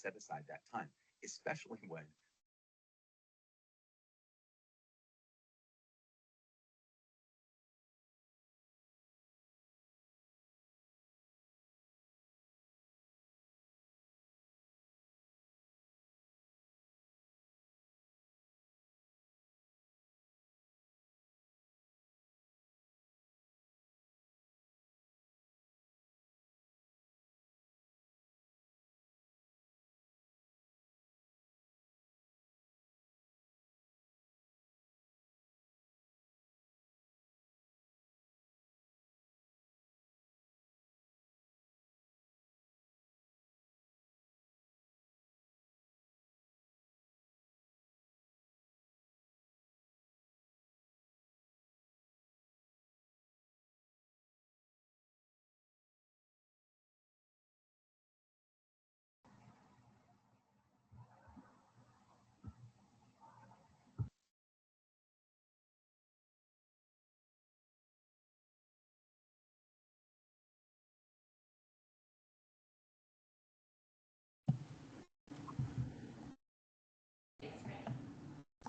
set aside that time, especially when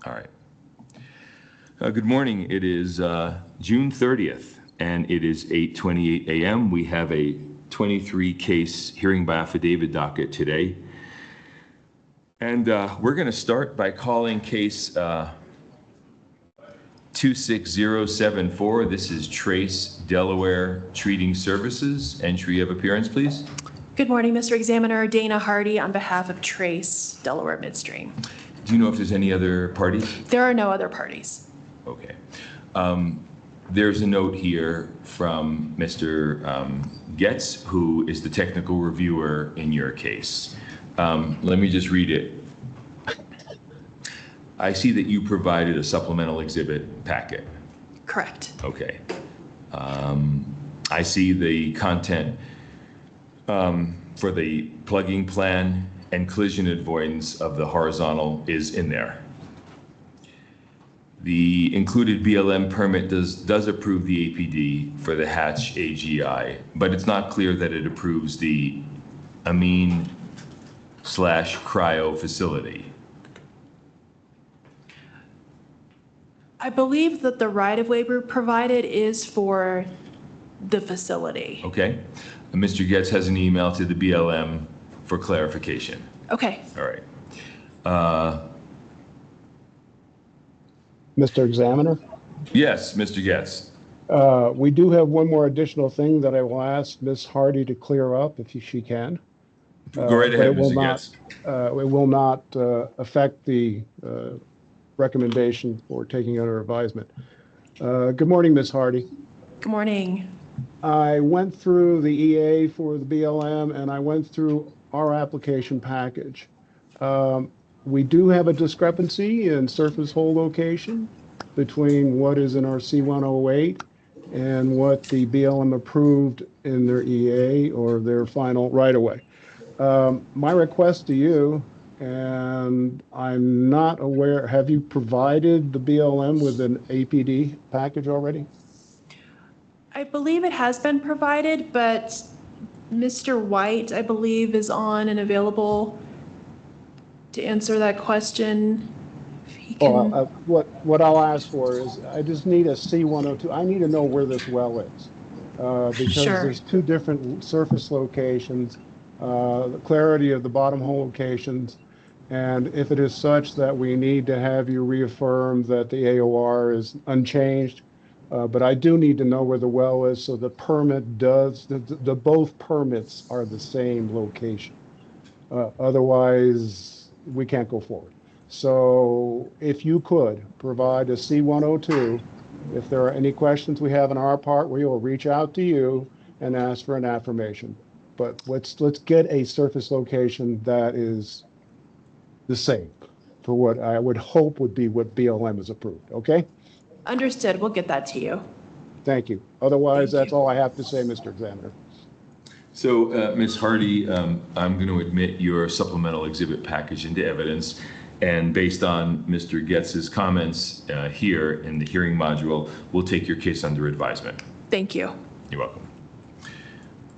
All right. Good morning. It is June 30th, and it is 8:28 a.m. We have a 23-case hearing by affidavit docket today. And we're going to start by calling case 26074. This is Trace Delaware Treating Services. Entry of appearance, please. Good morning, Mr. Examiner. Dana Hardy on behalf of Trace Delaware Midstream. Do you know if there's any other parties? There are no other parties. Okay. There's a note here from Mr. Getz, who is the technical reviewer in your case. Let me just read it. I see that you provided a supplemental exhibit packet. Correct. Okay. I see the content for the plugging plan and collision avoidance of the horizontal is in there. The included BLM permit does approve the APD for the Hatch AGI, but it's not clear that it approves the amine/cryo facility. I believe that the right-of-way provided is for the facility. Okay. Mr. Getz has an email to the BLM for clarification. Okay. All right. Mr. Examiner? Yes, Mr. Getz. We do have one more additional thing that I will ask Ms. Hardy to clear up if she can. Go right ahead, Mr. Getz. It will not affect the recommendation for taking under advisement. Good morning, Ms. Hardy. Good morning. I went through the EA for the BLM and I went through our application package. We do have a discrepancy in surface hole location between what is in our C108 and what the BLM approved in their EA or their final right-of-way. My request to you, and I'm not aware, have you provided the BLM with an APD package already? I believe it has been provided, but Mr. White, I believe, is on and available to answer that question. If he can... What I'll ask for is I just need a C102. I need to know where this well is because Sure. There's two different surface locations, the clarity of the bottom hole locations, and if it is such that we need to have you reaffirm that the AOR is unchanged, but I do need to know where the well is so the permit does, the both permits are the same location. Otherwise, we can't go forward. So if you could provide a C102, if there are any questions we have on our part, we will reach out to you and ask for an affirmation. But let's get a surface location that is the same for what I would hope would be what BLM has approved, okay? Understood. We'll get that to you. Thank you. Otherwise, that's all I have to say, Mr. Examiner. So, Ms. Hardy, I'm going to admit your supplemental exhibit package into evidence, and based on Mr. Getz's comments here in the hearing module, we'll take your case under advisement. Thank you. You're welcome.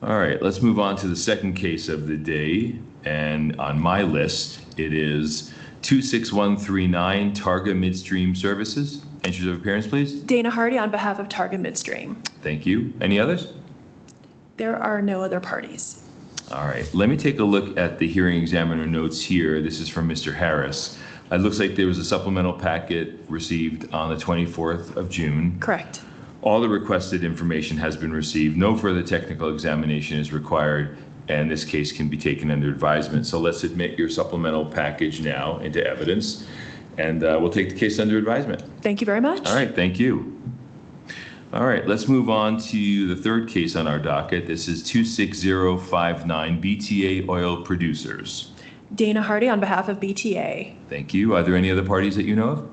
All right, let's move on to the second case of the day. And on my list, it is 26139 Targa Midstream Services. Entries of appearance, please. Dana Hardy on behalf of Targa Midstream. Thank you. Any others? There are no other parties. All right. Let me take a look at the hearing examiner notes here. This is from Mr. Harris. It looks like there was a supplemental packet received on the 24th of June. Correct. All the requested information has been received. No further technical examination is required, and this case can be taken under advisement. So let's admit your supplemental package now into evidence, and we'll take the case under advisement. Thank you very much. All right, thank you. All right, let's move on to the third case on our docket. This is 26059 BTA Oil Producers. Dana Hardy on behalf of BTA. Thank you. Are there any other parties that you know of?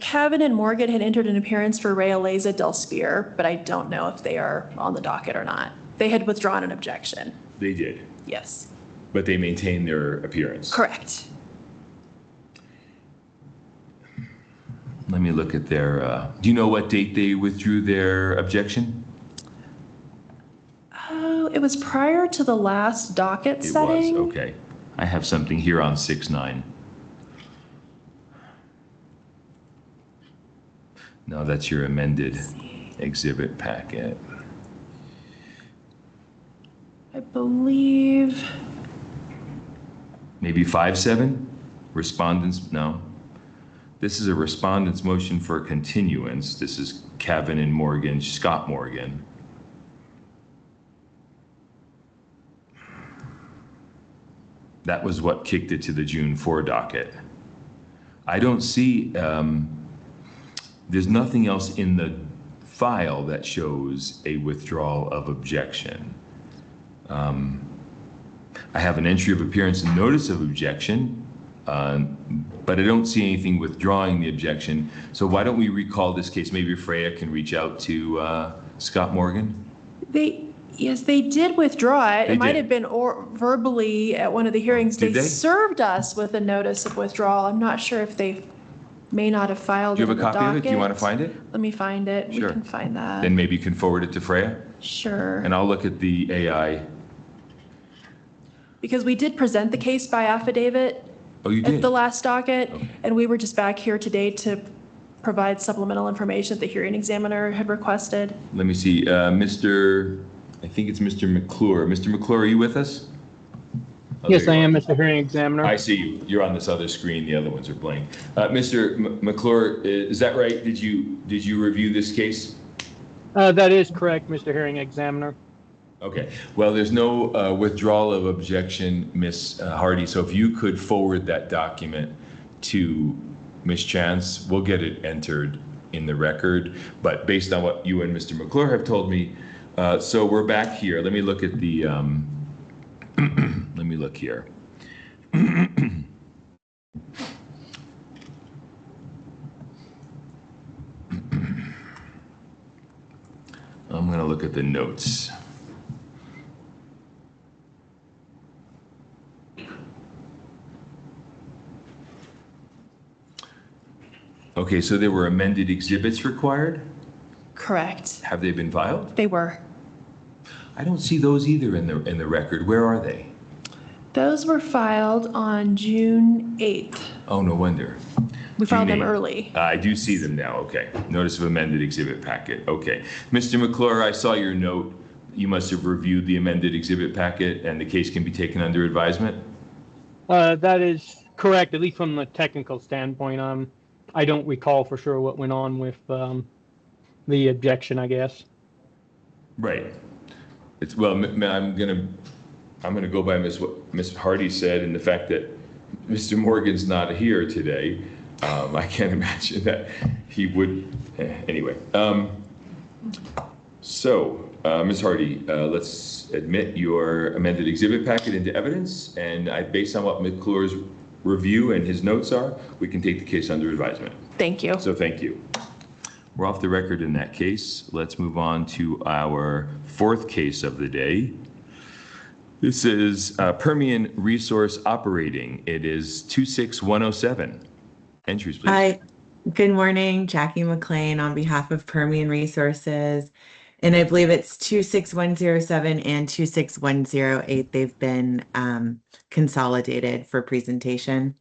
Kevin and Morgan had entered an appearance for Realeza Del Spear, but I don't know if they are on the docket or not. They had withdrawn an objection. They did, Yes. but they maintained their appearance. Correct. Let me look at their, do you know what date they withdrew their objection? Oh, it was prior to the last docket It setting. was, okay. I have something here on 6/9. No, that's your amended exhibit packet. I believe, Maybe 5/7? Respondents, no. This is a respondent's motion for continuance. This is Kevin and Morgan, Scott Morgan. That was what kicked it to the June 4 docket. I don't see, there's nothing else in the file that shows a withdrawal of objection. I have an entry of appearance and notice of objection, but I don't see anything withdrawing the objection. So why don't we recall this case? Maybe Freya can reach out to Scott Morgan? yes, they did withdraw it. They It might did. have been verbally at one of the hearings. Did they? Served us with a notice of withdrawal. I'm not sure if they may not have filed Do it you in have a the copy of it? Do you docket. want to find it? Let me find it. Sure. We can find that. Then maybe you can forward it to Freya, Sure. and I'll look at the AI. Because we did present the case by affidavit Oh, you at did? the last docket, Okay. and we were just back here today to provide supplemental information that the hearing examiner had requested. Let me see, I think it's Mr. McClure. Mr. McClure, are you with us? Oh, Yes, there I you am, are. Mr. Hearing Examiner. I see you. You're on this other screen. The other ones are blank. Mr. McClure, is that right? Did you review this case? That is correct, Mr. Hearing Examiner. Okay. Well, there's no withdrawal of objection, Ms. Hardy. So if you could forward that document to Ms. Chance, we'll get it entered in the record. But based on what you and Mr. McClure have told me, so we're back here. Let me look at the, let me look here. I'm going to look at the notes. Okay, so there were amended exhibits required? Correct. Have they been filed? They were. I don't see those either in the record. Where are they? Those were filed on June 8th. Oh, no wonder. We filed them June 8th. early. I do see them now, okay. Notice of amended exhibit packet, okay. Mr. McClure, I saw your note. You must have reviewed the amended exhibit packet and the case can be taken under advisement? That is correct, at least from the technical standpoint. I don't recall for sure what went on with the objection, I guess. Right. It's, well, I'm gonna go by what Ms. Hardy said, and the fact that Mr. Morgan's not here today. I can't imagine that he would, anyway. So, Ms. Hardy, let's admit your amended exhibit packet into evidence, and based on what McClure's review and his notes are, we can take the case under advisement. Thank you. So thank you. We're off the record in that case. Let's move on to our fourth case of the day. This is Permian Resource Operating. It is 26107. Entries, please. Hi, good morning. Jackie McLean on behalf of Permian Resources. And I believe it's 26107 and 26108. They've been consolidated for presentation.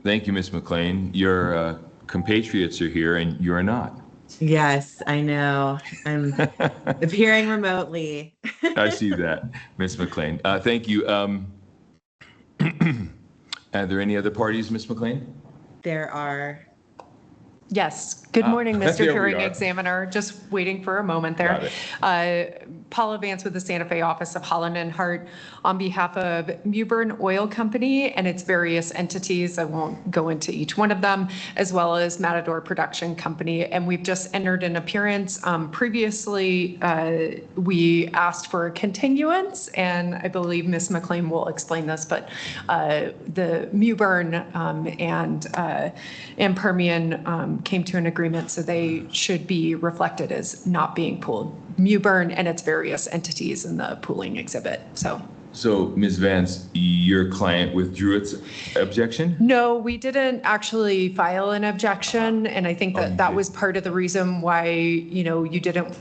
Thank you, Ms. McLean. Your compatriots are here and you're not. Yes, I know. I'm appearing remotely. I see that, Ms. McLean. Thank you. Are there any other parties, Ms. McLean? There are. Yes. Good morning, there Mr. we Hearing are. Examiner. Just waiting for a moment there. Paula Vance with the Santa Fe office of Holland and Hart on behalf of Mewburn Oil Company and its various entities. I won't go into each one of them, as well as Matador Production Company. And we've just entered an appearance. Previously, we asked for a continuance, and I believe Ms. McLean will explain this, but the Mewburn and Permian came to an agreement, so they should be reflected as not being pooled. Mewburn and its various entities in the pooling exhibit. So, Ms. Vance, your client withdrew its objection? No, we didn't actually file an objection, and I think that was part of the reason why, you didn't,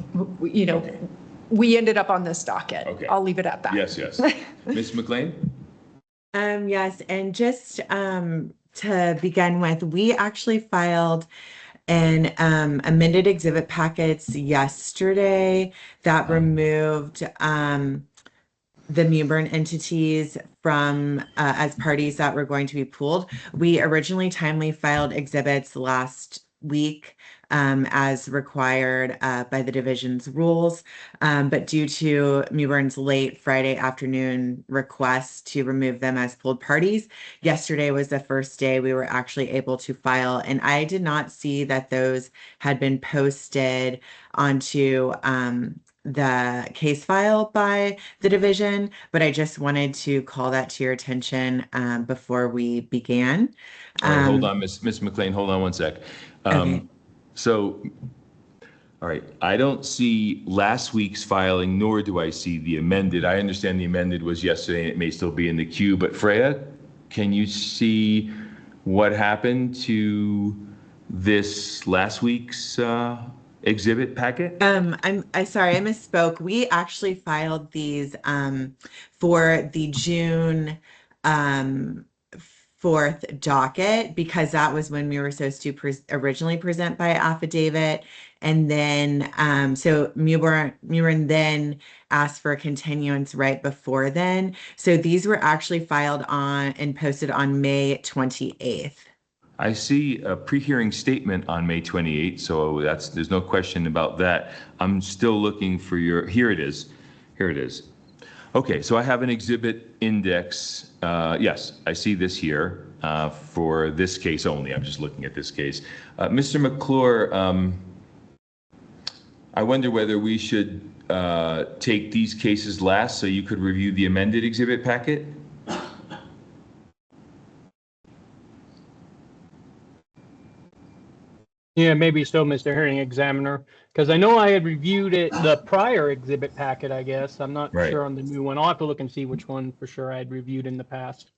we ended up on this docket. Okay. I'll leave it at that. Yes. Ms. McLean? Yes, and just to begin with, we actually filed an amended exhibit packets yesterday that removed the Mewburn entities from as parties that were going to be pooled. We originally timely filed exhibits last week as required by the division's rules, but due to Mewburn's late Friday afternoon request to remove them as pooled parties, yesterday was the first day we were actually able to file, and I did not see that those had been posted onto the case file by the division, but I just wanted to call that to your attention before we began. All right, hold on, Ms. McLean, hold on one sec. Okay. So, all right, I don't see last week's filing, nor do I see the amended. I understand the amended was yesterday, and it may still be in the queue, but Freya, can you see what happened to this last week's exhibit packet? I'm sorry, I misspoke. We actually filed these for the June 4th docket because that was when we were supposed to originally present by affidavit. And then, so Mewburn then asked for a continuance right before then. So these were actually filed on and posted on May 28th. I see a pre-hearing statement on May 28th, so there's no question about that. I'm still looking for here it is. Okay, so I have an exhibit index. Yes, I see this here for this case only. I'm just looking at this case. Mr. McClure, I wonder whether we should take these cases last so you could review the amended exhibit packet? Yeah, maybe so, Mr. Hearing Examiner, because I know I had reviewed the prior exhibit packet, I guess. I'm not Right. sure on the new one. I'll have to look and see which one for sure I had reviewed in the past.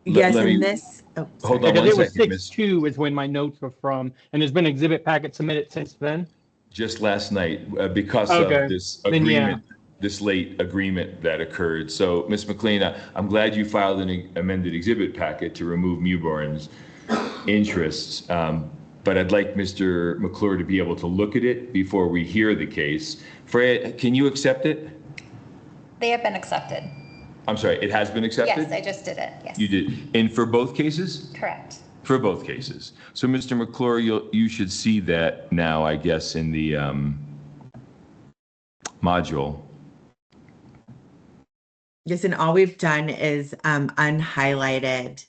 Yes, let me- and this. Oh, Hold sorry. on Because one it was second, Miss. 6/2 is when my notes were from, and there's been exhibit packet submitted since then. Just last night because Okay. of this Then, yeah. agreement, this late agreement that occurred. So, Ms. McLean, I'm glad you filed an amended exhibit packet to remove Mewburn's interests. But I'd like Mr. McClure to be able to look at it before we hear the case. Freya, can you accept it? They have been accepted. I'm sorry, it has been accepted? Yes, I just did it. Yes. You did. And for both cases? Correct. For both cases. So, Mr. McClure, you should see that now, I guess, in the module. Yes, and all we've done is unhighlighted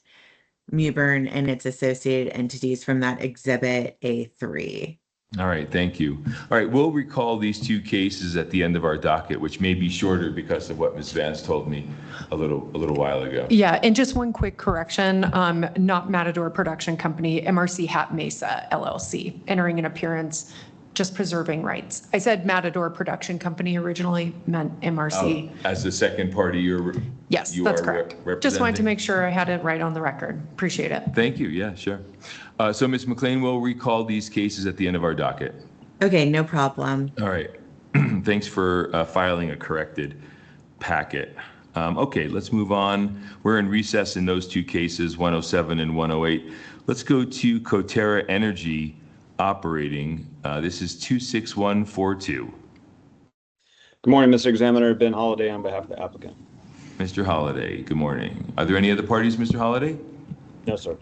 Mewburn and its associated entities from that exhibit A3. All right, thank you. All right, we'll recall these two cases at the end of our docket, which may be shorter because of what Ms. Vance told me a little while ago. Yeah, and just one quick correction, not Matador Production Company, MRC Hat Mesa LLC, entering an appearance, just preserving rights. I said Matador Production Company originally, meant MRC. As the second party, Yes, you that's are correct. representing? Just wanted to make sure I had it right on the record. Appreciate it. Thank you, yeah, sure. So, Ms. McLean, we'll recall these cases at the end of our docket. Okay, no problem. All right. Thanks for filing a corrected packet. Okay, let's move on. We're in recess in those two cases, 107 and 108. Let's go to Coterra Energy Operating. This is 26142. Good morning, Mr. Examiner. Ben Holliday on behalf of the applicant. Mr. Holliday, good morning. Are there any other parties, Mr. Holliday? No, sir.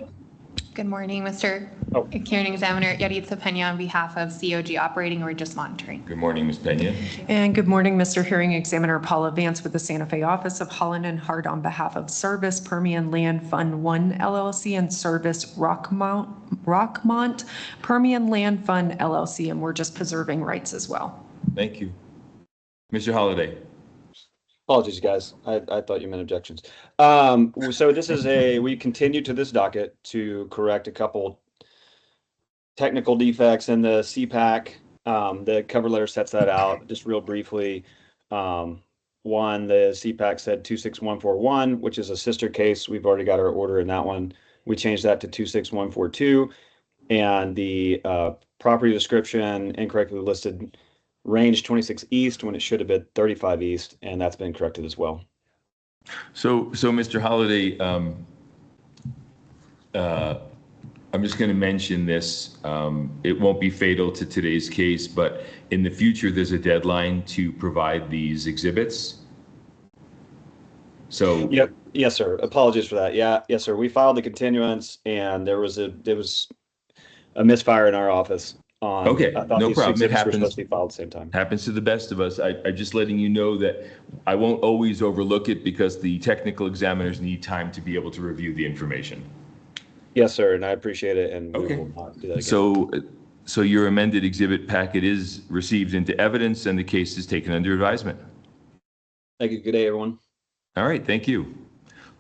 Good morning, Mr. Oh. Hearing Examiner. Yaritza Pena on behalf of COG Operating. We're just monitoring. Good morning, Ms. Pena. And good morning, Mr. Hearing Examiner Paula Vance with the Santa Fe Office of Holland and Hart on behalf of Service Permian Land Fund 1 LLC and Service Rockmont Permian Land Fund LLC, and we're just preserving rights as well. Thank you. Mr. Holliday. Apologies, guys. I thought you meant objections. So this is we continue to this docket to correct a couple technical defects in the CPAC. The cover letter sets that out just real briefly. One, the CPAC said 26141, which is a sister case. We've already got our order in that one. We changed that to 26142. And the property description incorrectly listed range 26 east when it should have been 35 east, and that's been corrected as well. So Mr. Holliday, I'm just going to mention this. It won't be fatal to today's case, but in the future, there's a deadline to provide these exhibits. So Yep. Yes, sir. Apologies for that. Yeah. Yes, sir. We filed the continuance, and there was a misfire in our office. Okay, no problem. It happens. Were supposed to be filed at the same time. Happens to the best of us. I'm just letting you know that I won't always overlook it because the technical examiners need time to be able to review the information. Yes, sir, and I appreciate it, and we will not do that again. So your amended exhibit packet is received into evidence and the case is taken under advisement. Thank you. Good day, everyone. All right, thank you.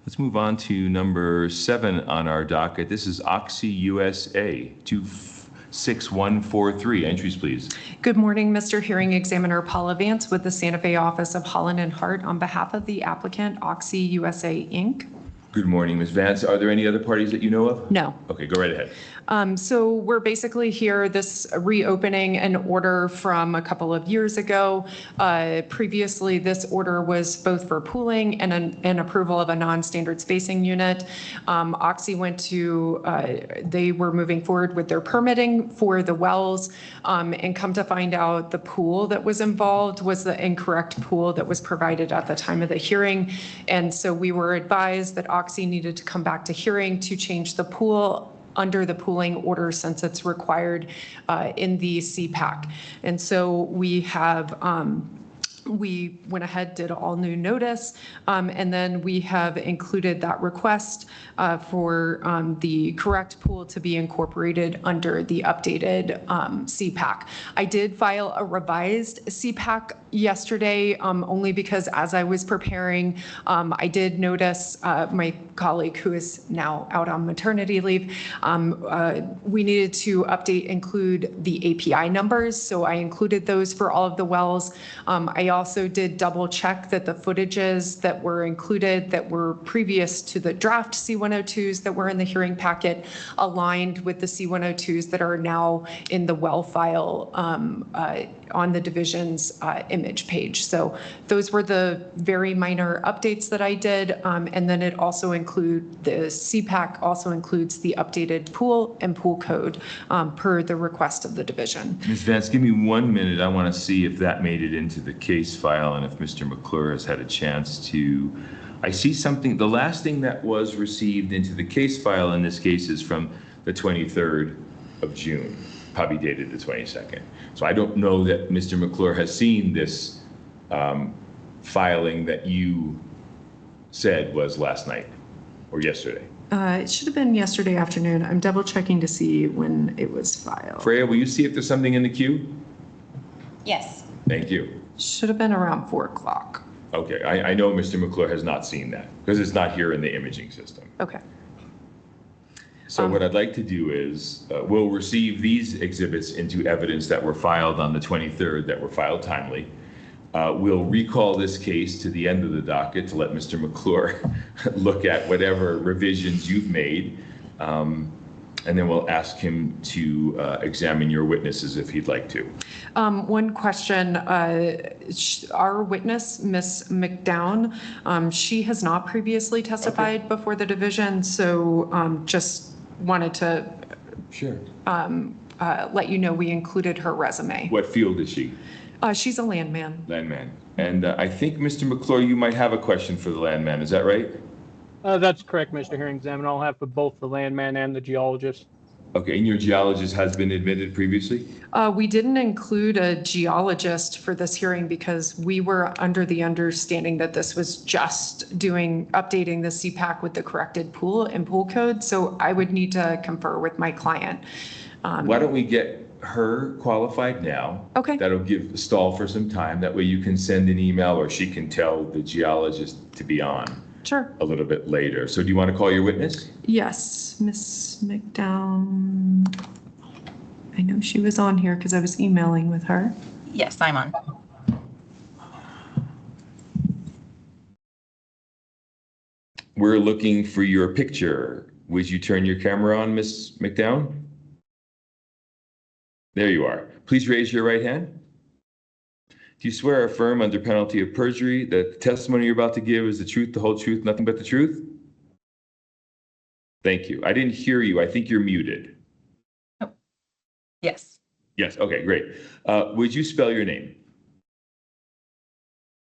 Let's move on to number 7 on our docket. This is Oxy USA 26143. Entries, please. Good morning, Mr. Hearing Examiner Paula Vance with the Santa Fe Office of Holland and Hart on behalf of the applicant Oxy USA Inc. Good morning, Ms. Vance. Are there any other parties that you know of? No. Okay, go right ahead. So we're basically here, this reopening an order from a couple of years ago. Previously, this order was both for pooling and an approval of a non-standard spacing unit. Oxy went to, they were moving forward with their permitting for the wells, and come to find out the pool that was involved was the incorrect pool that was provided at the time of the hearing. And so we were advised that Oxy needed to come back to hearing to change the pool under the pooling order since it's required in the CPAC. And so we have we went ahead, did all new notice, and then we have included that request for the correct pool to be incorporated under the updated CPAC. I did file a revised CPAC yesterday, only because as I was preparing, I did notice my colleague who is now out on maternity leave, we needed to include the API numbers. So I included those for all of the wells. I also did double check that the footages that were included that were previous to the draft C102s that were in the hearing packet aligned with the C102s that are now in the well file on the division's image page. So those were the very minor updates that I did. And then it also the CPAC also includes the updated pool and pool code per the request of the division. Ms. Vance, give me 1 minute. I want to see if that made it into the case file and if Mr. McClure has had a chance to. I see something, the last thing that was received into the case file in this case is from the 23rd of June, probably dated the 22nd. So I don't know that Mr. McClure has seen this filing that you said was last night or yesterday. It should have been yesterday afternoon. I'm double checking to see when it was filed. Freya, will you see if there's something in the queue? Yes. Thank you. Should have been around 4 o'clock. Okay, I know Mr. McClure has not seen that because it's not here in the imaging system. Okay. So what I'd like to do is we'll receive these exhibits into evidence that were filed on the 23rd, that were filed timely. We'll recall this case to the end of the docket to let Mr. McClure look at whatever revisions you've made. and then we'll ask him to examine your witnesses if he'd like to. One question, our witness, Miss McDown, she has not previously testified before the division, so just wanted to Sure. let you know we included her resume. What field is she? She's a landman. Landman. And I think, Mr. McClure, you might have a question for the landman. Is that right? That's correct, Mr. Hearing Examiner. I'll have for both the landman and the geologist. Okay, and your geologist has been admitted previously? We didn't include a geologist for this hearing because we were under the understanding that this was just updating the CPAC with the corrected pool and pool code. So I would need to confer with my client. Why don't we get her qualified now? Okay. That'll give stall for some time. That way you can send an email or she can tell the geologist to be on. Sure. A little bit later. So do you want to call your witness? Yes, Miss McDown. I know she was on here because I was emailing with her. Yes, I'm on. We're looking for your picture. Would you turn your camera on, Miss McDown? There you are. Please raise your right hand. Do you swear or affirm under penalty of perjury that the testimony you're about to give is the truth, the whole truth, nothing but the truth? Thank you. I didn't hear you. I think you're muted. Oh. Yes. Yes. Okay, great. Would you spell your name?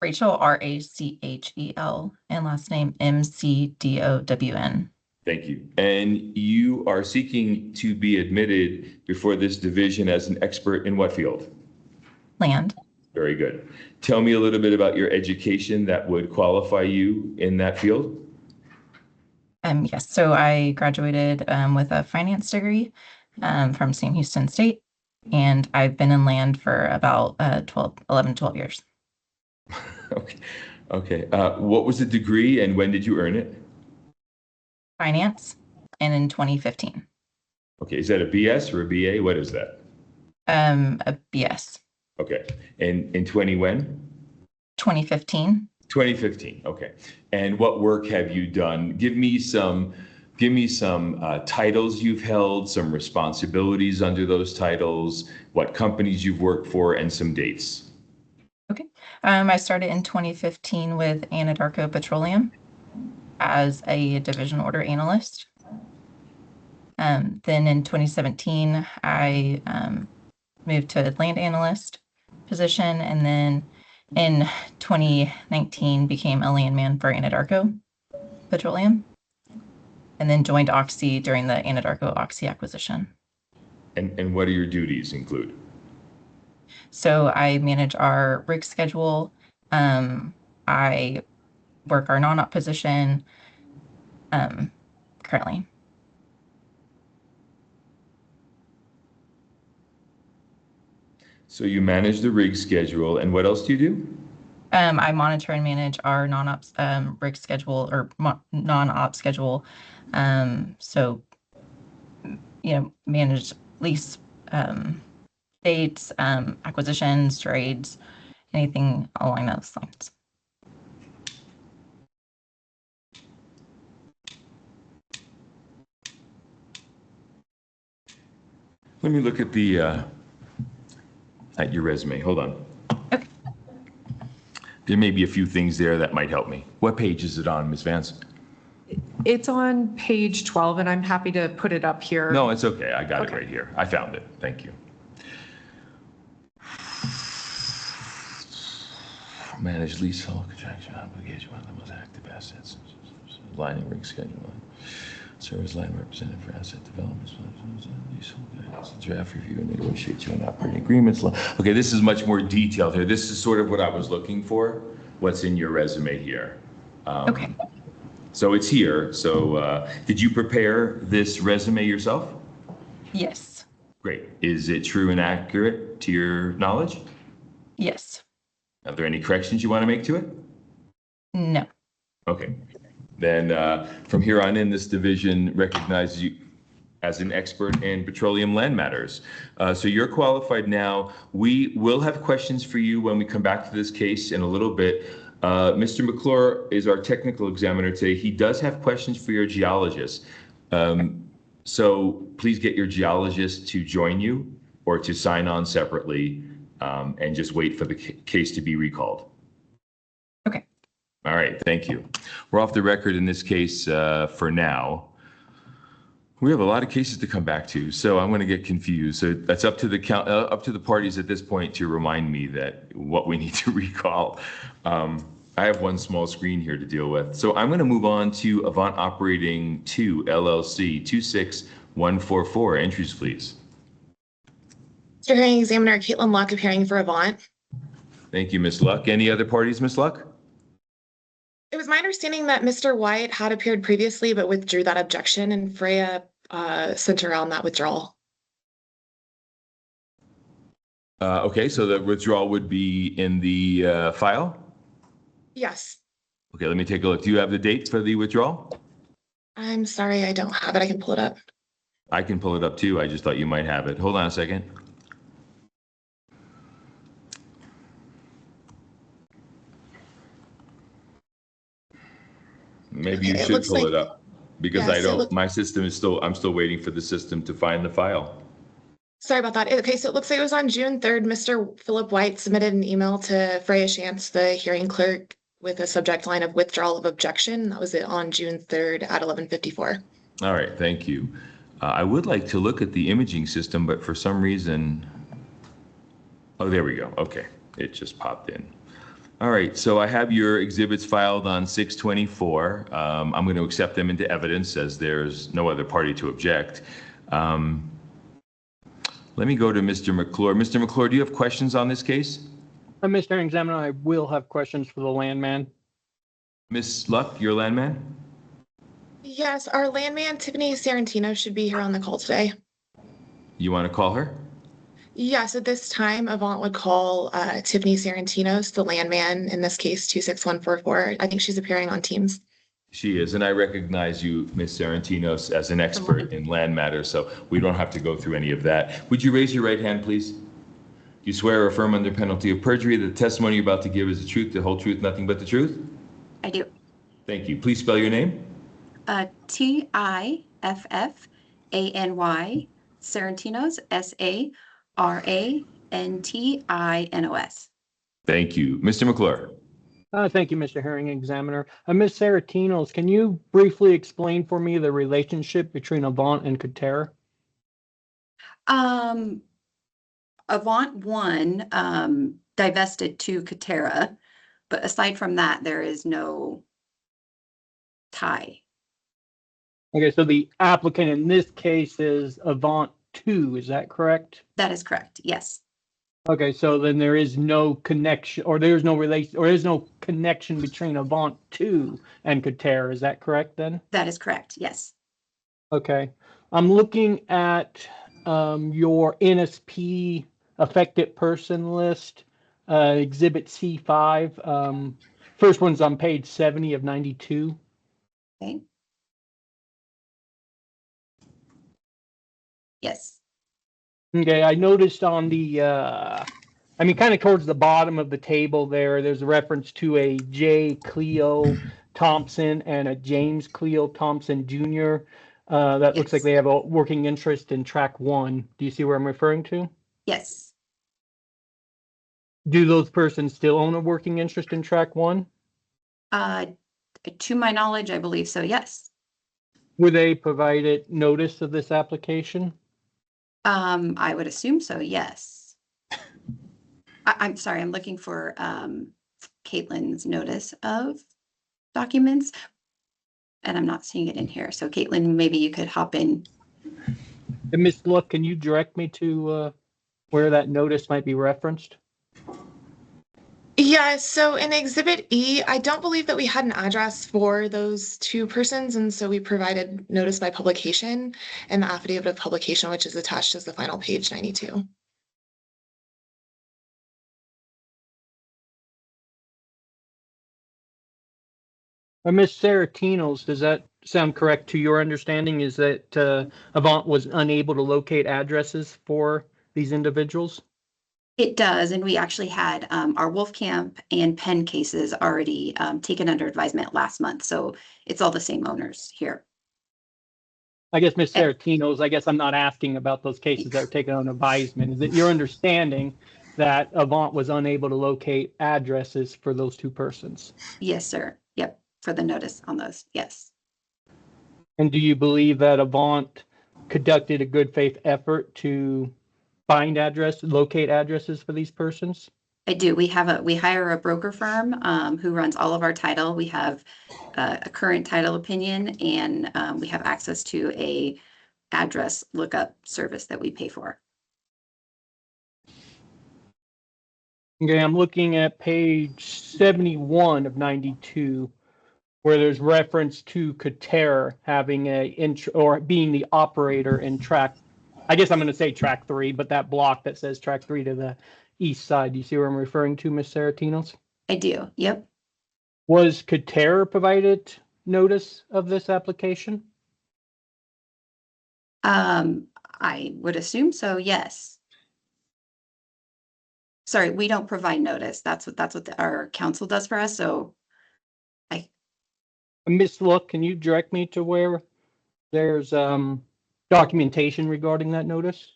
Rachel, Rachel, and last name Mcdown. Thank you. And you are seeking to be admitted before this division as an expert in what field? Land. Very good. Tell me a little bit about your education that would qualify you in that field. Yes, so I graduated with a finance degree from Sam Houston State, and I've been in land for about 12 years. Okay. Okay. What was the degree and when did you earn it? Finance, and in 2015. Okay. Is that a BS or a BA? What is that? A BS. Okay. And in 2015. 2015. Okay. And what work have you done? Give me some titles you've held, some responsibilities under those titles, what companies you've worked for, and some dates. Okay. I started in 2015 with Anadarko Petroleum as a division order analyst. Then in 2017, I moved to land analyst position, and then in 2019 became a landman for Anadarko Petroleum, and then joined Oxy during the Anadarko Oxy acquisition. And what do your duties include? So I manage our rig schedule. I work our non-op position currently. So you manage the rig schedule, and what else do you do? I monitor and manage our non-ops rig schedule or non-op schedule. So, manage lease dates, acquisitions, trades, anything along those lines. Let me look at your resume. Hold on. Okay. There may be a few things there that might help me. What page is it on, Ms. Vance? It's on page 12, and I'm happy to put it up here. No, it's okay. I got it right here. I found it. Thank you. Manage leasehold contraction obligation, one of the most active assets. Lining rig schedule. Service line represented for asset development. Leasehold guidance, draft review and negotiate joint operating agreements. Okay, this is much more detailed here. This is sort of what I was looking for. What's in your resume here? Okay. So it's here. So did you prepare this resume yourself? Yes. Great. Is it true and accurate to your knowledge? Yes. Are there any corrections you want to make to it? No. Okay. Then from here on in, this division recognizes you as an expert in petroleum land matters. So you're qualified now. We will have questions for you when we come back to this case in a little bit. Mr. McClure is our technical examiner today. He does have questions for your geologist. So please get your geologist to join you or to sign on separately, and just wait for the case to be recalled. Okay. All right, thank you. We're off the record in this case for now. We have a lot of cases to come back to, so I'm going to get confused. So that's up to the parties at this point to remind me that what we need to recall. I have one small screen here to deal with. So I'm going to move on to Avant Operating 2 LLC 26144. Entries, please. Mr. Hearing Examiner Caitlin Luck appearing for Avant. Thank you, Ms. Luck. Any other parties, Ms. Luck? It was my understanding that Mr. White had appeared previously but withdrew that objection, and Freya sent around that withdrawal. Okay, so the withdrawal would be in the file? Yes. Okay, let me take a look. Do you have the date for the withdrawal? I'm sorry, I don't have it. I can pull it up. I can pull it up too. I just thought you might have it. Hold on a second. Maybe you should pull it up because I don't, my system is still, I'm still waiting for the system to find the file. Sorry about that. Okay, so it looks like it was on June 3rd. Mr. Philip White submitted an email to Freya Shantz, the hearing clerk, with a subject line of withdrawal of objection. That was it on June 3rd at 11:54. All right, thank you. I would like to look at the imaging system, but for some reason, oh, there we go. Okay, it just popped in. All right, so I have your exhibits filed on 6/24. I'm going to accept them into evidence as there's no other party to object. Let me go to Mr. McClure. Mr. McClure, do you have questions on this case? Mr. Examiner, I will have questions for the landman. Ms. Luck, your landman? Yes, our landman, Tiffany Sarantino, should be here on the call today. You want to call her? Yes, at this time, Avant would call Tiffany Sarantinos, the landman, in this case, 26144. I think she's appearing on Teams. She is, and I recognize you, Ms. Sarantinos, as an expert in land matters, so we don't have to go through any of that. Would you raise your right hand, please? Do you swear or affirm under penalty of perjury that the testimony you're about to give is the truth, the whole truth, nothing but the truth? I do. Thank you. Please spell your name. Tiffany Sarantinos, Sarantinos. Thank you. Mr. McClure. Thank you, Mr. Hearing Examiner. Ms. Saratinos, can you briefly explain for me the relationship between Avant and Katera? Avant 1 divested to Katera, but aside from that, there is no tie. Okay, so the applicant in this case is Avant 2, is that correct? That is correct, yes. Okay, so then there is no connection, or there's no relation, or there's no connection between Avant 2 and Katera, is that correct then? That is correct, yes. Okay, I'm looking at your NSP affected person list, Exhibit C5. First one's on page 70 of 92. Okay. Yes. Okay, I noticed on the, kind of towards the bottom of the table there's a reference to a J. Cleo Thompson and a James Cleo Thompson Jr. That looks like they have a working interest in track 1. Do you see where I'm referring to? Yes. Do those persons still own a working interest in track 1? To my knowledge, I believe so, yes. Were they provided notice of this application? I would assume so, yes. I'm sorry, I'm looking for Caitlin's notice of documents, and I'm not seeing it in here. So Caitlin, maybe you could hop in. And Ms. Luck, can you direct me to where that notice might be referenced? Yeah, so in Exhibit E, I don't believe that we had an address for those 2 persons, and so we provided notice by publication and the affidavit of publication, which is attached as the final page 92. Ms. Saratinos, does that sound correct to your understanding? Is that Avant was unable to locate addresses for these individuals? It does, and we actually had our Wolfcamp and Penn cases already taken under advisement last month, so it's all the same owners here. I guess Ms. Saratino's, I guess I'm not asking about those cases that are taken on advisement. Is it your understanding that Avant was unable to locate addresses for those two persons? Yes, sir. Yep, for the notice on those, yes. And do you believe that Avant conducted a good faith effort to locate addresses for these persons? I do. We hire a broker firm who runs all of our title. We have a current title opinion, and we have access to a address lookup service that we pay for. Okay, I'm looking at page 71 of 92, where there's reference to Kater having or being the operator in track. I guess I'm going to say track 3, but that block that says track 3 to the east side. Do you see where I'm referring to, Ms. Saratinos? I do. Yep. Was Kater provided notice of this application? I would assume so. Yes. Sorry, we don't provide notice. That's what our council does for us. So Ms. Look, can you direct me to where there's documentation regarding that notice?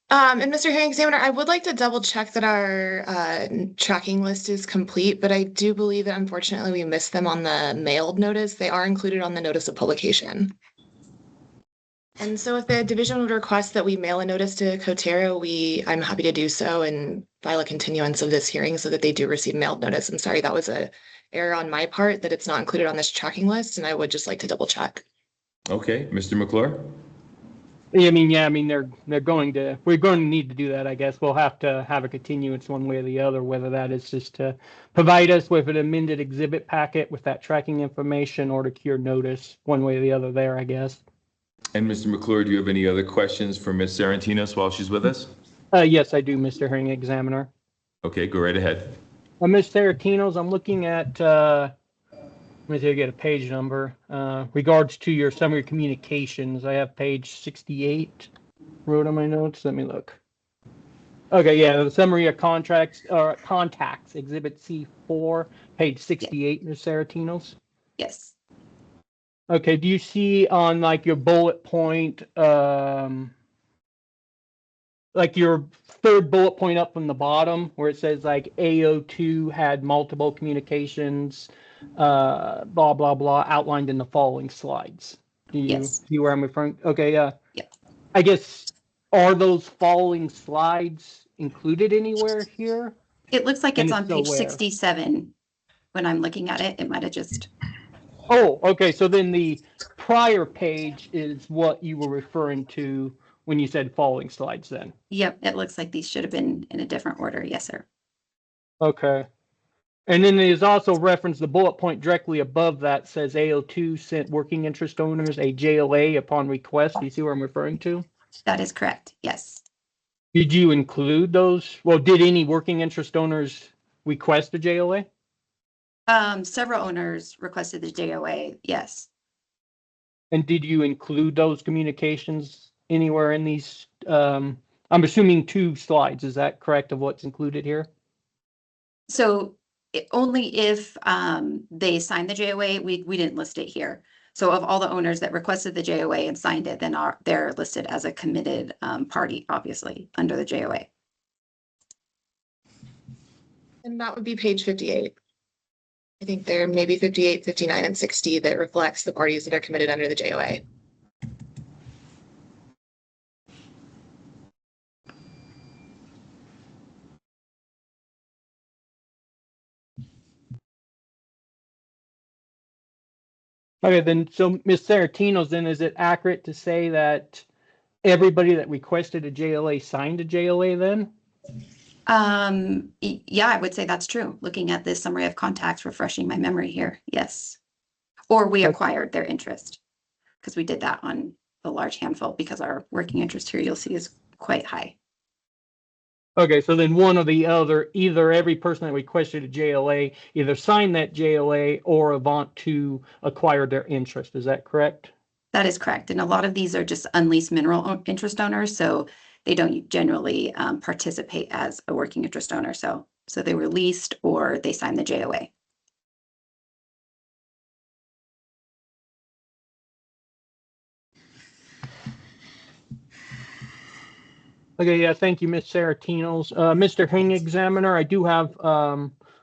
And Mr. Hearing Examiner, I would like to double check that our tracking list is complete, but I do believe that unfortunately we missed them on the mailed notice. They are included on the notice of publication. And so if the division would request that we mail a notice to Cotero, I'm happy to do so and file a continuance of this hearing so that they do receive mailed notice. I'm sorry, that was an error on my part that it's not included on this tracking list, and I would just like to double check. Okay, Mr. McClure? I mean, we're going to need to do that, I guess. We'll have to have a continuance one way or the other, whether that is just to provide us with an amended exhibit packet with that tracking information or to cure notice one way or the other there, I guess. And Mr. McClure, do you have any other questions for Ms. Sarantinos while she's with us? Yes, I do, Mr. Hearing Examiner. Okay, go right ahead. Ms. Saratinos, I'm looking at, let me see if I get a page number. Regards to your summary communications, I have page 68 wrote on my notes. Let me look. Okay, yeah, the summary of contacts, Exhibit C4, page 68, Ms. Saratinos. yes. Okay, do you see on like your bullet point, like your third bullet point up from the bottom where it says like AO2 had multiple communications, blah, blah, blah, outlined in the following slides? Do you see where I'm referring? Okay, yeah. I guess, are those following slides included anywhere here? It looks like it's on page where? 67 when I'm looking at it. It might have just. Oh, okay. So then the prior page is what you were referring to when you said following slides then? Yep, it looks like these should have been in a different order. Yes, sir. Okay. And then there's also reference, the bullet point directly above that says AO2 sent working interest owners a JOA upon request. Do you see where I'm referring to? That is correct. Yes. Did you include those? Well, did any working interest owners request a JOA? Several owners requested the JOA. Yes. And did you include those communications anywhere in these? I'm assuming 2 slides. Is that correct of what's included here? So only if they signed the JOA, we didn't list it here. So of all the owners that requested the JOA and signed it, then they're listed as a committed party, obviously, under the JOA. And that would be page 58. I think there may be 58, 59, and 60 that reflects the parties that are committed under the JOA. Okay, then, so Ms. Saratinos, then is it accurate to say that everybody that requested a JLA signed a JLA then? Yeah, I would say that's true. Looking at this summary of contacts, refreshing my memory here. Yes. Or we acquired their interest because we did that on a large handful because our working interest here, you'll see, is quite high. Okay, so then one or the other, either every person that requested a JLA either signed that JLA or Avant to acquire their interest. Is that correct? That is correct. And a lot of these are just unleased mineral interest owners. So they don't generally participate as a working interest owner. So they were leased or they signed the JOA. Okay, yeah, thank you, Ms. Saratinos. Mr. Hearing Examiner, I do have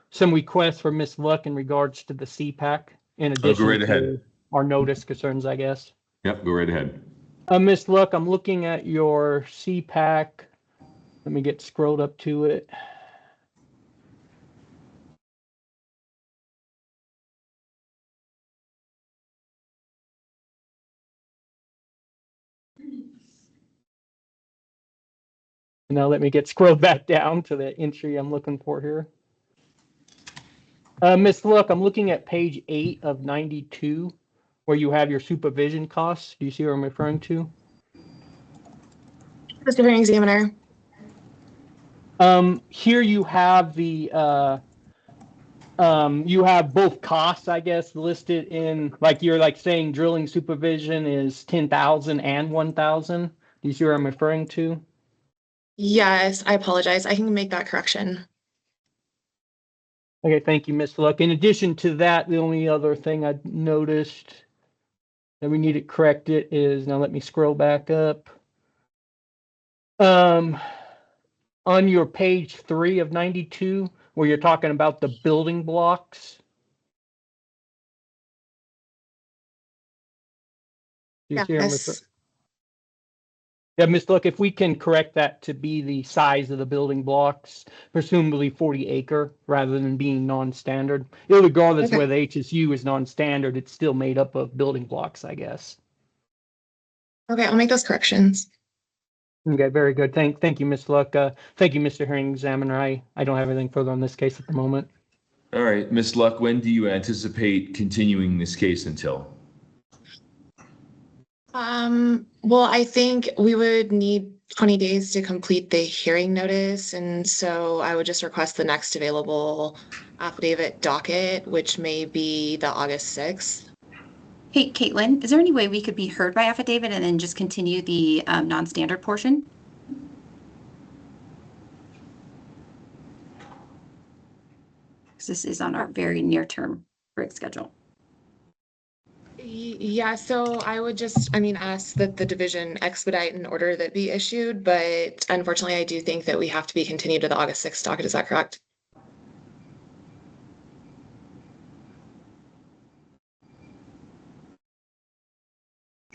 some requests for Ms. Luck in regards to the CPAC in addition right to ahead. our notice concerns, I guess. Yep, go right ahead. Ms. Luck, I'm looking at your CPAC. Let me get scrolled up to it. Now let me get scrolled back down to the entry I'm looking for here. Ms. Luck, I'm looking at page 8 of 92, where you have your supervision costs. Do you see what I'm referring to? Mr. Hearing Examiner. Here you have the you have both costs, I guess, listed in, like, you're like saying drilling supervision is 10,000 and 1,000. Do you see what I'm referring to? Yes, I apologize. I can make that correction. Okay, thank you, Ms. Luck. In addition to that, the only other thing I noticed that we need to correct it is, now let me scroll back up. On your page 3 of 92, where you're talking about the building blocks. Do you see what I'm referring? Yes. Yeah, Ms. Luck, if we can correct that to be the size of the building blocks, presumably 40 acre rather than being non-standard. Regardless Okay. whether HSU is non-standard, it's still made up of building blocks, I guess. Okay, I'll make those corrections. Okay, very good. Thank you, Ms. Luck. Thank you, Mr. Hearing Examiner. I don't have anything further on this case at the moment. All right, Ms. Luck, when do you anticipate continuing this case until? Well, I think we would need 20 days to complete the hearing notice, and so I would just request the next available affidavit docket, which may be the August 6th. Hey, Caitlin, is there any way we could be heard by affidavit and then just continue the non-standard portion? Because this is on our very near-term break schedule. Yeah, so I would just, ask that the division expedite an order that be issued, but unfortunately, I do think that we have to be continued to the August 6th docket. Is that correct?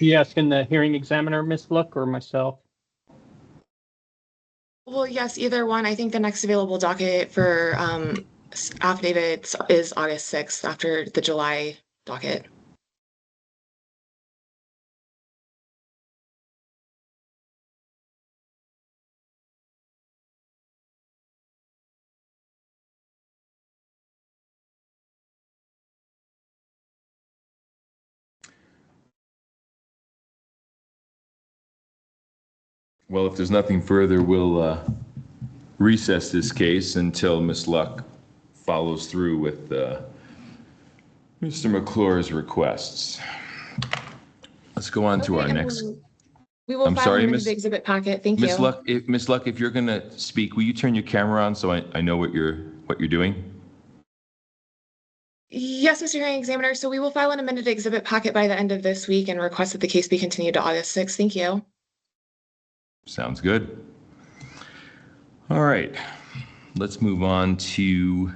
Are you asking the Hearing Examiner, Ms. Luck, or myself? Well, yes, either one. I think the next available docket for affidavits is August 6th after the July docket. Well, if there's nothing further, we'll recess this case until Ms. Luck follows through with Mr. McClure's requests. Let's go on to our next. We will I'm file sorry, an Miss- amended exhibit packet. Thank you. Ms. Luck, if you're going to speak, will you turn your camera on so I know what you're doing? Yes, Mr. Hearing Examiner. So we will file an amended exhibit packet by the end of this week and request that the case be continued to August 6th. Thank you. Sounds good. All right, let's move on to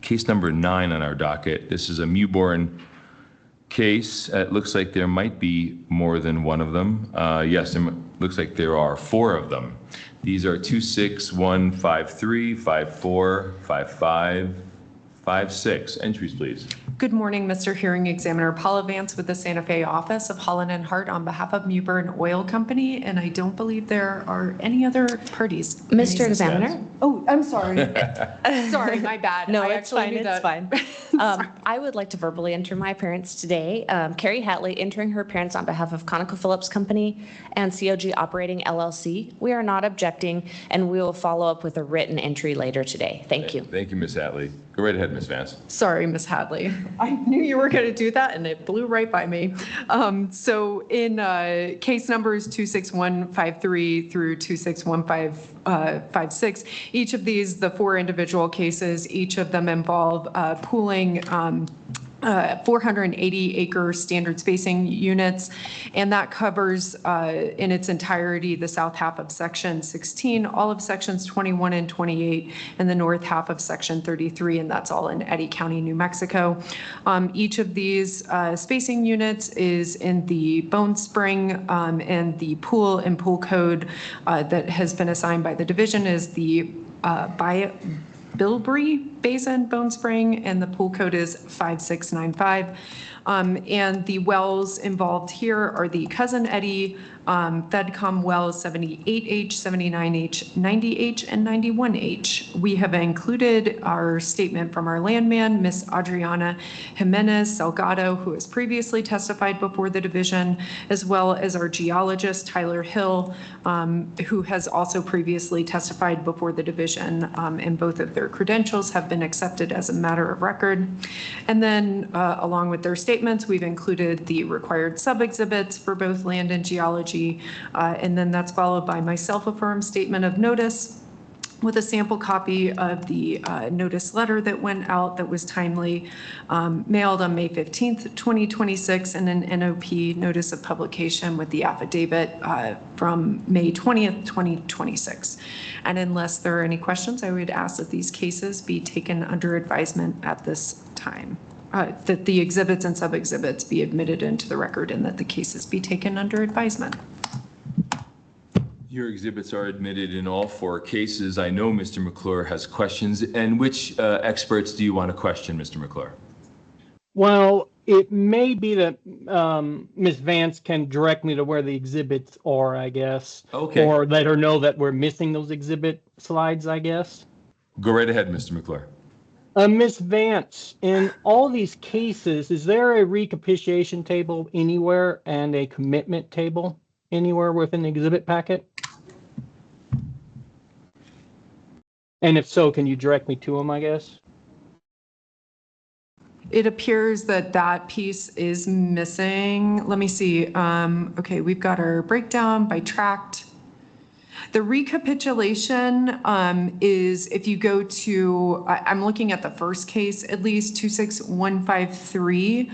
case number 9 on our docket. This is a Mewborn case. It looks like there might be more than one of them. Yes, it looks like there are 4 of them. These are 26153, 54, 55, 56. Entries, please. Good morning, Mr. Hearing Examiner. Paula Vance with the Santa Fe office of Holland and Hart on behalf of Mewburn Oil Company, and I don't believe there are any other parties. Mr. Examiner? Oh, I'm sorry. Sorry, my bad. No, I it's actually fine, knew it's that. fine. I would like to verbally enter my appearance today. Carrie Hatley entering her appearance on behalf of ConocoPhillips Company and COG Operating LLC. We are not objecting, and we will follow up with a written entry later today. Thank you. Thank you, Ms. Hatley. Go right ahead, Ms. Vance. Sorry, Ms. Hadley. I knew you were going to do that, and it blew right by me. So in case numbers 26153 through 26156, each of these, the 4 individual cases, each of them involve pooling 480 acre standard spacing units, and that covers in its entirety the south half of section 16, all of sections 21 and 28, and the north half of section 33, and that's all in Eddy County, New Mexico. Each of these spacing units is in the Bone Spring, and the pool and pool code that has been assigned by the division is the Bilbrey Basin Bone Spring, and the pool code is 5695. And the wells involved here are the Cousin Eddy, FedCom wells 78H, 79H, 90H, and 91H. We have included our statement from our landman, Miss Adriana Jimenez Salgado, who has previously testified before the division, as well as our geologist, Tyler Hill, who has also previously testified before the division, and both of their credentials have been accepted as a matter of record. And then along with their statements, we've included the required sub-exhibits for both land and geology, and then that's followed by my self-affirmed statement of notice with a sample copy of the notice letter that went out that was timely mailed on May 15th, 2026, and an NOP notice of publication with the affidavit from May 20th, 2026. And unless there are any questions, I would ask that these cases be taken under advisement at this time. That the exhibits and sub-exhibits be admitted into the record and that the cases be taken under advisement. Your exhibits are admitted in all 4 cases. I know Mr. McClure has questions. And which experts do you want to question, Mr. McClure? Well, it may be that Ms. Vance can direct me to where the exhibits are, I guess. Okay. Or let her know that we're missing those exhibit slides, I guess. Go right ahead, Mr. McClure. Ms. Vance, in all these cases, is there a recapitulation table anywhere and a commitment table anywhere within the exhibit packet? And if so, can you direct me to them, I guess? It appears that that piece is missing. Let me see. Okay, we've got our breakdown by tract. The recapitulation is, if you go to, I'm looking at the first case, at least 26153.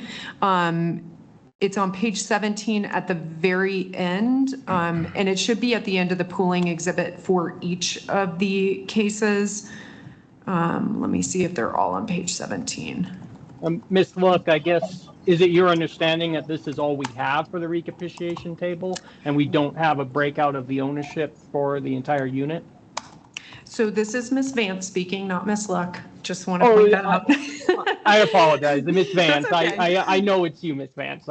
It's on page 17 at the very end, and it should be at the end of the pooling exhibit for each of the cases. Let me see if they're all on page 17. Ms. Luck, I guess, is it your understanding that this is all we have for the recapitulation table and we don't have a breakout of the ownership for the entire unit? So this is Ms. Vance speaking, not Ms. Luck. Just want to point that out. I apologize, Ms. Vance. Okay. I know it's you, Ms. Vance.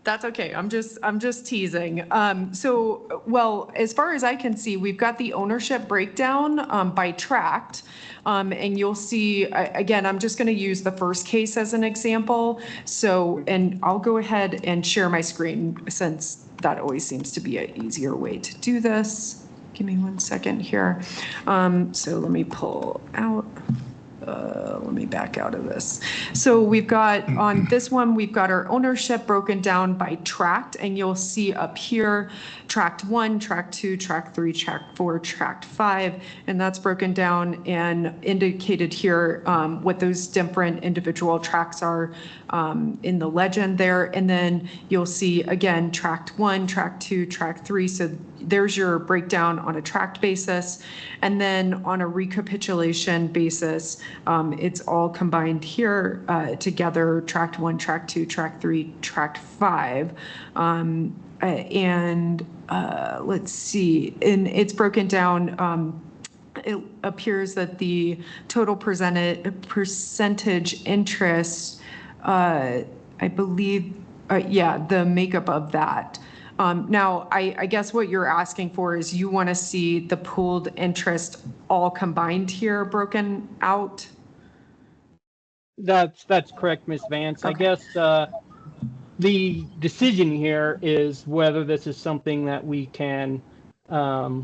That's okay. I'm just teasing. So, well, as far as I can see, we've got the ownership breakdown by tract. And you'll see, again, I'm just going to use the first case as an example. So, and I'll go ahead and share my screen since that always seems to be an easier way to do this. Give me 1 second here. So let me pull out. Let me back out of this. So we've got on this one, we've got our ownership broken down by tract, and you'll see up here, tract 1, tract 2, tract 3, tract 4, tract 5, and that's broken down and indicated here what those different individual tracts are in the legend there. And then you'll see again, tract 1, tract 2, tract 3. So there's your breakdown on a tract basis. And then on a recapitulation basis, it's all combined here together, tract 1, tract 2, tract 3, tract 5. Let's see, and it's broken down. It appears that the total percentage interest, I believe, the makeup of that. Now, I guess what you're asking for is you want to see the pooled interest all combined here, broken out? That's correct, Ms. Vance. Okay. I guess the decision here is whether this is something that we can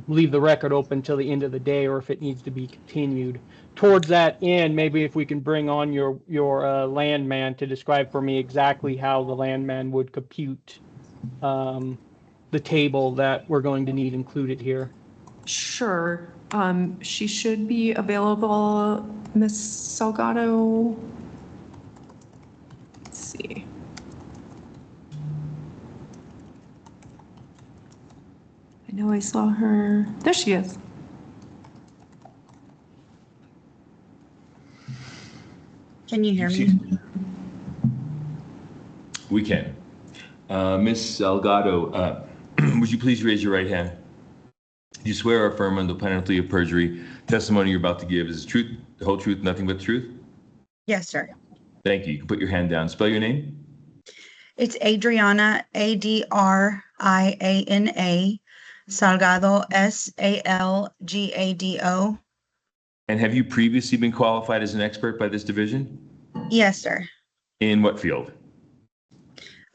leave the record open till the end of the day, or if it needs to be continued. Towards that end, maybe if we can bring on your landman to describe for me exactly how the landman would compute the table that we're going to need included here. Sure. She should be available, Ms. Salgado. know I saw her. There she is. Can you hear me? We can. Ms. Salgado, would you please raise your right hand? Do you swear or affirm under penalty of perjury testimony you're about to give is the truth, the whole truth, nothing but the truth? Yes, sir. Thank you. You can put your hand down. Spell your name. It's Adriana, Adriana, Salgado, Salgado. And have you previously been qualified as an expert by this division? Yes, sir. In what field?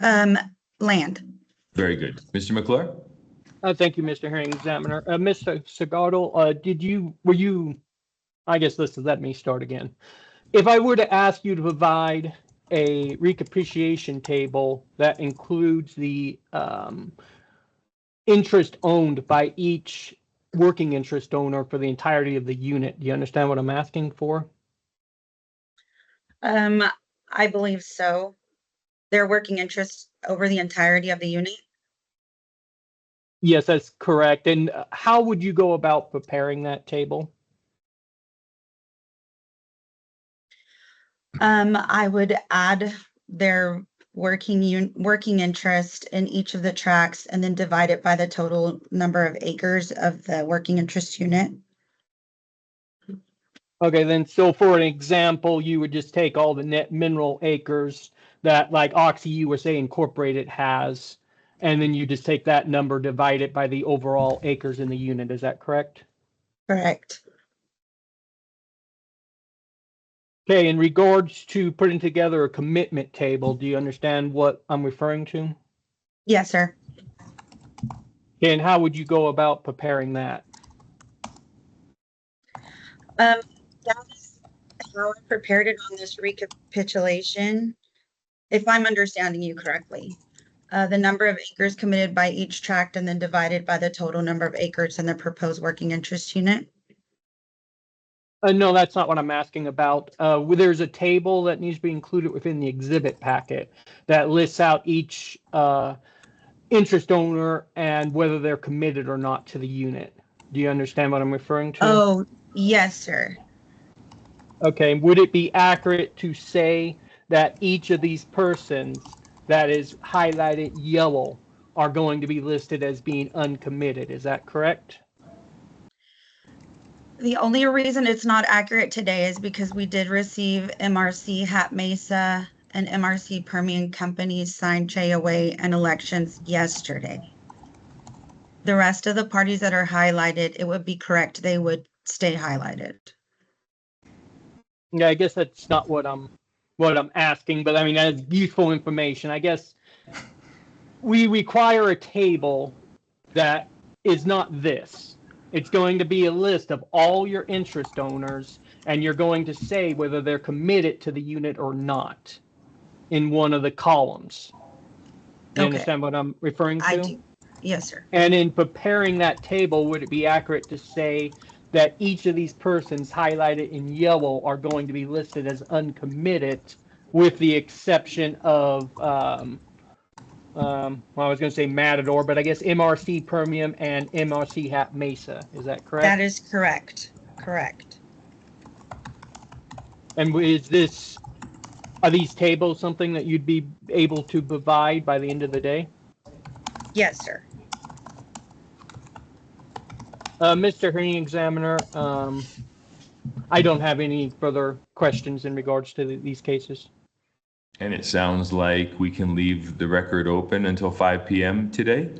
Land. Very good. Mr. McClure? Thank you, Mr. Hearing Examiner. Mr. Segardo, I guess let me start again. If I were to ask you to provide a recapitulation table that includes the interest owned by each working interest owner for the entirety of the unit, do you understand what I'm asking for? I believe so. Their working interest over the entirety of the unit. Yes, that's correct. And how would you go about preparing that table? I would add their working interest in each of the tracts and then divide it by the total number of acres of the working interest unit. Okay, then so for an example, you would just take all the net mineral acres that like Oxy USA Incorporated has, and then you just take that number, divide it by the overall acres in the unit. Is that correct? Correct. Okay, in regards to putting together a commitment table, do you understand what I'm referring to? Yes, sir. Okay, and how would you go about preparing that? That is how I prepared it on this recapitulation, if I'm understanding you correctly. The number of acres committed by each tract and then divided by the total number of acres in the proposed working interest unit. No, that's not what I'm asking about. There's a table that needs to be included within the exhibit packet that lists out each interest owner and whether they're committed or not to the unit. Do you understand what I'm referring to? Oh, yes, sir. Okay, would it be accurate to say that each of these persons that is highlighted yellow are going to be listed as being uncommitted? Is that correct? The only reason it's not accurate today is because we did receive MRC Hat Mesa and MRC Permian Companies signed JOA and elections yesterday. The rest of the parties that are highlighted, it would be correct. They would stay highlighted. Yeah, I guess that's not what I'm asking, but I mean, that's useful information. I guess we require a table that is not this. It's going to be a list of all your interest owners, and you're going to say whether they're committed to the unit or not in one of the columns. You understand what I'm referring to? I do. Yes, sir. And in preparing that table, would it be accurate to say that each of these persons highlighted in yellow are going to be listed as uncommitted, with the exception of, well, I was going to say Matador, but I guess MRC Permian and MRC Hat Mesa. Is that correct? That is correct. Correct. And are these tables something that you'd be able to provide by the end of the day? Yes, sir. Mr. Hearing Examiner, I don't have any further questions in regards to these cases. And it sounds like we can leave the record open until 5 p.m. today?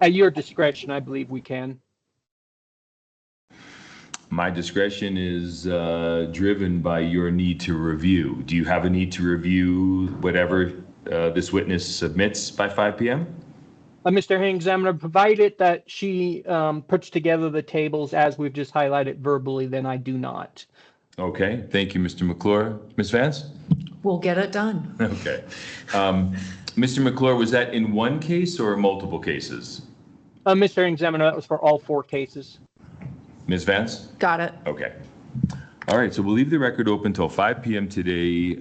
At your discretion, I believe we can. My discretion is driven by your need to review. Do you have a need to review whatever this witness submits by 5 p.m.? Mr. Hearing Examiner, provided that she puts together the tables as we've just highlighted verbally, then I do not. Okay, thank you, Mr. McClure. Ms. Vance? We'll get it done. Okay. Mr. McClure, was that in one case or multiple cases? Mr. Hearing Examiner, that was for all 4 cases. Ms. Vance? Got it. Okay. All right, so we'll leave the record open until 5 p.m. today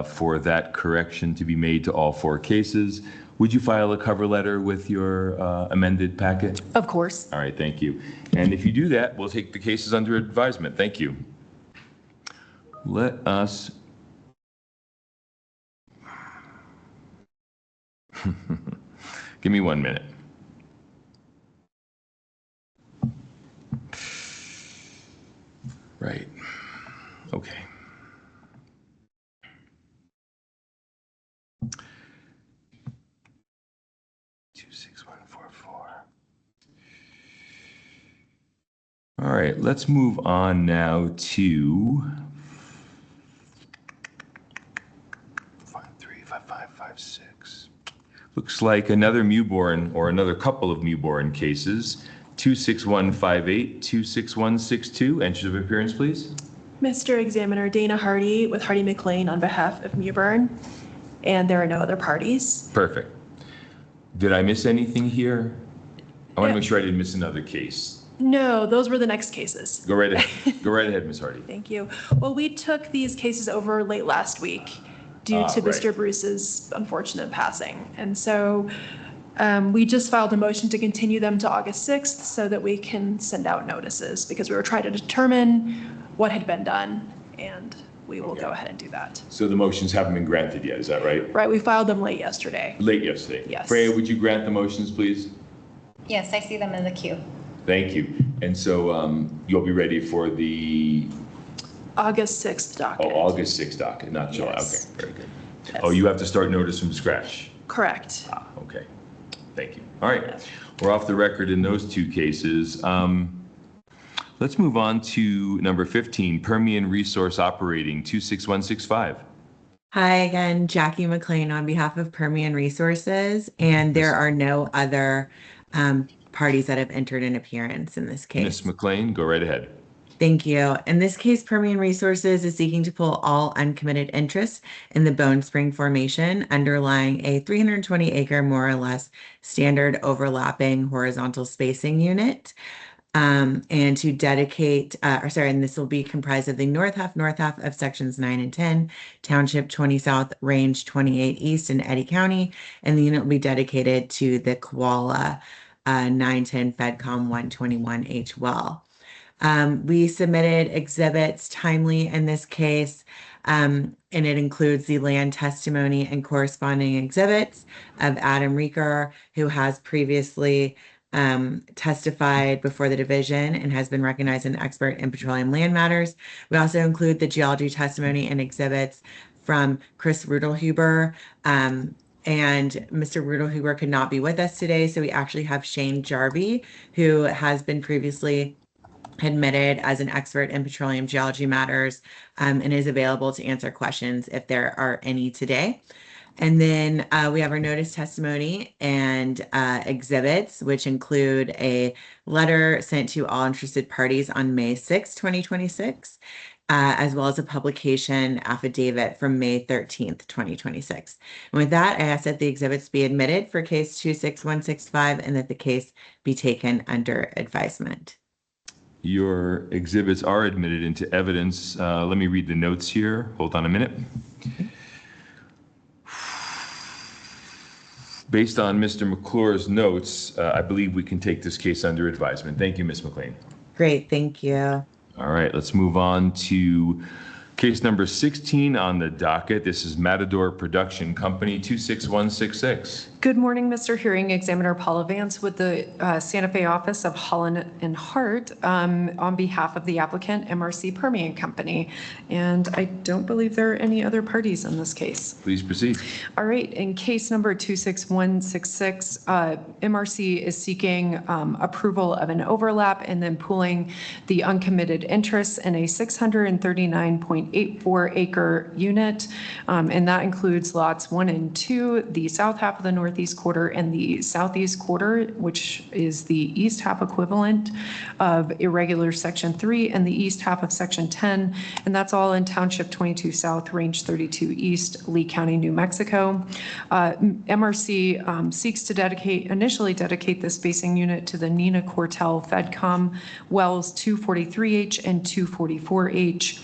for that correction to be made to all 4 cases. Would you file a cover letter with your amended packet? Of course. All right, thank you. And if you do that, we'll take the cases under advisement. Thank you. Let us... Give me 1 minute. Right. Okay. All right, let's move on now to 535556. Looks like another Mewborn or another couple of Mewborn cases. 26158, 26162. Entries of appearance, please. Mr. Examiner Dana Hardy with Hardy McLean on behalf of Mewburn, and there are no other parties. Perfect. Did I miss anything here? I want to make sure I didn't miss another case. No, those were the next cases. Go right ahead. Go right ahead, Ms. Hardy. Thank you. Well, we took these cases over late last week due to Mr. Bruce's unfortunate passing. And so we just filed a motion to continue them to August 6th so that we can send out notices because we were trying to determine what had been done, and we will go ahead and do that. So the motions haven't been granted yet, is that right? Right, we filed them late yesterday. Late yesterday. Yes. Freya, would you grant the motions, please? Yes, I see them in the queue. Thank you. And so you'll be ready for the August 6th docket. August 6th docket, not July. Yes. Okay, very good. Yes. Oh, you have to start notice from scratch. Correct. Okay. Thank you. All right. We're off the record in those two cases. Let's move on to number 15, Permian Resource Operating, 26165. Hi again, Jackie McLean on behalf of Permian Resources, and there are no other parties that have entered an appearance in this case. Ms. McLean, go right ahead. Thank you. In this case, Permian Resources is seeking to pull all uncommitted interests in the Bone Spring Formation underlying a 320-acre, more or less, standard overlapping horizontal spacing unit. And to dedicate, and this will be comprised of the north half of sections 9 and 10, Township 20 South, Range 28 East in Eddy County, and the unit will be dedicated to the Koala 910 FedCom 121H well. We submitted exhibits timely in this case, and it includes the land testimony and corresponding exhibits of Adam Reeker, who has previously testified before the division and has been recognized as an expert in petroleum land matters. We also include the geology testimony and exhibits from Chris Rudelhuber, and Mr. Rudelhuber could not be with us today, so we actually have Shane Jarvie, who has been previously admitted as an expert in petroleum geology matters, and is available to answer questions if there are any today. And then we have our notice testimony and exhibits, which include a letter sent to all interested parties on May 6, 2026, as well as a publication affidavit from May 13th, 2026. And with that, I ask that the exhibits be admitted for case 26165 and that the case be taken under advisement. Your exhibits are admitted into evidence. Let me read the notes here. Hold on a minute. Based on Mr. McClure's notes, I believe we can take this case under advisement. Thank you, Ms. McLean. Great, thank you. All right, let's move on to case number 16 on the docket. This is Matador Production Company, 26166. Good morning, Mr. Hearing Examiner Paula Vance with the Santa Fe office of Holland and Hart on behalf of the applicant, MRC Permian Company. And I don't believe there are any other parties in this case. Please proceed. All right, in case number 26166, MRC is seeking approval of an overlap and then pooling the uncommitted interests in a 639.84 acre unit. And that includes lots 1 and 2, the south half of the northeast quarter and the southeast quarter, which is the east half equivalent of irregular section 3 and the east half of section 10. And that's all in Township 22 South, Range 32 East, Lee County, New Mexico. MRC seeks to initially dedicate the spacing unit to the Nina Cortell FedCom wells 243H and 244H.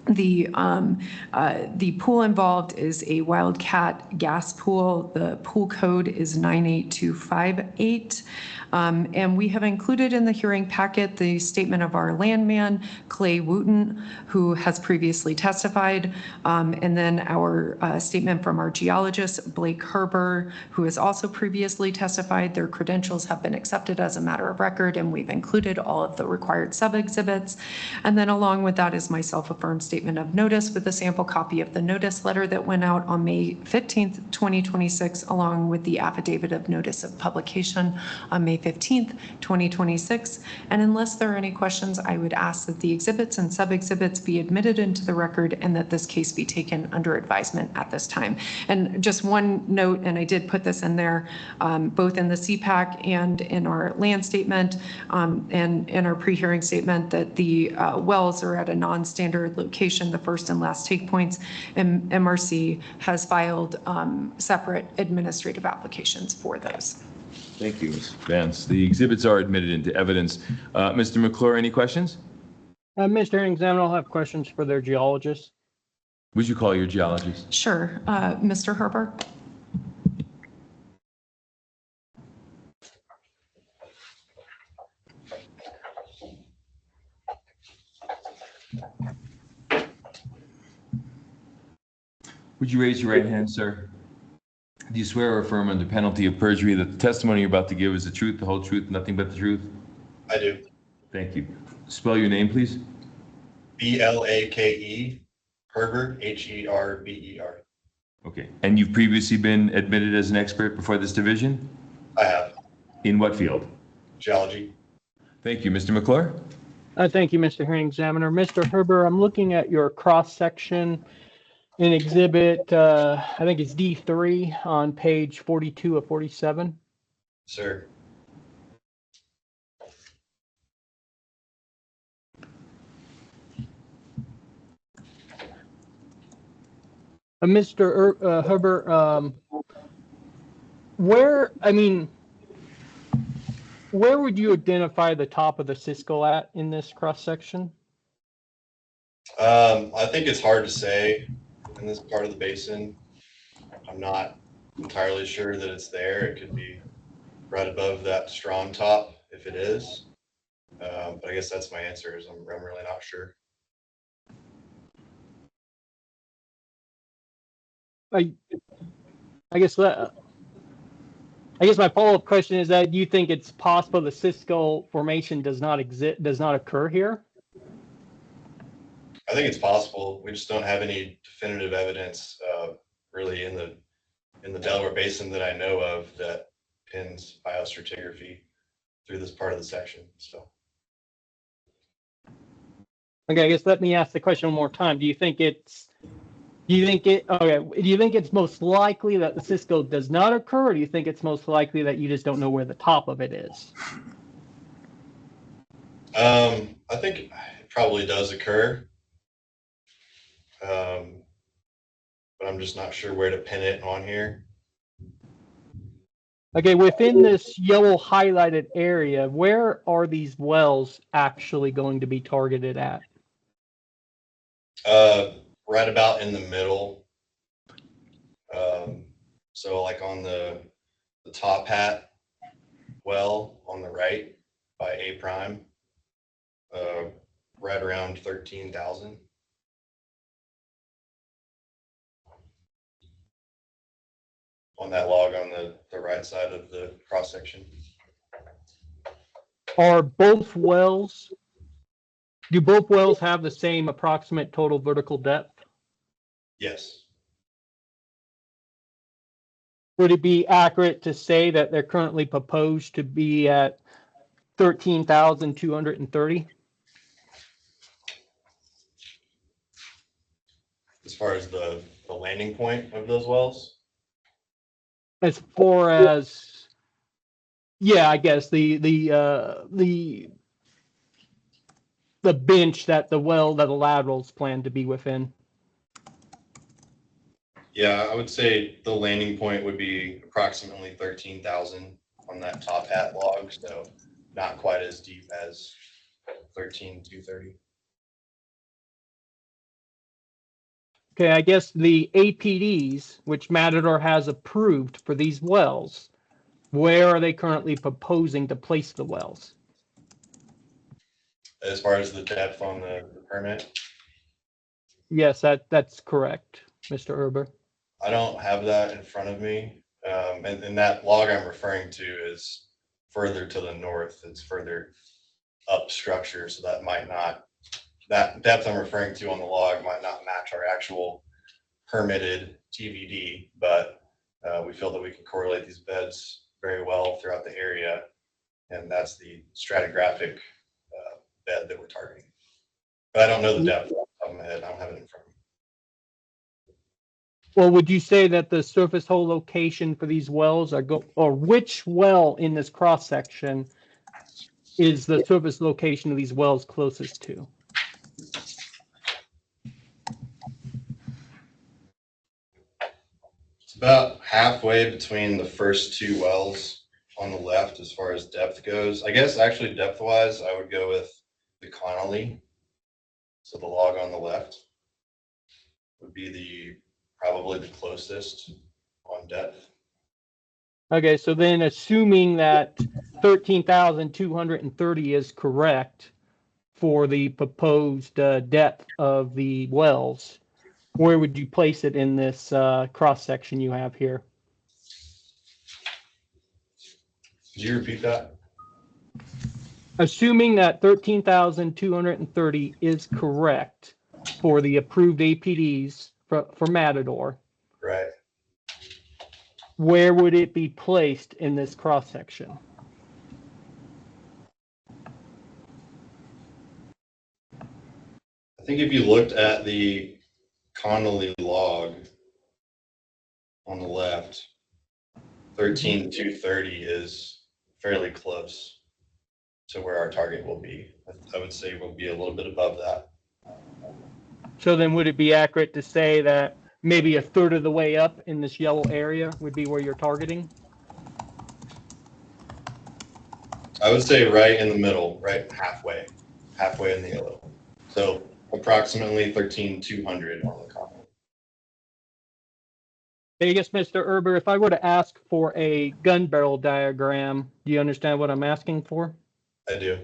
The pool involved is a Wildcat gas pool. The pool code is 98258. And we have included in the hearing packet the statement of our landman, Clay Wooten, who has previously testified, and then our statement from our geologist, Blake Herber, who has also previously testified. Their credentials have been accepted as a matter of record, and we've included all of the required sub-exhibits. And then along with that is my self-affirmed statement of notice with a sample copy of the notice letter that went out on May 15th, 2026, along with the affidavit of notice of publication on May 15th, 2026. And unless there are any questions, I would ask that the exhibits and sub-exhibits be admitted into the record and that this case be taken under advisement at this time. And just one note, and I did put this in there, both in the CPAC and in our land statement and in our pre-hearing statement, that the wells are at a non-standard location, the first and last take points, and MRC has filed separate administrative applications for those. Thank you, Ms. Vance. The exhibits are admitted into evidence. Mr. McClure, any questions? Mr. Hearing Examiner, I'll have questions for their geologist. Would you call your geologist? Sure. Mr. Herber? Would you raise your right hand, sir? Do you swear or affirm under penalty of perjury that the testimony you're about to give is the truth, the whole truth, nothing but the truth? I do. Thank you. Spell your name, please. Blake, Herber, Herber. Okay. And you've previously been admitted as an expert before this division? I have. In what field? Geology. Thank you. Mr. McClure? Thank you, Mr. Hearing Examiner. Mr. Herber, I'm looking at your cross-section in exhibit, I think it's D3 on page 42 of 47. Sir. Mr. Herber, where would you identify the top of the Cisco at in this cross-section? I think it's hard to say in this part of the basin. I'm not entirely sure that it's there. It could be right above that strong top if it is. But I guess that's my answer, is I'm really not sure. I guess my follow-up question is that do you think it's possible the Cisco formation does not occur here? I think it's possible. We just don't have any definitive evidence really in the Delaware Basin that I know of that pins biostratigraphy through this part of the section. So okay, I guess let me ask the question one more time. Do you think it's most likely that the Cisco does not occur, or do you think it's most likely that you just don't know where the top of it is? I think it probably does occur. But I'm just not sure where to pin it on here. Okay, within this yellow highlighted area, where are these wells actually going to be targeted at? Right about in the middle. So like on the top hat well on the right by A prime, right around 13,000. On that log on the right side of the cross section. Do both wells have the same approximate total vertical depth? Yes. Would it be accurate to say that they're currently proposed to be at 13,230? As far as the landing point of those wells? As far as, yeah, I guess the bench that the laterals plan to be within. Yeah, I would say the landing point would be approximately 13,000 on that top hat log, so not quite as deep as 13,230. Okay, I guess the APDs, which Matador has approved for these wells, where are they currently proposing to place the wells? As far as the depth on the permit, Yes, that's correct, Mr. Erber. I don't have that in front of me. And that log I'm referring to is further to the north. It's further up structure, so that might not, that depth I'm referring to on the log might not match our actual permitted TVD, but we feel that we can correlate these beds very well throughout the area, and that's the stratigraphic bed that we're targeting. But I don't know the depth off the top of my head. I don't have it in front of me. Well, would you say that the surface hole location for these wells or which well in this cross section is the surface location of these wells closest to? It's about halfway between the first two wells on the left as far as depth goes. I guess actually depth wise, I would go with the Connolly. So the log on the left would be probably the closest on depth. Okay, so then assuming that 13,230 is correct for the proposed depth of the wells, where would you place it in this cross section you have here? Could you repeat that? Assuming that 13,230 is correct for the approved APDs for Matador, Right. where would it be placed in this cross section? I think if you looked at the Connolly log on the left, 13,230 is fairly close to where our target will be. I would say we'll be a little bit above that. So then would it be accurate to say that maybe a third of the way up in this yellow area would be where you're targeting? I would say right in the middle, right halfway in the yellow. So approximately 13,200 on the Connolly. I guess, Mr. Erber, if I were to ask for a gun barrel diagram, do you understand what I'm asking for? I do.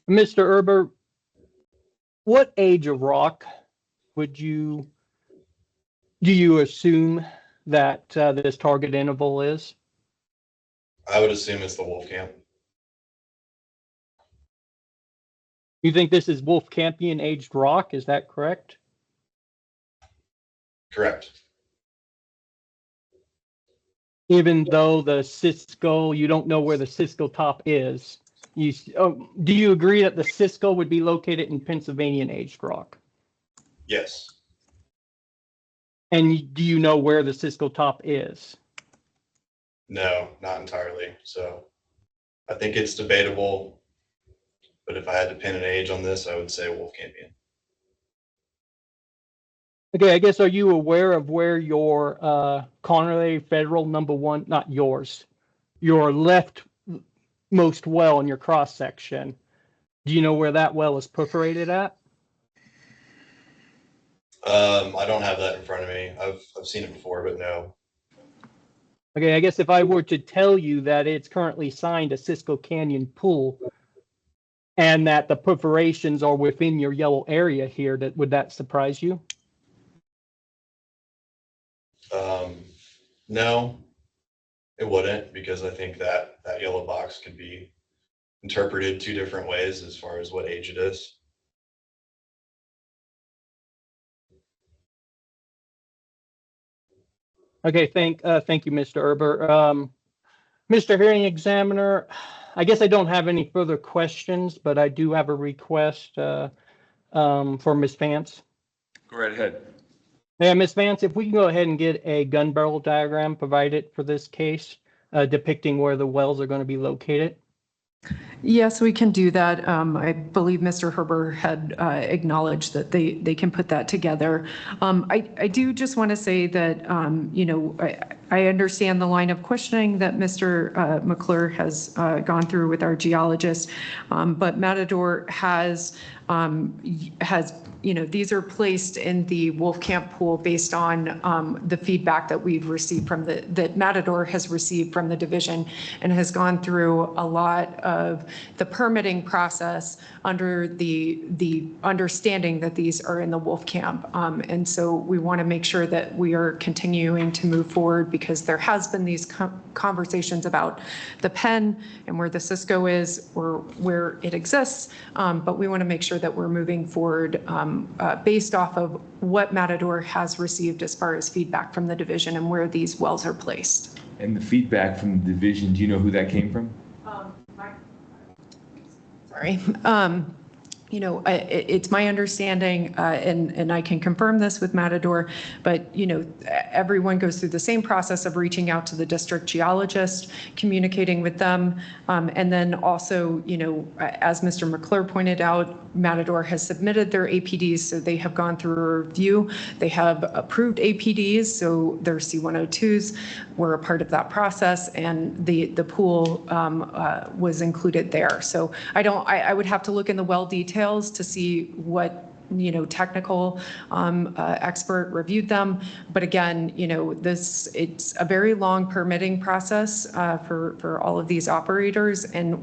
Mr. Erber, what age of rock do you assume that this target interval is? I would assume it's the Wolfcamp. You think this is Wolfcampian aged rock? Is that correct? Correct. Even though the Cisco, you don't know where the Cisco top is. Do you agree that the Cisco would be located in Pennsylvanian aged rock? Yes. And do you know where the Cisco top is? No, not entirely. So I think it's debatable, but if I had to pin an age on this, I would say Wolfcampian. Okay, I guess, are you aware of where your Connery Federal #1, not yours, your leftmost well in your cross section? Do you know where that well is perforated at? I don't have that in front of me. I've seen it before, but no. Okay, I guess if I were to tell you that it's currently signed a Cisco Canyon pool and that the perforations are within your yellow area here, would that surprise you? No, it wouldn't, because I think that yellow box could be interpreted two different ways as far as what age it is. Okay, thank you, Mr. Erber. Mr. Hearing Examiner, I guess I don't have any further questions, but I do have a request for Ms. Vance. Go right ahead. Yeah, Ms. Vance, if we can go ahead and get a gun barrel diagram provided for this case, depicting where the wells are going to be located. Yes, we can do that. I believe Mr. Herber had acknowledged that they can put that together. I do just want to say that, I understand the line of questioning that Mr. McClure has gone through with our geologist, but Matador has, these are placed in the Wolfcamp pool based on the feedback that we've received from that Matador has received from the division, and has gone through a lot of the permitting process under the understanding that these are in the Wolfcamp. And so we want to make sure that we are continuing to move forward, because there has been these conversations about the pen and where the Cisco is or where it exists. But we want to make sure that we're moving forward based off of what Matador has received as far as feedback from the division and where these wells are placed. And the feedback from the division, do you know who that came from? Sorry. It's my understanding, and I can confirm this with Matador, but, everyone goes through the same process of reaching out to the district geologist, communicating with them. And then also, as Mr. McClure pointed out, Matador has submitted their APDs, so they have gone through a review. They have approved APDs, so their C102s were a part of that process, and the pool was included there. So I would have to look in the well details to see what technical expert reviewed them. But again, it's a very long permitting process for all of these operators, and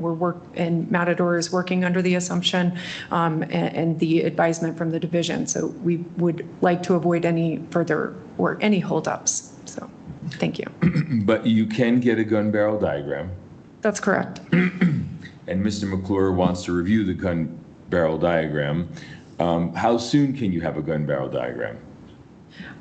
and Matador is working under the assumption and the advisement from the division. So we would like to avoid any further or any holdups. So thank you. But you can get a gun barrel diagram. That's correct. And Mr. McClure wants to review the gun barrel diagram. How soon can you have a gun barrel diagram?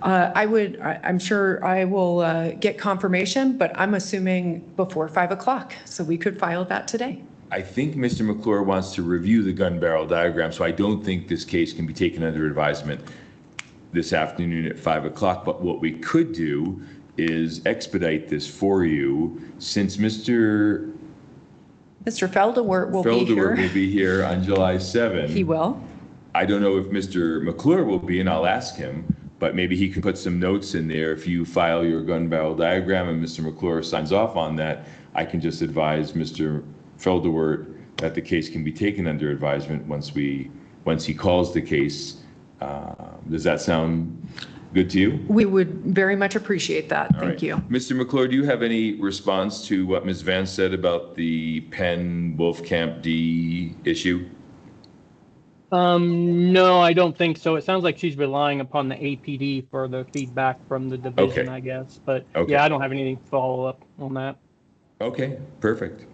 I'm sure I will get confirmation, but I'm assuming before 5 o'clock. So we could file that today. I think Mr. McClure wants to review the gun barrel diagram, so I don't think this case can be taken under advisement this afternoon at 5 o'clock. But what we could do is expedite this for you, since Mr. Feldewert will be here on July 7th. He will. I don't know if Mr. McClure will be, and I'll ask him, but maybe he can put some notes in there. If you file your gun barrel diagram and Mr. McClure signs off on that, I can just advise Mr. Feldewert that the case can be taken under advisement once he calls the case. Does that sound good to you? We would very much appreciate that. Thank you. Mr. McClure, do you have any response to what Ms. Vance said about the Penn Wolfcamp D issue? No, I don't think so. It sounds like she's relying upon the APD for the feedback from the division, I guess. But yeah, I don't have anything to follow up on that. Okay, perfect.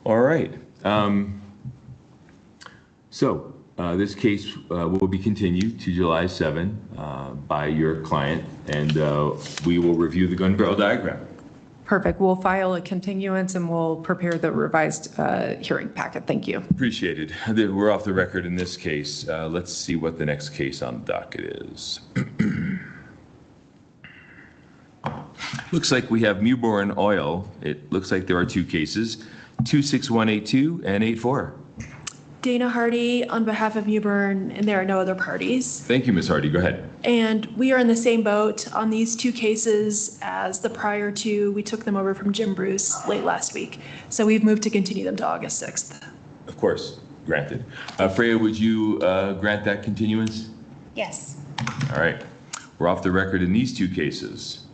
All right. So this case will be continued to July 7 by your client, and we will review the gun barrel diagram. Perfect. We'll file a continuance and we'll prepare the revised hearing packet. Thank you. Appreciated. We're off the record in this case. Let's see what the next case on the docket is. Looks like we have Mewbourne Oil. It looks like there are two cases, 26182 and 84. Dana Hardy on behalf of Mewbourne, and there are no other parties. Thank you, Ms. Hardy. Go ahead. And we are in the same boat on these two cases as the prior two. We took them over from Jim Bruce late last week. So we've moved to continue them to August 6th. Of course, granted. Freya, would you grant that continuance? Yes. All right. We're off the record in these two cases.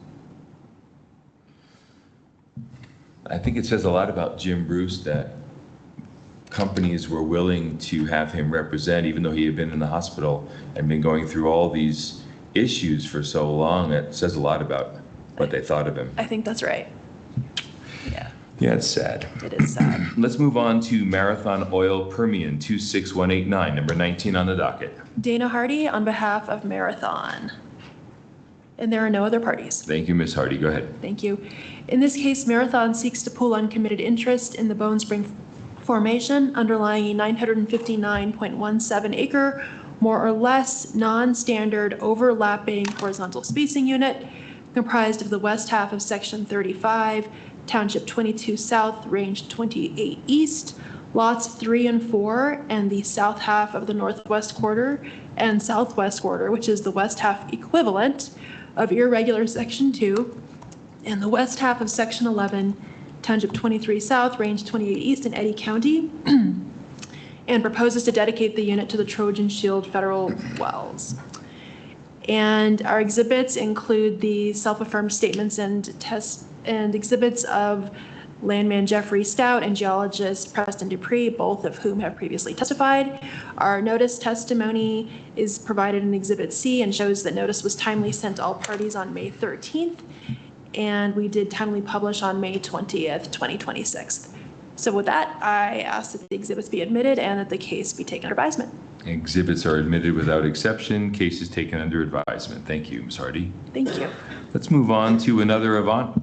I think it says a lot about Jim Bruce that companies were willing to have him represent, even though he had been in the hospital and been going through all these issues for so long. It says a lot about what they thought of him. I think that's right. Yeah. Yeah, it's sad. It is sad. Let's move on to Marathon Oil Permian 26189, number 19 on the docket. Dana Hardy on behalf of Marathon. And there are no other parties. Thank you, Ms. Hardy. Go ahead. Thank you. In this case, Marathon seeks to pool uncommitted interest in the Bone Spring Formation underlying a 959.17 acre, more or less non-standard overlapping horizontal spacing unit comprised of the west half of Section 35, Township 22 South, Range 28 East, lots 3 and 4, and the south half of the northwest quarter and southwest quarter, which is the west half equivalent of irregular Section 2, in the west half of Section 11, Township 23 South, Range 28 East in Eddy County, and proposes to dedicate the unit to the Trojan Shield Federal Wells. And our exhibits include the self-affirmed statements and exhibits of landman Jeffrey Stout and geologist Preston Dupree, both of whom have previously testified. Our notice testimony is provided in Exhibit C and shows that notice was timely sent to all parties on May 13th, and we did timely publish on May 20th, 2026. So with that, I ask that the exhibits be admitted and that the case be taken under advisement. Exhibits are admitted without exception. Case is taken under advisement. Thank you, Ms. Hardy. Thank you. Let's move on to another Avant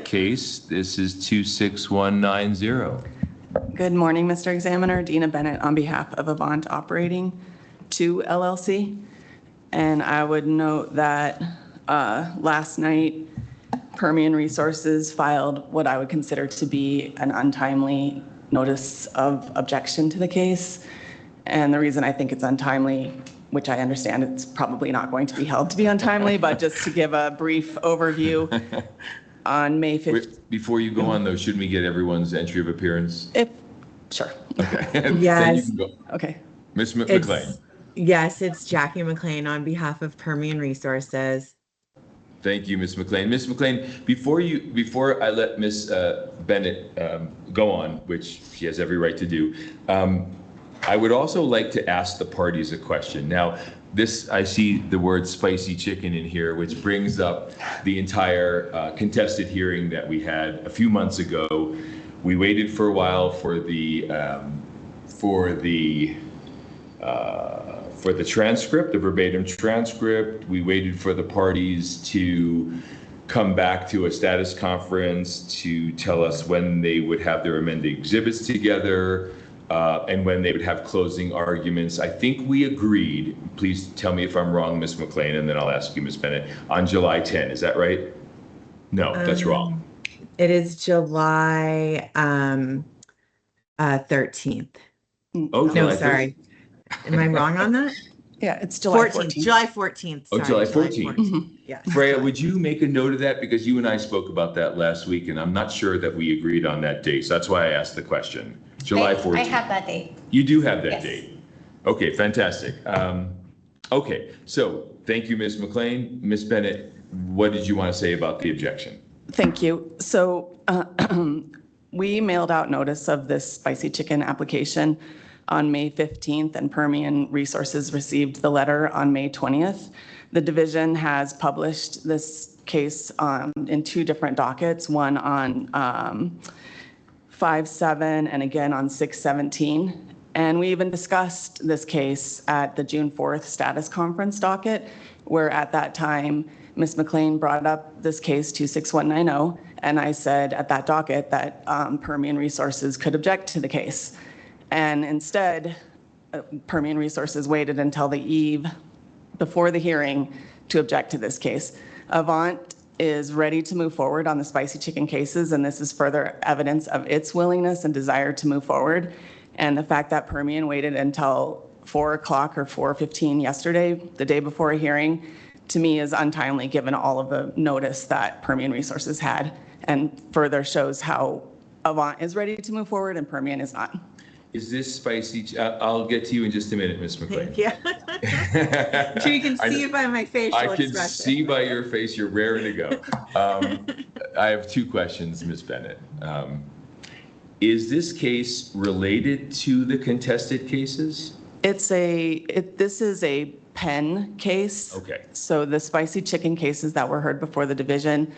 case. This is 26190. Good morning, Mr. Examiner. Dina Bennett on behalf of Avant Operating 2 LLC. And I would note that last night, Permian Resources filed what I would consider to be an untimely notice of objection to the case. And the reason I think it's untimely, which I understand it's probably not going to be held to be untimely, but just to give a brief overview, on May 5th. Before you go on, though, shouldn't we get everyone's entry of appearance? Sure. Okay. Then Yes. you can go. Okay. Ms. McLean. Yes, it's Jackie McLean on behalf of Permian Resources. Thank you, Ms. McLean. Ms. McLean, before I let Ms. Bennett go on, which she has every right to do, I would also like to ask the parties a question. Now, I see the word spicy chicken in here, which brings up the entire contested hearing that we had a few months ago. We waited for a while for the transcript, the verbatim transcript. We waited for the parties to come back to a status conference to tell us when they would have their amended exhibits together. And when they would have closing arguments. I think we agreed, please tell me if I'm wrong, Ms. McLean, and then I'll ask you, Ms. Bennett, on July 10. Is that right? No, that's wrong. It is July 13th. Oh, No, July sorry. Am I wrong on that? Yeah, it's July 14th. July 14th. Oh, Sorry, July 14th. Yeah. Freya, would you make a note of that? Because you and I spoke about that last week, and I'm not sure that we agreed on that date. So that's why I asked the question. July 14th. I have that date. You do have that Yes. date. Okay, fantastic. Okay, so thank you, Ms. McLean. Ms. Bennett, what did you want to say about the objection? Thank you. So we mailed out notice of this spicy chicken application on May 15th, and Permian Resources received the letter on May 20th. The division has published this case in two different dockets, one on 5/7 and again on 6/17. And we even discussed this case at the June 4th status conference docket, where at that time, Ms. McLean brought up this case 26190, and I said at that docket that Permian Resources could object to the case. And instead, Permian Resources waited until the eve before the hearing to object to this case. Avant is ready to move forward on the spicy chicken cases, and this is further evidence of its willingness and desire to move forward. And the fact that Permian waited until 4 o'clock or 4:15 yesterday, the day before a hearing, to me is untimely given all of the notice that Permian Resources had, and further shows how Avant is ready to move forward and Permian is not. Is this spicy? I'll get to you in just a minute, Ms. McLean. Yeah. I'm sure you can see it by my facial expression. I can see by your face you're raring to go. I have two questions, Ms. Bennett. Is this case related to the contested cases? This is a Penn case. Okay. So the spicy chicken cases that were heard before the division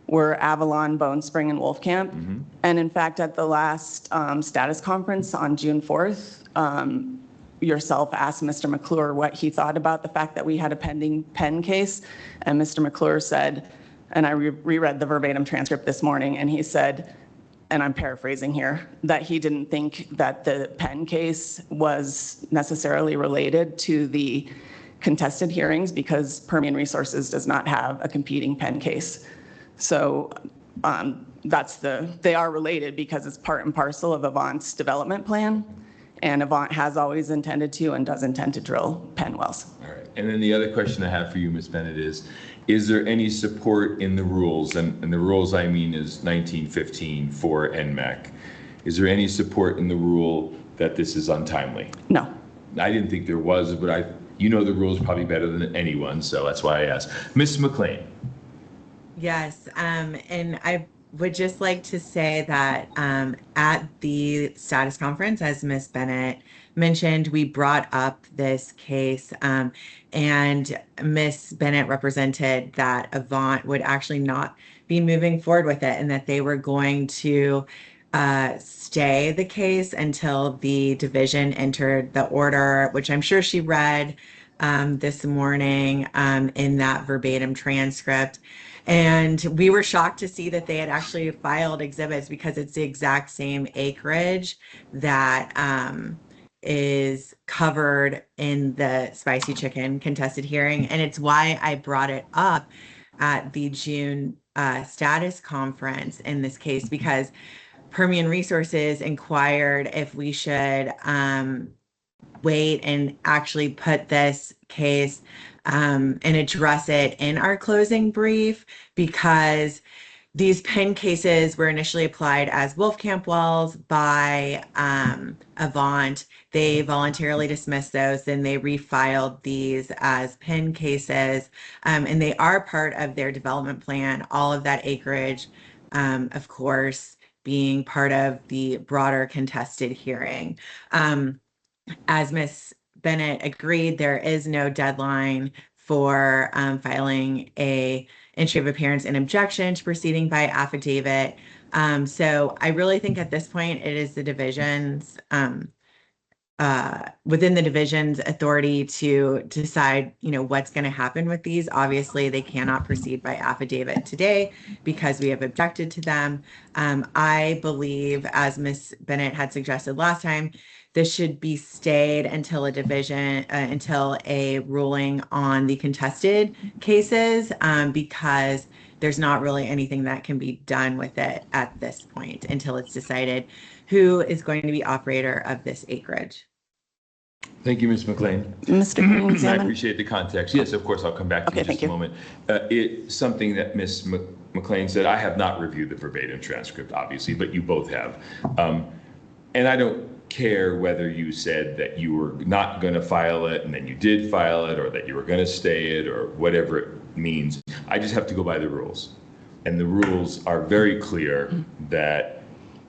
were Avalon, Bone Spring, and Wolf Camp. Mm-hmm. And in fact, at the last status conference on June 4th, yourself asked Mr. McClure what he thought about the fact that we had a pending Penn case. And Mr. McClure said, and I reread the verbatim transcript this morning, and he said, and I'm paraphrasing here, that he didn't think that the Penn case was necessarily related to the contested hearings because Permian Resources does not have a competing Penn case. So they are related because it's part and parcel of Avant's development plan, and Avant has always intended to and does intend to drill Penn wells. All right. And then the other question I have for you, Ms. Bennett, is Is there any support in the rules, and the rules I mean is 1915 for NMAC? Is there any support in the rule that this is untimely? No. I didn't think there was, but you know the rules probably better than anyone, so that's why I asked. Ms. McLean. Yes, and I would just like to say that at the status conference, as Ms. Bennett mentioned, we brought up this case, and Ms. Bennett represented that Avant would actually not be moving forward with it, and that they were going to stay the case until the division entered the order, which I'm sure she read this morning in that verbatim transcript. And we were shocked to see that they had actually filed exhibits because it's the exact same acreage that is covered in the spicy chicken contested hearing. And it's why I brought it up at the June status conference in this case, because Permian Resources inquired if we should wait and actually put this case and address it in our closing brief, because these PIN cases were initially applied as Wolfcamp wells by Avant. They voluntarily dismissed those, then they refiled these as PIN cases, and they are part of their development plan. All of that acreage, of course, being part of the broader contested hearing. As Ms. Bennett agreed, there is no deadline for filing a entry of appearance and objection to proceeding by affidavit. So I really think at this point it is the division's within the division's authority to decide, what's going to happen with these. Obviously, they cannot proceed by affidavit today because we have objected to them. I believe, as Ms. Bennett had suggested last time, this should be stayed until until a ruling on the contested cases, because there's not really anything that can be done with it at this point until it's decided who is going to be operator of this acreage. Thank you, Ms. McLean. Mr. Green, I appreciate the context. Yes, of course, I'll come back to you in just a moment. It's something that Ms. McLean said. I have not reviewed the verbatim transcript, obviously, but you both have. And I don't care whether you said that you were not going to file it and then you did file it, or that you were going to stay it, or whatever it means. I just have to go by the rules. And the rules are very clear that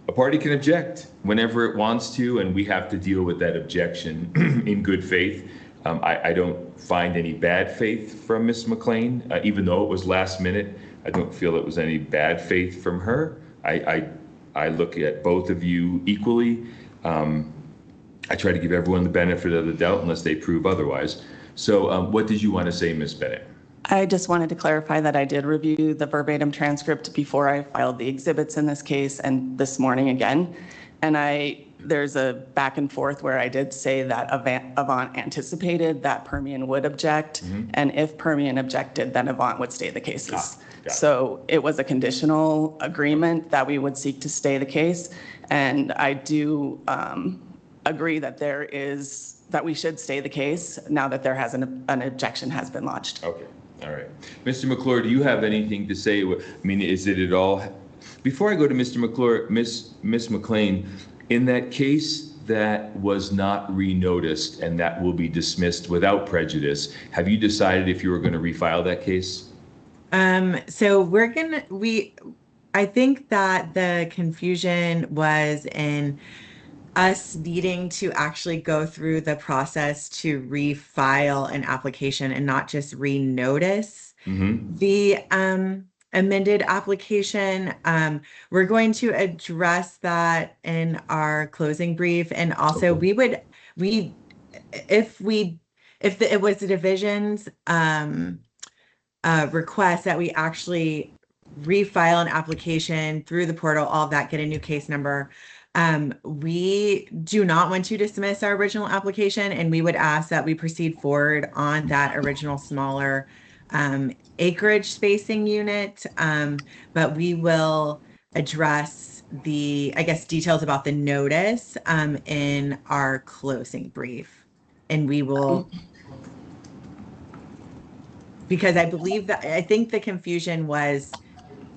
a party can object whenever it wants to, and we have to deal with that objection in good faith. I don't find any bad faith from Ms. McLean, even though it was last minute. I don't feel it was any bad faith from her. I look at both of you equally. I try to give everyone the benefit of the doubt unless they prove otherwise. So what did you want to say, Ms. Bennett? I just wanted to clarify that I did review the verbatim transcript before I filed the exhibits in this case, and this morning again. And there's a back and forth where I did say that Avant anticipated that Permian would object. And if Permian objected, then Avant would stay the cases. So it was a conditional agreement that we would seek to stay the case. And I do agree that that we should stay the case now that there has an objection has been lodged. Okay. All right. Mr. McClure, do you have anything to say? I mean, is it at all? Before I go to Mr. McClure, Ms. McLean, in that case that was not renoticed and that will be dismissed without prejudice, have you decided if you were going to refile that case? So I think that the confusion was in us needing to actually go through the process to refile an application and not just renotice the amended application. We're going to address that in our closing brief. And also if it was the division's request that we actually refile an application through the portal, all of that, get a new case number. We do not want to dismiss our original application, and we would ask that we proceed forward on that original smaller acreage spacing unit. But we will address the, details about the notice in our closing brief. And we will... because I think the confusion was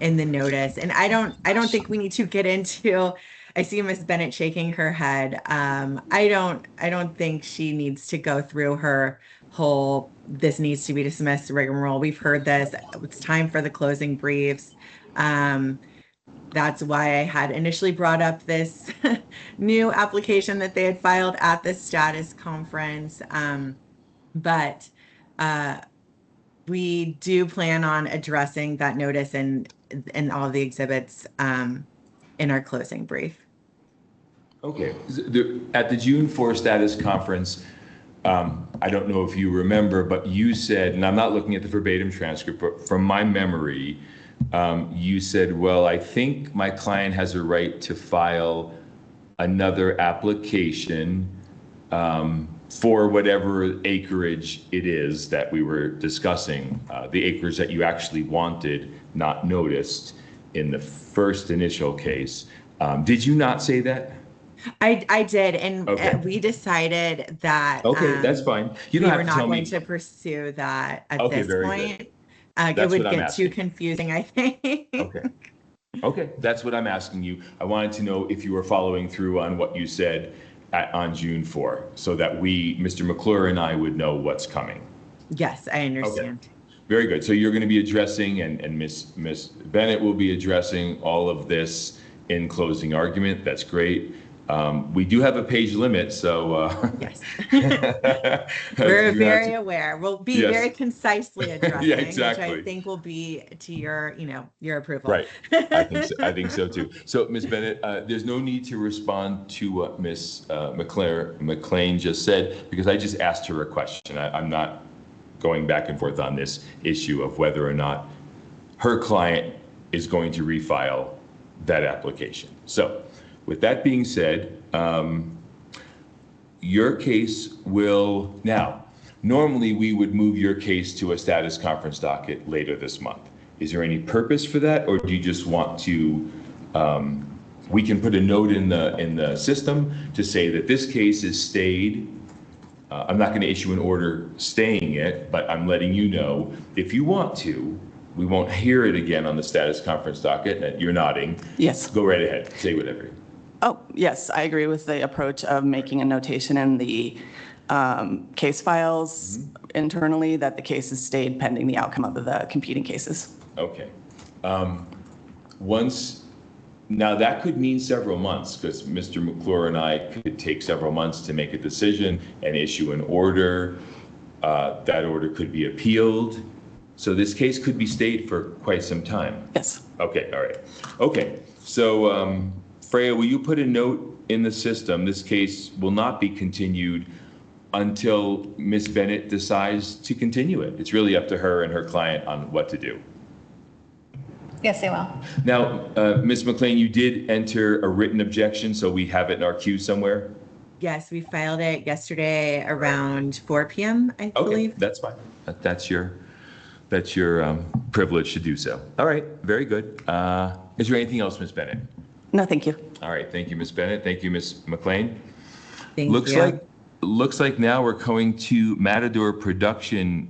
in the notice, and I don't think we need to get into. I see Miss Bennett shaking her head. I don't think she needs to go through her whole, this needs to be dismissed rigmarole. We've heard this. It's time for the closing briefs. That's why I had initially brought up this new application that they had filed at the status conference. But we do plan on addressing that notice and all the exhibits in our closing brief. Okay. At the June 4 status conference, I don't know if you remember, but you said, and I'm not looking at the verbatim transcript, but from my memory, you said, well, I think my client has a right to file another application for whatever acreage it is that we were discussing, the acres that you actually wanted, not noticed in the first initial case. Did you not say that? I did, and Okay. we decided that Okay, that's fine. You don't we have were to not tell going me. to pursue that at Okay, this very point. good. It That's would what I'm get too asking. confusing, I think. Okay. Okay, that's what I'm asking you. I wanted to know if you were following through on what you said on June 4, so that we, Mr. McClure and I, would know what's coming. Yes, I understand. Okay. Very good. So you're going to be addressing, and Miss Bennett will be addressing all of this in closing argument. That's great. We do have a page limit, so yes, we're very aware. We'll be Yes. very concisely addressing, Yeah, exactly. which I think will be to your approval. Right. I think so too. So, Ms. Bennett, there's no need to respond to what Ms. McLean just said, because I just asked her a question. I'm not going back and forth on this issue of whether or not her client is going to refile that application. So, with that being said, your case will, now, normally we would move your case to a status conference docket later this month. Is there any purpose for that, or do you just want to, we can put a note in the system to say that this case is stayed. I'm not going to issue an order staying it, but I'm letting you know, if you want to, we won't hear it again on the status conference docket. You're nodding. Yes. Go right ahead. Say whatever. Oh, yes, I agree with the approach of making a notation in the case files internally that the case has stayed pending the outcome of the competing cases. Okay. Now that could mean several months, because Mr. McClure and I could take several months to make a decision and issue an order. That order could be appealed. So this case could be stayed for quite some time. Yes. Okay, all right. Okay, so Freya, will you put a note in the system? This case will not be continued until Ms. Bennett decides to continue it. It's really up to her and her client on what to do. Yes, they will. Now, Ms. McLean, you did enter a written objection, so we have it in our queue somewhere? Yes, we filed it yesterday around 4 p.m., I Okay, believe. that's fine. That's your privilege to do so. All right, very good. Is there anything else, Ms. Bennett? No, thank you. All right, thank you, Ms. Bennett. Thank you, Ms. McLean. Thank you. Looks like now we're going to Matador Production.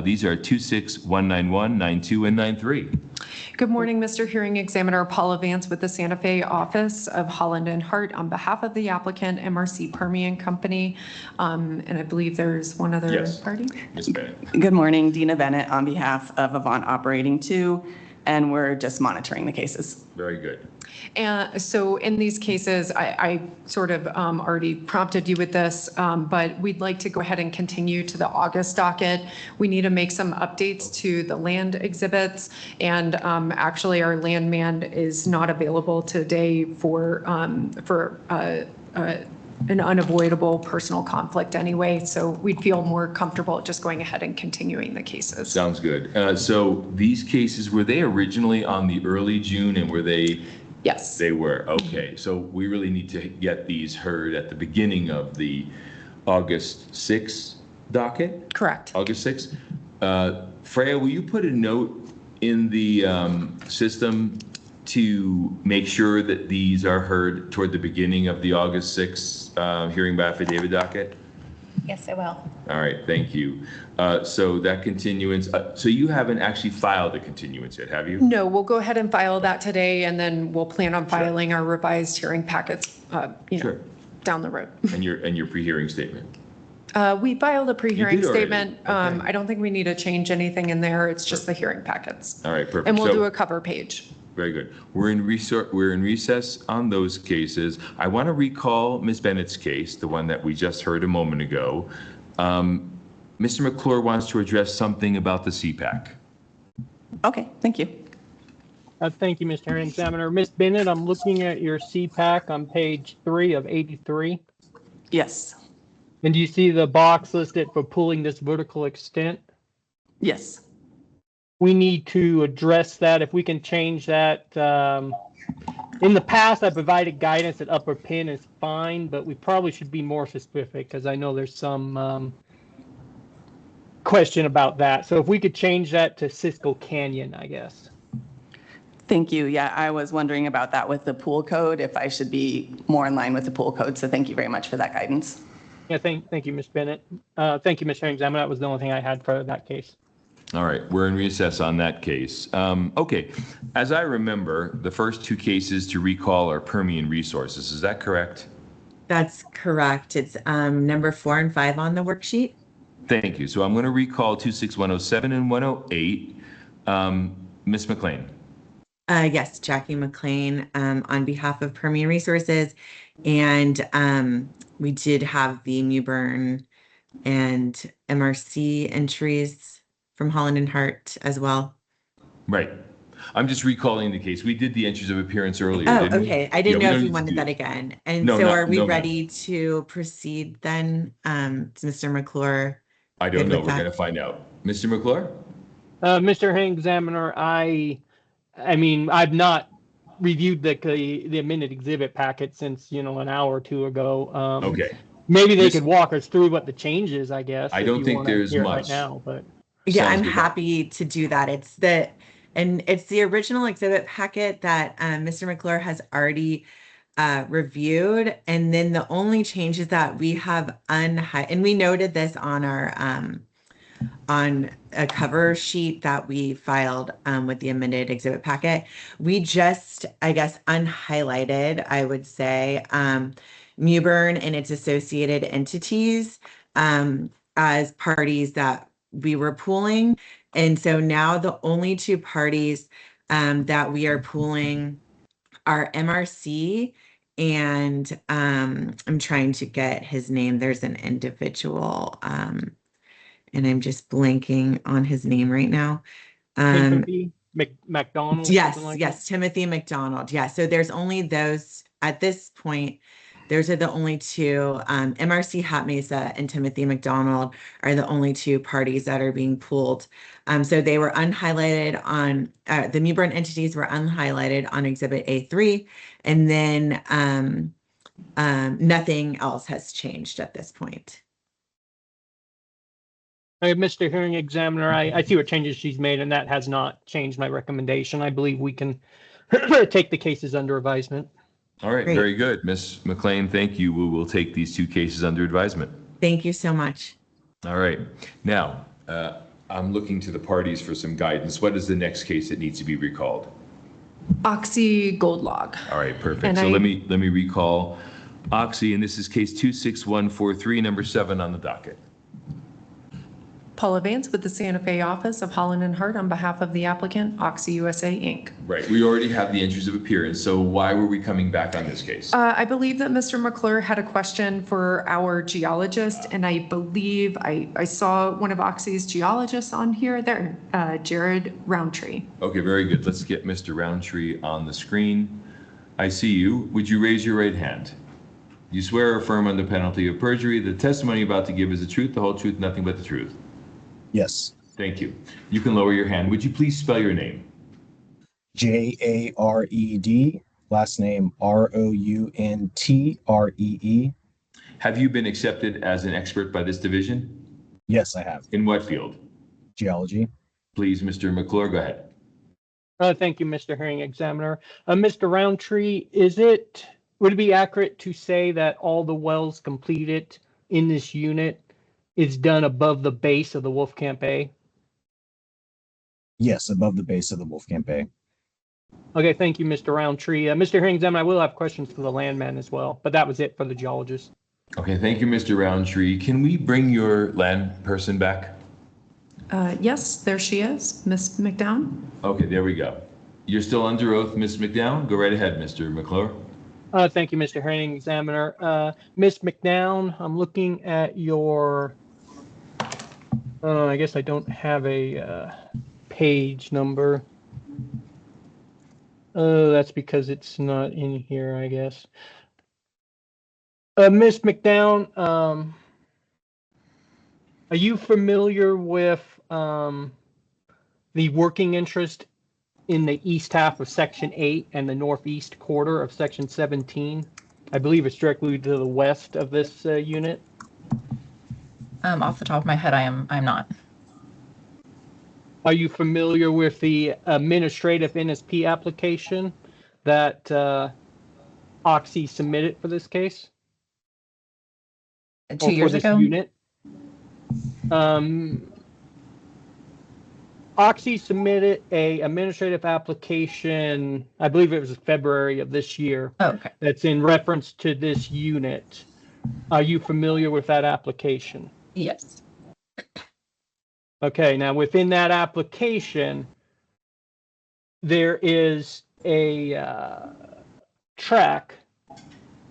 These are 26191, 92, and 93. Good morning, Mr. Hearing Examiner Paula Vance with the Santa Fe office of Holland and Hart on behalf of the applicant, MRC Permian Company. And I believe there's one other party. Ms. Bennett. Good morning, Dina Bennett on behalf of Avant Operating 2, and we're just monitoring the cases. Very good. And so in these cases, I sort of already prompted you with this, but we'd like to go ahead and continue to the August docket. We need to make some updates to the land exhibits, and actually our landman is not available today for an unavoidable personal conflict anyway, so we'd feel more comfortable just going ahead and continuing the cases. Sounds good. So these cases, were they originally on the early June, and were they? Yes. They were. Okay. So we really need to get these heard at the beginning of the August 6th docket? Correct. August 6th. Freya, will you put a note in the system to make sure that these are heard toward the beginning of the August 6th hearing by affidavit docket? Yes, I will. All right, thank you. So that continuance, so you haven't actually filed a continuance yet, have you? No, we'll go ahead and file that today, and then we'll plan on filing our revised hearing packets, Sure. down the road. And your pre-hearing statement? We filed a pre-hearing did already? statement. Okay. I don't think we need to change anything in there. It's just the hearing packets. All right, perfect. And we'll So- do a cover page. Very good. We're in recess on those cases. I want to recall Ms. Bennett's case, the one that we just heard a moment ago. Mr. McClure wants to address something about the CPAC. Okay, thank you. Thank you, Mr. Hearing Examiner. Ms. Bennett, I'm looking at your CPAC on page 3 of 83. Yes. And do you see the box listed for pulling this vertical extent? Yes. We need to address that. If we can change that. In the past, I provided guidance that upper pin is fine, but we probably should be more specific because I know there's some question about that. So if we could change that to Cisco Canyon, I guess. Thank you. Yeah, I was wondering about that with the pool code, if I should be more in line with the pool code. So thank you very much for that guidance. Yeah, thank you, Ms. Bennett. Thank you, Mr. Hearing Examiner. That was the only thing I had for that case. All right, we're in recess on that case. Okay, as I remember, the first two cases to recall are Permian Resources. Is that correct? That's correct. It's number 4 and 5 on the worksheet. Thank you. So I'm going to recall 26107 and 108. Ms. McLean. Yes, Jackie McLean on behalf of Permian Resources. And we did have the Mewburn and MRC entries from Holland and Hart as well. Right. I'm just recalling the case. We did the entries of appearance earlier, Oh, didn't we? okay. I didn't Yeah, know we if don't you need to wanted do that it. again. And No, so not- are we no, ma'am. ready to proceed then? Mr. McClure? I Good don't know. with We're that? going to find out. Mr. McClure? Mr. Hearing Examiner, I mean, I've not reviewed the amended exhibit packet since, an hour or two ago. Okay. Maybe they Miss- could walk us through what the changes, I guess. I if don't you think wanna there's hear it much. right now, but Yeah, Sounds I'm good. happy to do that. It's the original exhibit packet that Mr. McClure has already reviewed. And then the only changes that we have and we noted this on our on a cover sheet that we filed with the amended exhibit packet. We just, I guess, unhighlighted, I would say, Mewburn and its associated entities as parties that we were pooling. And so now the only two parties that we are pooling are MRC and I'm trying to get his name. There's an individual and I'm just blanking on his name right now. Timothy McDonald. Yes, something like yes, Timothy McDonald. Yeah, so there's only those at this point. Those are the only two. MRC Hat Mesa and Timothy McDonald are the only two parties that are being pooled. So they were unhighlighted on the Mewburn entities were unhighlighted on Exhibit A3, and then nothing else has changed at this point. Hey, Mr. Hearing Examiner, I see what changes she's made, and that has not changed my recommendation. I believe we can take the cases under advisement. All right, Great. very good. Ms. McLean, thank you. We will take these two cases under advisement. Thank you so much. All right. Now, I'm looking to the parties for some guidance. What is the next case that needs to be recalled? Oxy Gold Log. All right, perfect. And So I- let me recall Oxy, and this is case 26143, number 7 on the docket. Paula Vance with the Santa Fe office of Holland and Hart on behalf of the applicant, Oxy USA Inc. Right, we already have the entries of appearance, so why were we coming back on this case? I believe that Mr. McClure had a question for our geologist, and I believe I saw one of Oxy's geologists on here there, Jared Roundtree. Okay, very good. Let's get Mr. Roundtree on the screen. I see you. Would you raise your right hand? You swear or affirm under penalty of perjury the testimony you're about to give is the truth, the whole truth, nothing but the truth? Yes. Thank you. You can lower your hand. Would you please spell your name? Jared, last name Rountree. Have you been accepted as an expert by this division? Yes, I have. In what field? Geology. Please, Mr. McClure, go ahead. Thank you, Mr. Hearing Examiner. Mr. Roundtree, would it be accurate to say that all the wells completed in this unit is done above the base of the Wolfcamp A? Yes, above the base of the Wolfcamp A. Okay, thank you, Mr. Roundtree. Mr. Hearing Examiner, I will have questions for the landman as well, but that was it for the geologist. Okay, thank you, Mr. Roundtree. Can we bring your land person back? Yes, there she is, Miss McDown. Okay, there we go. You're still under oath, Ms. McDowell. Go right ahead, Mr. McClure. Thank you, Mr. Hearing Examiner. Ms. McDown, I'm looking at your, I guess I don't have a page number. Oh, that's because it's not in here, I guess. Ms. McDown, are you familiar with the working interest in the east half of Section 8 and the northeast quarter of Section 17? I believe it's directly to the west of this unit. Off the top of my head, I'm not. Are you familiar with the administrative NSP application that Oxy submitted for this case? 2 years ago? Unit? Oxy submitted a administrative application, I believe it was February of this year. Oh, okay. That's in reference to this unit. Are you familiar with that application? Yes. Okay, now within that application, there is a track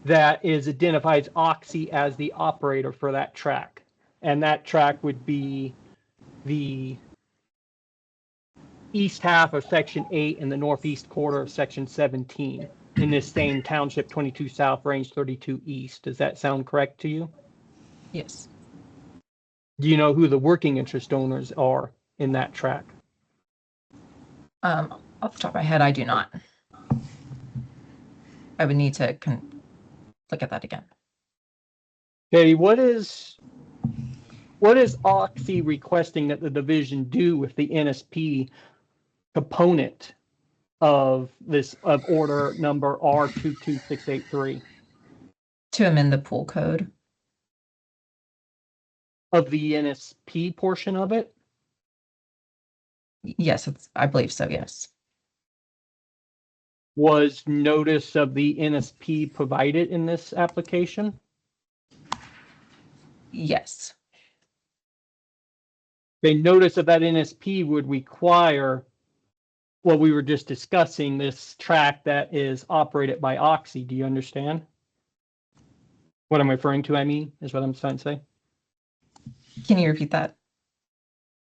that is identifies Oxy as the operator for that track. And that track would be the east half of Section 8 and the northeast quarter of Section 17 in this same township 22 South, Range 32 East. Does that sound correct to you? Yes. Do you know who the working interest owners are in that track? Off the top of my head, I do not. I would need to look at that again. Okay, what is Oxy requesting that the division do with the NSP component of this of order number R22683? To amend the pool code. Of the NSP portion of it? Yes, I believe so, yes. Was notice of the NSP provided in this application? Yes. The notice of that NSP would require what we were just discussing, this track that is operated by Oxy. Do you understand? What I'm referring to, I mean, is what I'm trying to say. Can you repeat that?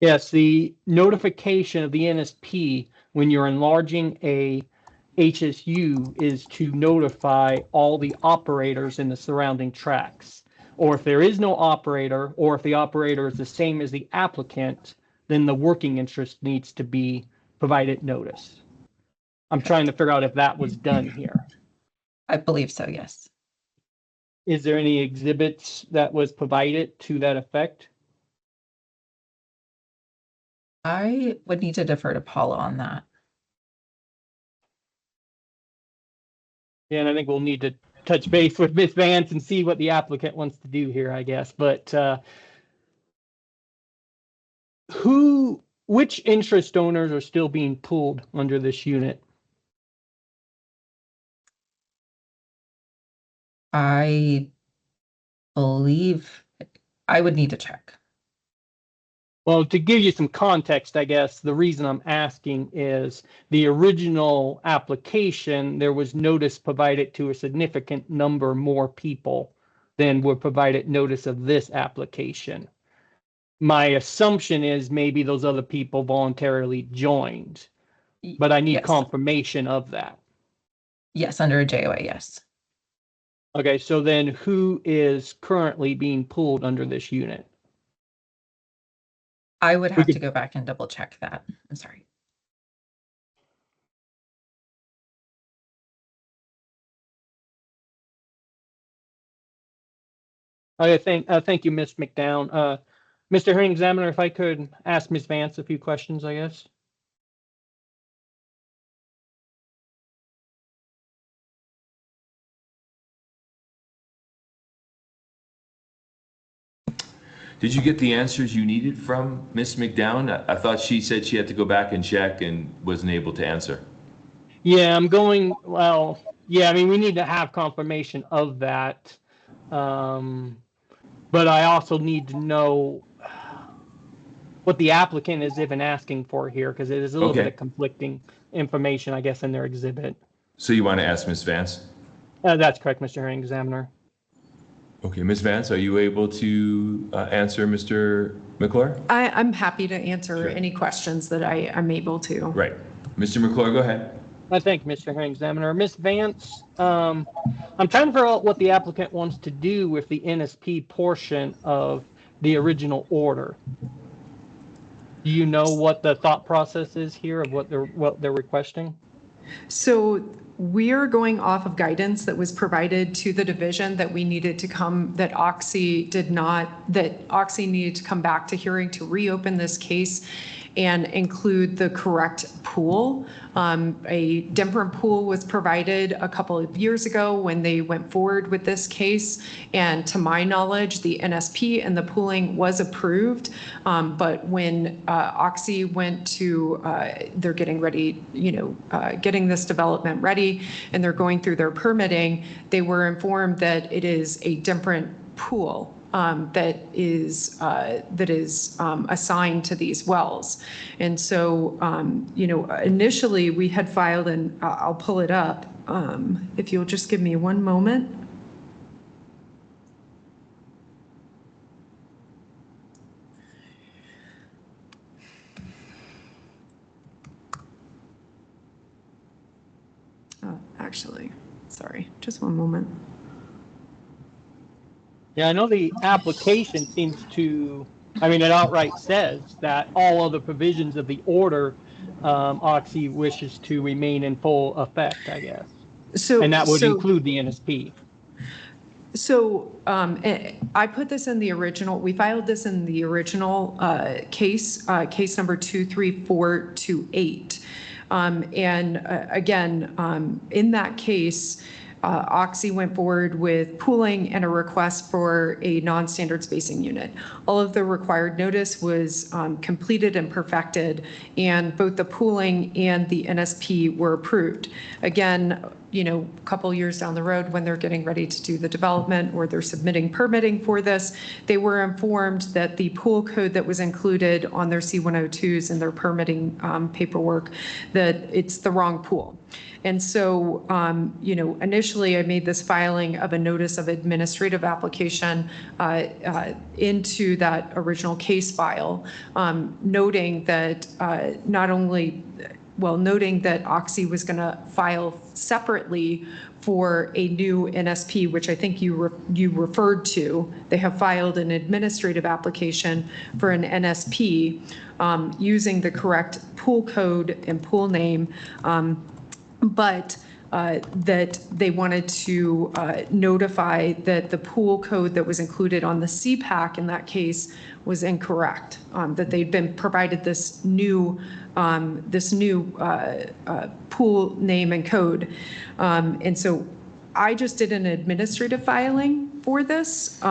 Yes, the notification of the NSP when you're enlarging a HSU is to notify all the operators in the surrounding tracks. Or if there is no operator, or if the operator is the same as the applicant, then the working interest needs to be provided notice. I'm trying to figure out if that was done here. I believe so, yes. Is there any exhibits that was provided to that effect? I would need to defer to Paula on that. Yeah, and I think we'll need to touch base with Ms. Vance and see what the applicant wants to do here, I guess. But which interest owners are still being pulled under this unit? I believe I would need to check. Well, to give you some context, I guess, the reason I'm asking is the original application, there was notice provided to a significant number more people than were provided notice of this application. My assumption is maybe those other people voluntarily joined, but I need Yes. confirmation of that. Yes, under a JOA, yes. Okay, so then who is currently being pulled under this unit? I would have to go back and double check that. I'm sorry. Okay, thank you, Ms. McDown. Mr. Hearing Examiner, if I could ask Ms. Vance a few questions, I guess. Did you get the answers you needed from Ms. McDown? I thought she said she had to go back and check and wasn't able to answer. Yeah, I'm going, well, yeah, I mean, we need to have confirmation of that. But I also need to know what the applicant is even asking for here, because it is a little bit of conflicting information, I guess, in their exhibit. So you want to ask Ms. Vance? That's correct, Mr. Hearing Examiner. Okay, Ms. Vance, are you able to answer Mr. McClure? I'm happy to answer any questions that I'm able to. Right. Mr. McClure, go ahead. Thank you, Mr. Hearing Examiner. Ms. Vance, I'm trying to figure out what the applicant wants to do with the NSP portion of the original order. Do you know what the thought process is here of what they're requesting? So we are going off of guidance that was provided to the division that we needed to come, that Oxy needed to come back to hearing to reopen this case and include the correct pool. A different pool was provided a couple of years ago when they went forward with this case. And to my knowledge, the NSP and the pooling was approved. But when Oxy went to, they're getting ready, getting this development ready, and they're going through their permitting, they were informed that it is a different pool that is assigned to these wells. And so, initially we had filed, and I'll pull it up if you'll just give me one moment. Actually, sorry, just one moment. Yeah, I know the application seems to, I mean, it outright says that all other provisions of the order, Oxy wishes to remain in full effect, I guess. And that would include the NSP. So I put this in the original, we filed this in the original case number 23428. And again, in that case, Oxy went forward with pooling and a request for a non-standard spacing unit. All of the required notice was completed and perfected, and both the pooling and the NSP were approved. Again, a couple years down the road when they're getting ready to do the development or they're submitting permitting for this, they were informed that the pool code that was included on their C-102s and their permitting paperwork, that it's the wrong pool. And so, initially I made this filing of a notice of administrative application into that original case file, noting that noting that Oxy was going to file separately for a new NSP, which I think you referred to. They have filed an administrative application for an NSP using the correct pool code and pool name, but that they wanted to notify that the pool code that was included on the CPAC in that case was incorrect, that they'd been provided this new pool name and code. And so I just did an administrative filing for this,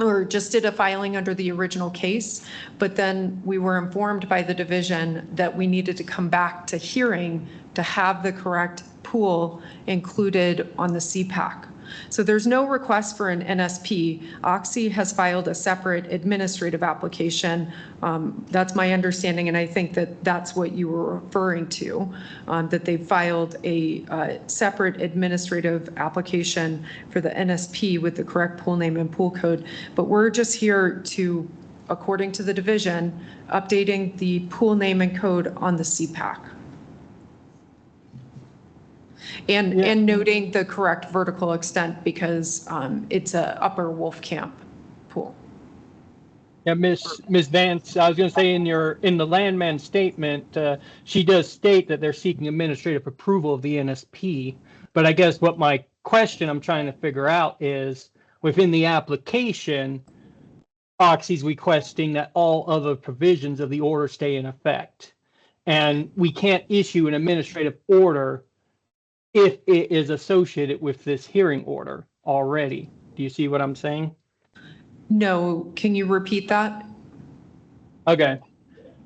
or just did a filing under the original case, but then we were informed by the division that we needed to come back to hearing to have the correct pool included on the CPAC. So there's no request for an NSP. Oxy has filed a separate administrative application. That's my understanding, and I think that that's what you were referring to, that they filed a separate administrative application for the NSP with the correct pool name and pool code. But we're just here to, according to the division, updating the pool name and code on the CPAC. And noting the correct vertical extent because it's a upper Wolfcamp pool. Yeah, Ms. Vance, I was going to say in the landman statement, she does state that they're seeking administrative approval of the NSP. But I guess what my question I'm trying to figure out is within the application, Oxy's requesting that all other provisions of the order stay in effect. And we can't issue an administrative order if it is associated with this hearing order already. Do you see what I'm saying? No, can you repeat that? Okay.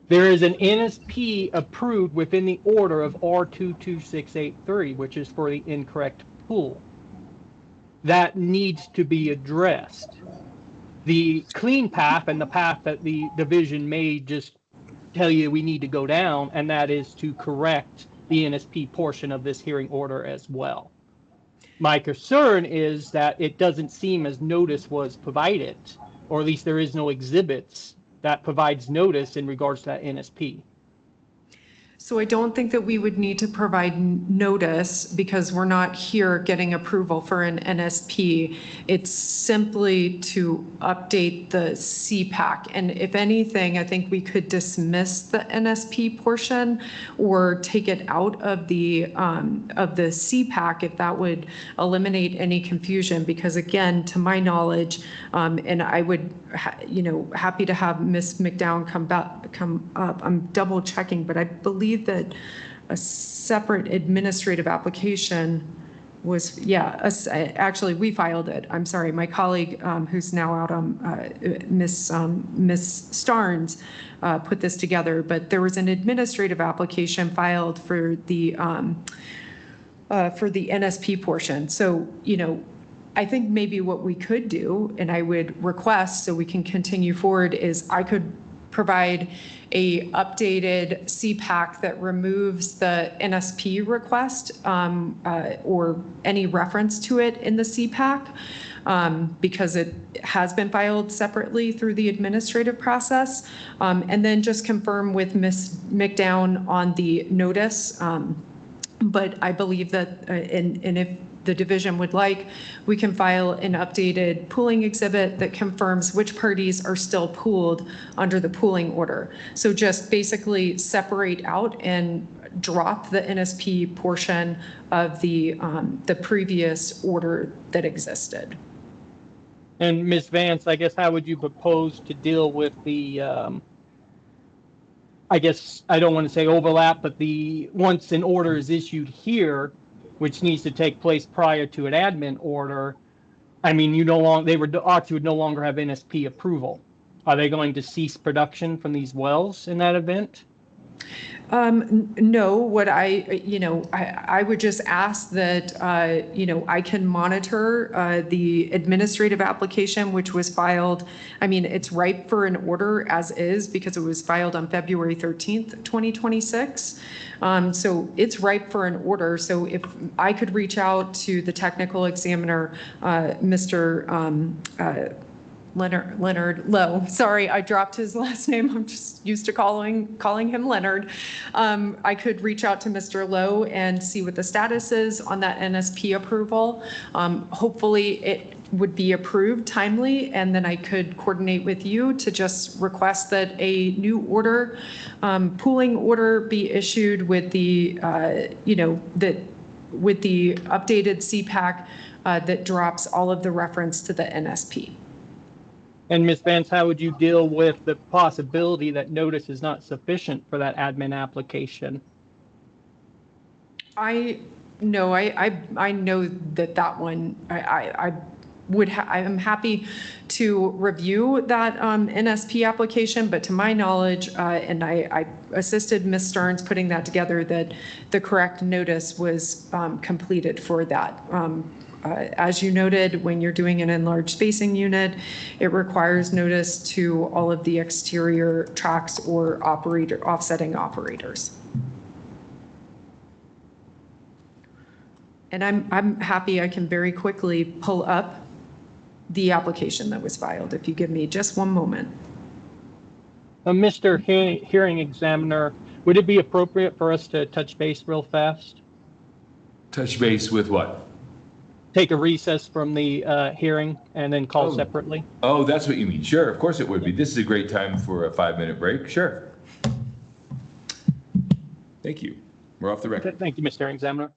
There is an NSP approved within the order of R22683, which is for the incorrect pool. That needs to be addressed. The clean path and the path that the division may just tell you we need to go down, and that is to correct the NSP portion of this hearing order as well. My concern is that it doesn't seem as notice was provided, or at least there is no exhibits that provides notice in regards to that NSP. So I don't think that we would need to provide notice because we're not here getting approval for an NSP. It's simply to update the CPAC. And if anything, I think we could dismiss the NSP portion or take it out of the CPAC if that would eliminate any confusion. Because again, to my knowledge, and I would, happy to have Ms. McDowell come up. I'm double checking, but I believe that a separate administrative application was, actually we filed it. I'm sorry, my colleague who's now out on Miss Starnes put this together, but there was an administrative application filed for the NSP portion. So, I think maybe what we could do, and I would request so we can continue forward, is I could provide a updated CPAC that removes the NSP request or any reference to it in the CPAC because it has been filed separately through the administrative process. And then just confirm with Ms. McDowell on the notice. But I believe that, and if the division would like, we can file an updated pooling exhibit that confirms which parties are still pooled under the pooling order. So just basically separate out and drop the NSP portion of the previous order that existed. And Ms. Vance, I guess how would you propose to deal with the I guess I don't want to say overlap, but once an order is issued here, which needs to take place prior to an admin order, I mean, Oxy would no longer have NSP approval. Are they going to cease production from these wells in that event? No, what I would just ask that, I can monitor the administrative application, which was filed. I mean, it's ripe for an order as is because it was filed on February 13th, 2026. So it's ripe for an order. So if I could reach out to the technical examiner, Mr. Leonard Lowe. Sorry, I dropped his last name. I'm just used to calling him Leonard. I could reach out to Mr. Lowe and see what the status is on that NSP approval. Hopefully it would be approved timely, and then I could coordinate with you to just request that a new order, pooling order be issued with the, with the updated CPAC that drops all of the reference to the NSP. And Ms. Vance, how would you deal with the possibility that notice is not sufficient for that admin application? I know that one, I am happy to review that NSP application, but to my knowledge, and I assisted Ms. Stearns putting that together, that the correct notice was completed for that. As you noted, when you're doing an enlarged spacing unit, it requires notice to all of the exterior tracks or offsetting operators. And I'm happy I can very quickly pull up the application that was filed, if you give me just one moment. Mr. Hearing Examiner, would it be appropriate for us to touch base real fast? Touch base with what? Take a recess from the hearing and then call separately? Oh, that's what you mean. Sure, of course it would be. This is a great time for a 5-minute break. Sure. Thank you. We're off the record. Thank you, Mr. Hearing Examiner.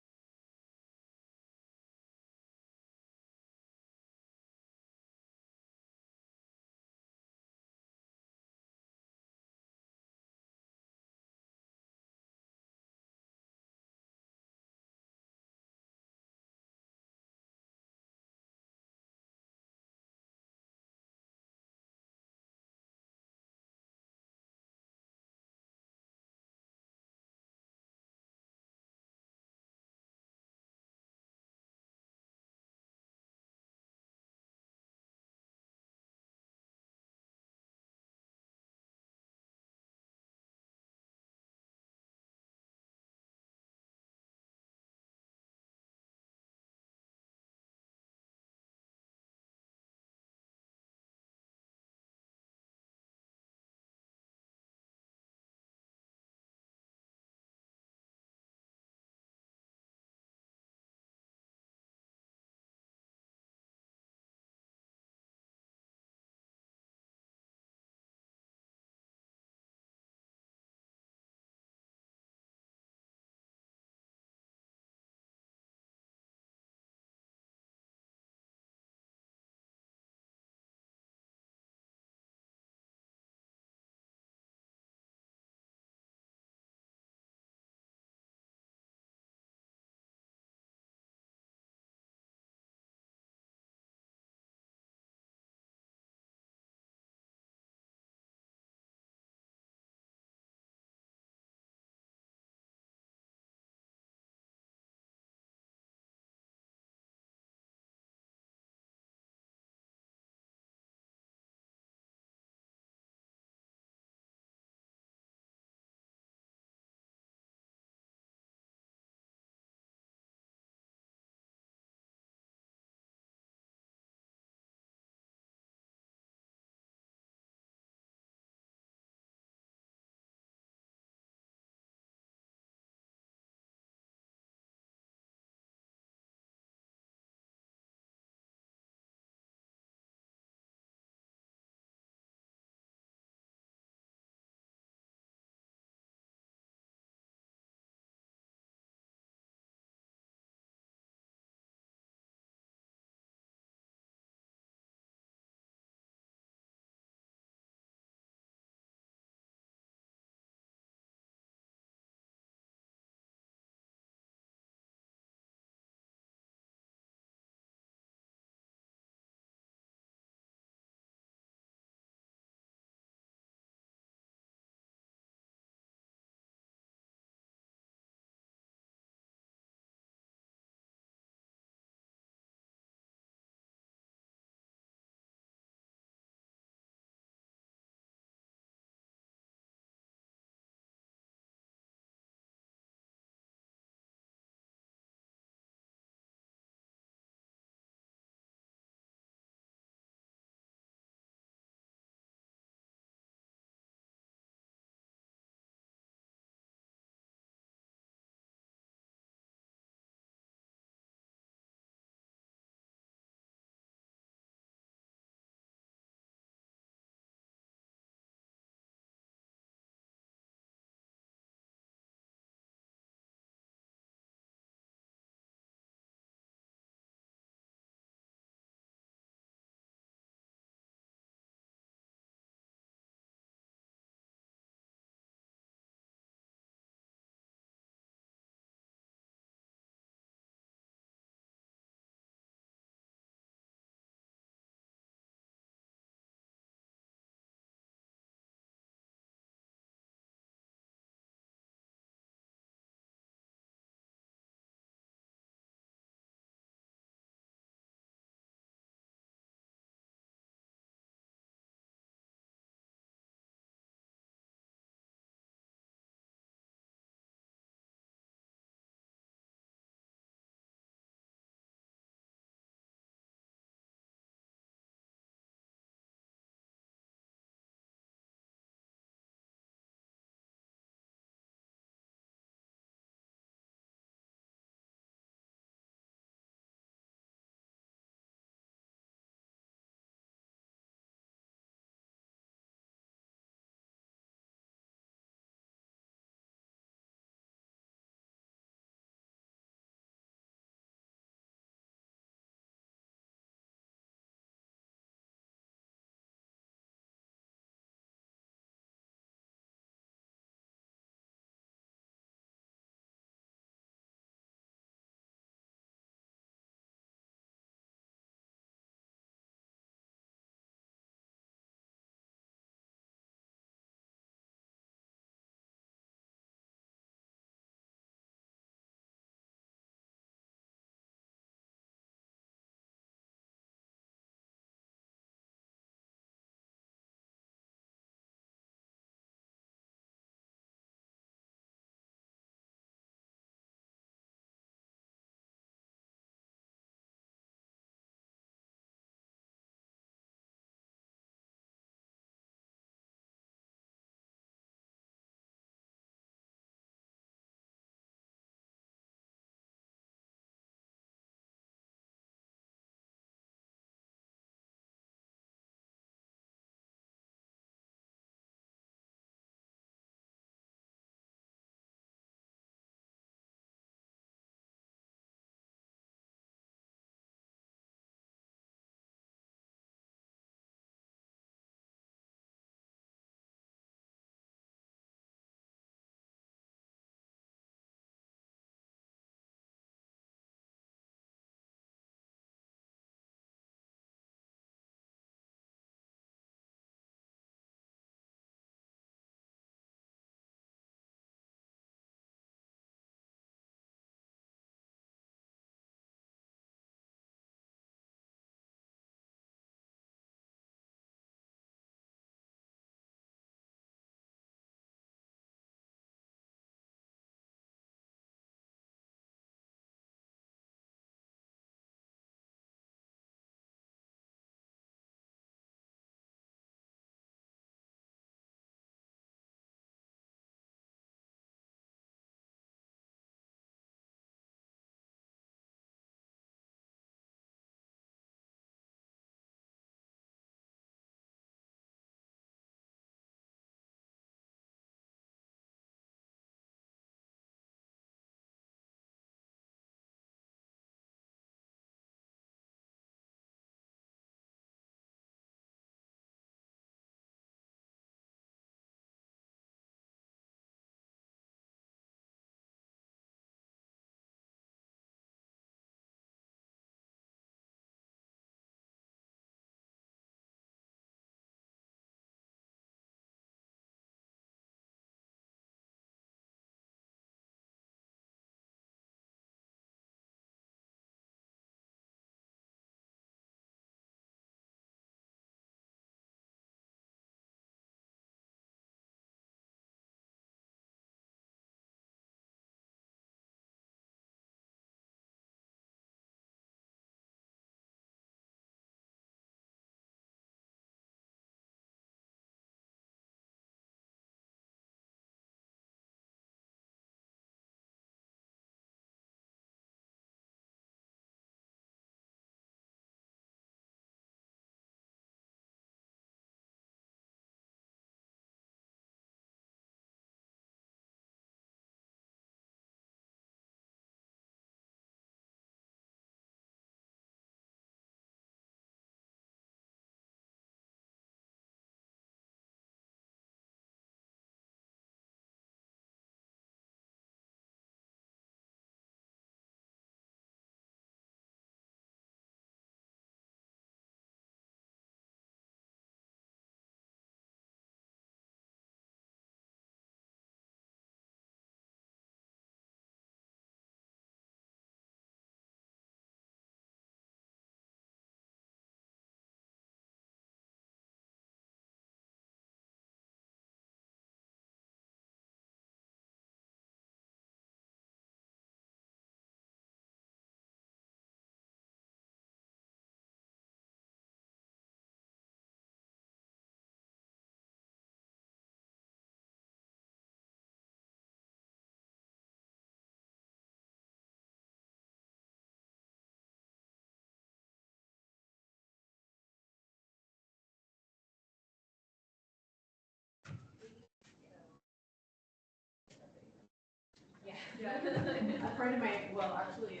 Yeah, a friend of my, well, actually,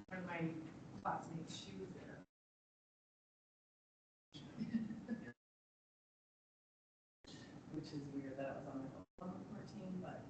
one of my classmates, she was there. Which is weird that I was on the phone 14, but.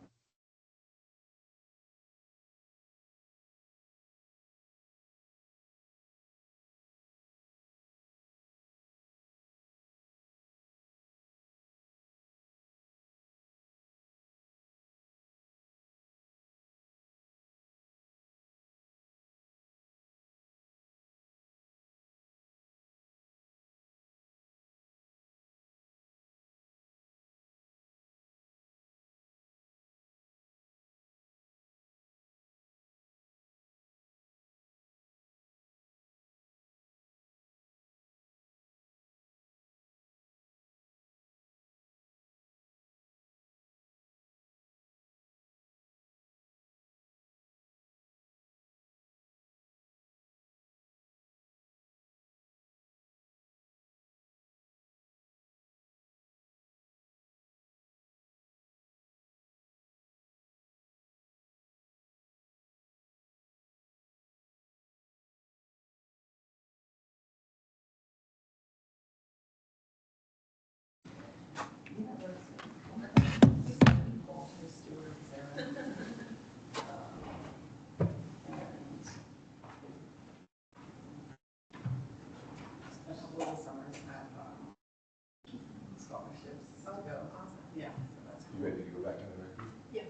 You ready to go back on the record? Yes.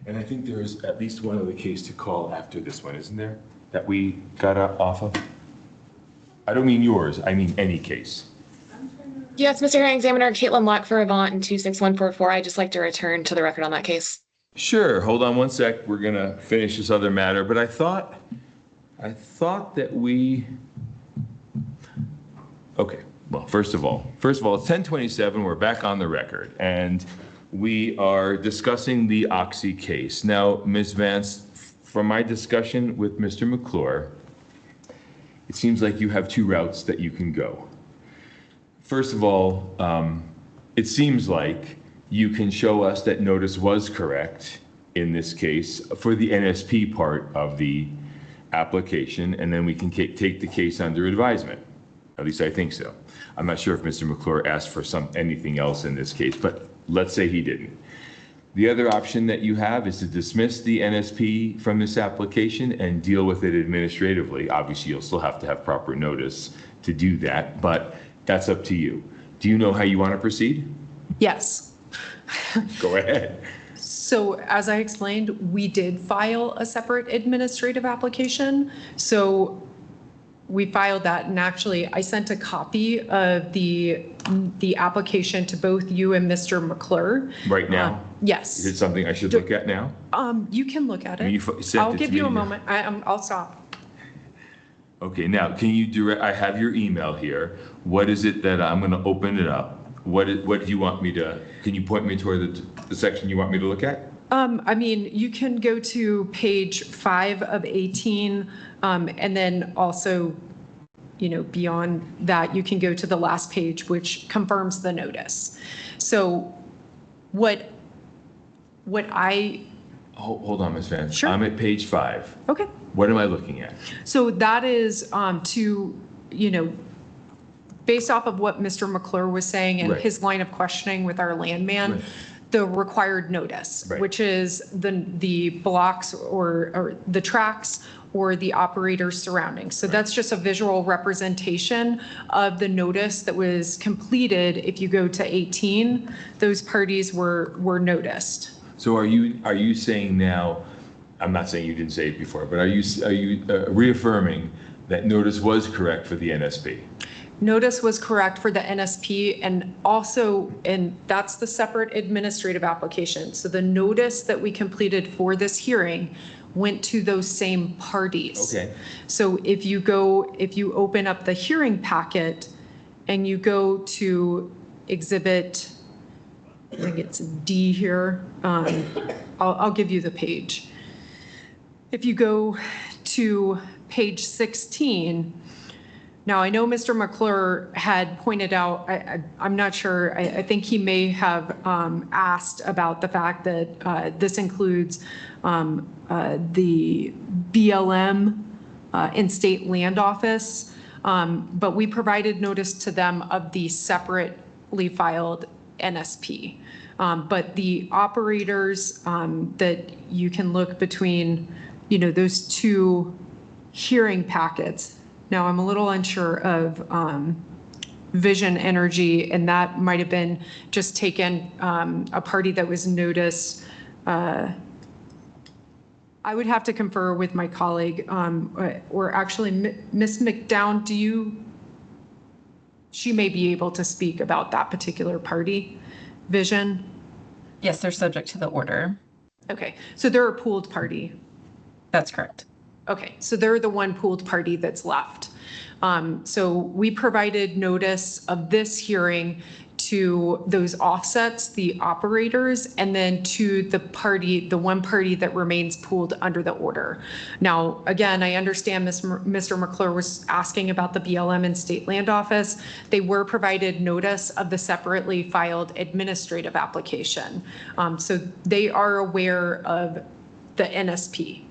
And I think there is at least one other case to call after this one, isn't there? That we got off of? I don't mean yours, I mean any case. Yes, Mr. Hearing Examiner, Caitlin Locke for Avant and 26144. I'd just like to return to the record on that case. Sure, hold on one sec. We're gonna finish this other matter, but I thought that we, okay, well, first of all, it's 10:27, we're back on the record, and we are discussing the Oxy case. Now, Ms. Vance, from my discussion with Mr. McClure, it seems like you have two routes that you can go. First of all, it seems like you can show us that notice was correct in this case for the NSP part of the application, and then we can take the case under advisement. At least I think so. I'm not sure if Mr. McClure asked for anything else in this case, but let's say he didn't. The other option that you have is to dismiss the NSP from this application and deal with it administratively. Obviously, you'll still have to have proper notice to do that, but that's up to you. Do you know how you want to proceed? Yes. Go ahead. So as I explained, we did file a separate administrative application. So we filed that, and actually I sent a copy of the application to both you and Mr. McClure. Right now? Yes. Is it something I should look at now? You can look at I mean, it. you sent I'll it give to you a me. moment. I'll stop. Okay, now, can you direct, I have your email here. What is it that, I'm gonna open it up. What do you want me to, can you point me toward the section you want me to look at? I mean, you can go to page 5 of 18, and then also, beyond that, you can go to the last page, which confirms the notice. So what I... Hold on, Ms. Vance. Sure. I'm at page 5. Okay. What am I looking at? So that is based off of what Mr. McClure was saying and Right. his line of questioning with our landman, Right. the required notice, Right. which is the blocks or the tracks or the operator's surroundings. So that's just a visual representation of the notice that was completed. If you go to 18, those parties were noticed. So are you saying now, I'm not saying you didn't say it before, but are you reaffirming that notice was correct for the NSP? Notice was correct for the NSP, and that's the separate administrative application. So the notice that we completed for this hearing went to those same parties. Okay. So if you open up the hearing packet and you go to exhibit, I think it's D here, I'll give you the page. If you go to page 16, Now, I know Mr. McClure had pointed out, I'm not sure, I think he may have asked about the fact that this includes the BLM and State Land Office, but we provided notice to them of the separately filed NSP. But the operators that you can look between, you know, those two hearing packets. Now, I'm a little unsure of Vision Energy, and that might have been just taken a party that was noticed. I would have to confer with my colleague, or actually, Ms. McDowell, she may be able to speak about that particular party, Vision? Yes, they're subject to the order. Okay, so they're a pooled party. That's correct. Okay, so they're the one pooled party that's left. So we provided notice of this hearing to those offsets, the operators, and then to the party, the one party that remains pooled under the order. Now, again, I understand Mr. McClure was asking about the BLM and State Land Office. They were provided notice of the separately filed administrative application. So they are aware of the NSP.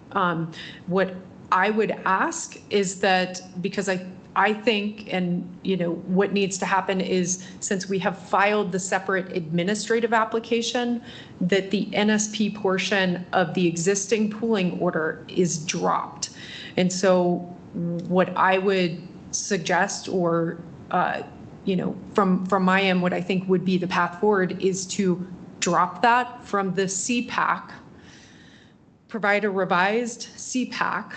What I would ask is that, because I think, and you know, what needs to happen is, since we have filed the separate administrative application, that the NSP portion of the existing pooling order is dropped. And so what I would suggest, or you know, from my end, what I think would be the path forward is to drop that from the CPAC, provide a revised CPAC.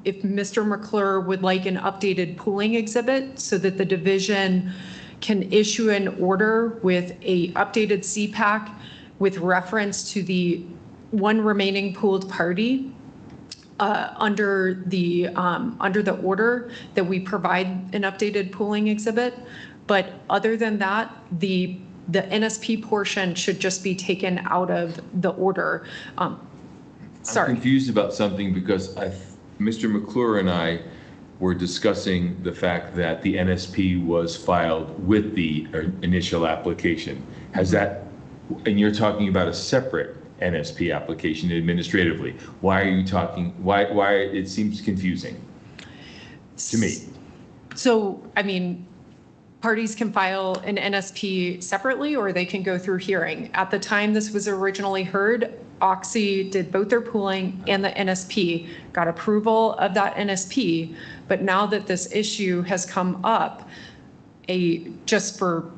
If Mr. McClure would like an updated pooling exhibit so that the division can issue an order with a updated CPAC with reference to the one remaining pooled party under the order, that we provide an updated pooling exhibit. But other than that, the NSP portion should just be taken out of the order. Sorry. I'm confused about something, because Mr. McClure and I were discussing the fact that the NSP was filed with the initial application. Has that, and you're talking about a separate NSP application administratively. Why are you talking, why it seems confusing to me. So, I mean, parties can file an NSP separately, or they can go through hearing. At the time this was originally heard, Oxy did both their pooling and the NSP, got approval of that NSP. But now that this issue has come up, just for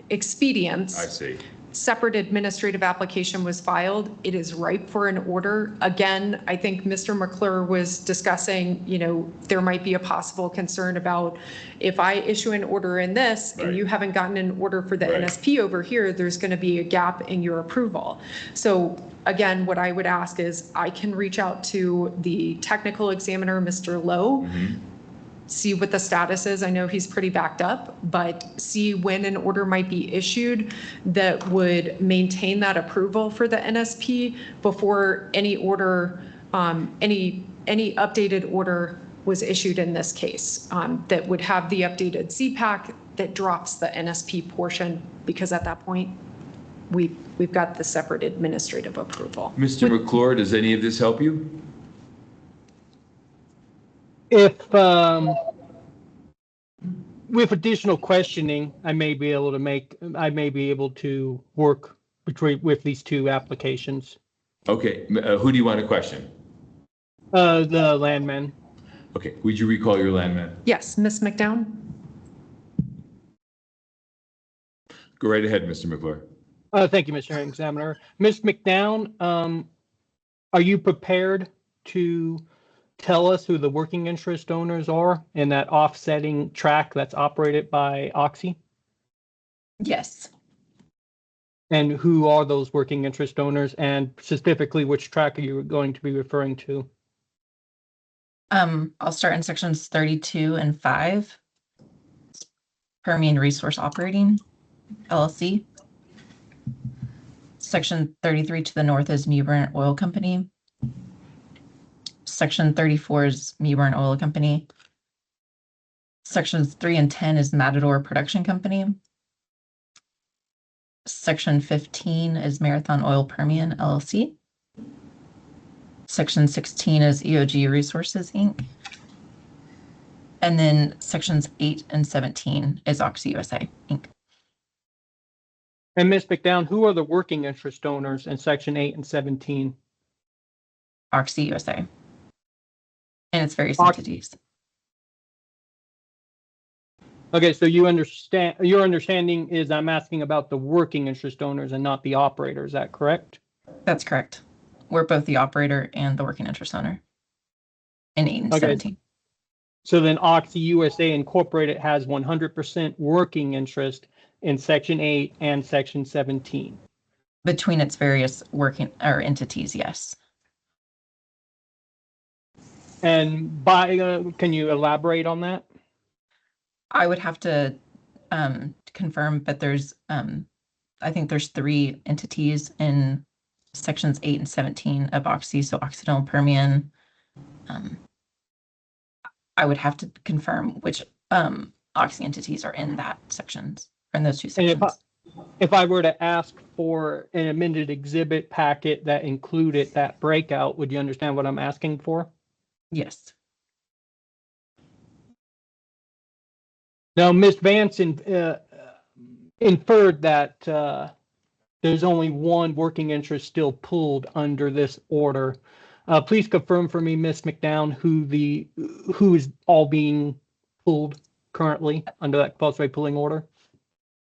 expedience, I see. Separate administrative application was filed. It is ripe for an order. Again, I think Mr. McClure was discussing, you know, there might be a possible concern about, if I issue an order in this and you haven't gotten an order for the NSP over here, there's going to be a gap in your approval. So again, what I would ask is, I can reach out to the technical examiner, Mr. Lowe, see what the status is. I know he's pretty backed up, but see when an order might be issued that would maintain that approval for the NSP before any order, any updated order was issued in this case, that would have the updated CPAC that drops the NSP portion, because at that point, we've got the separate administrative approval. Mr. McClure, does any of this help you? If with additional questioning, I may be able to work with these two applications. Okay, who do you want to question? The landman. Okay, would you recall your landman? Yes, Ms. McDowell. Go right ahead, Mr. McClure. Thank you, Mr. Examiner. Ms. McDowell, are you prepared to tell us who the working interest owners are in that offsetting track that's operated by Oxy? Yes. And who are those working interest owners, and specifically which track are you going to be referring to? I'll start in sections 32 and 5. Permian Resource Operating, LLC. Section 33 to the north is Mewburn Oil Company. Section 34 is Mewburn Oil Company. Sections 3 and 10 is Matador Production Company. Section 15 is Marathon Oil Permian LLC. Section 16 is EOG Resources, Inc. And then sections 8 and 17 is Oxy USA, Inc. And Ms. McDowell, who are the working interest owners in section 8 and 17? Oxy USA and its various Ox- entities. Okay, so your understanding is I'm asking about the working interest owners and not the operator. Is that correct? That's correct. We're both the operator and the working interest owner in 8 and 17. So then Oxy USA Incorporated has 100% working interest in section 8 and section 17. Between its various working or entities, yes. And can you elaborate on that? I would have to confirm, but there's I think there's 3 entities in sections 8 and 17 of Oxy, so Occidental Permian. I would have to confirm which Oxy entities are in that sections, or in those 2 sections. And if I were to ask for an amended exhibit packet that included that breakout, would you understand what I'm asking for? Yes. Now, Ms. Vance inferred that there's only one working interest still pooled under this order. Please confirm for me, Ms. McDowell, who is all being pooled currently under that compulsory pooling order?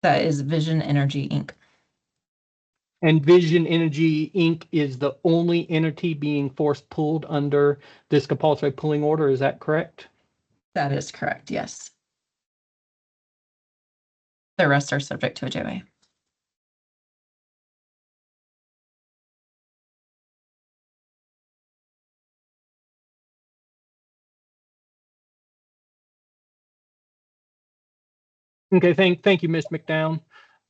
That is Vision Energy, Inc. And Vision Energy, Inc. is the only entity being force pooled under this compulsory pooling order. Is that correct? That is correct, yes. The rest are subject to a JOA. Okay, thank you, Ms. McDowell.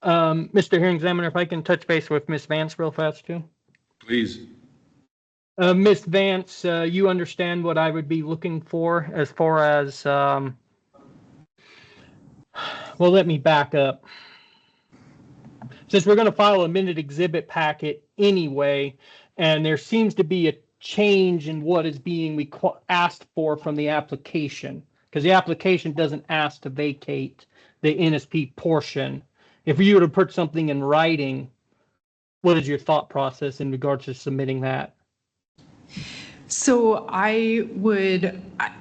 Mr. Hearing Examiner, if I can touch base with Ms. Vance real fast too. Please. Ms. Vance, you understand what I would be looking for as far as, well, let me back up. Since we're going to file a amended exhibit packet anyway, and there seems to be a change in what is being asked for from the application, because the application doesn't ask to vacate the NSP portion. If you were to put something in writing, what is your thought process in regards to submitting that? So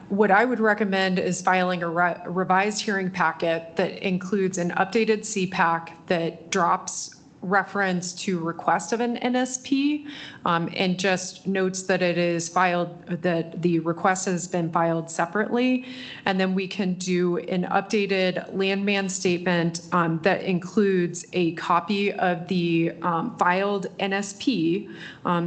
what I would recommend is filing a revised hearing packet that includes an updated CPAC that drops reference to request of an NSP and just notes that it is filed, that the request has been filed separately. And then we can do an updated landman statement that includes a copy of the filed NSP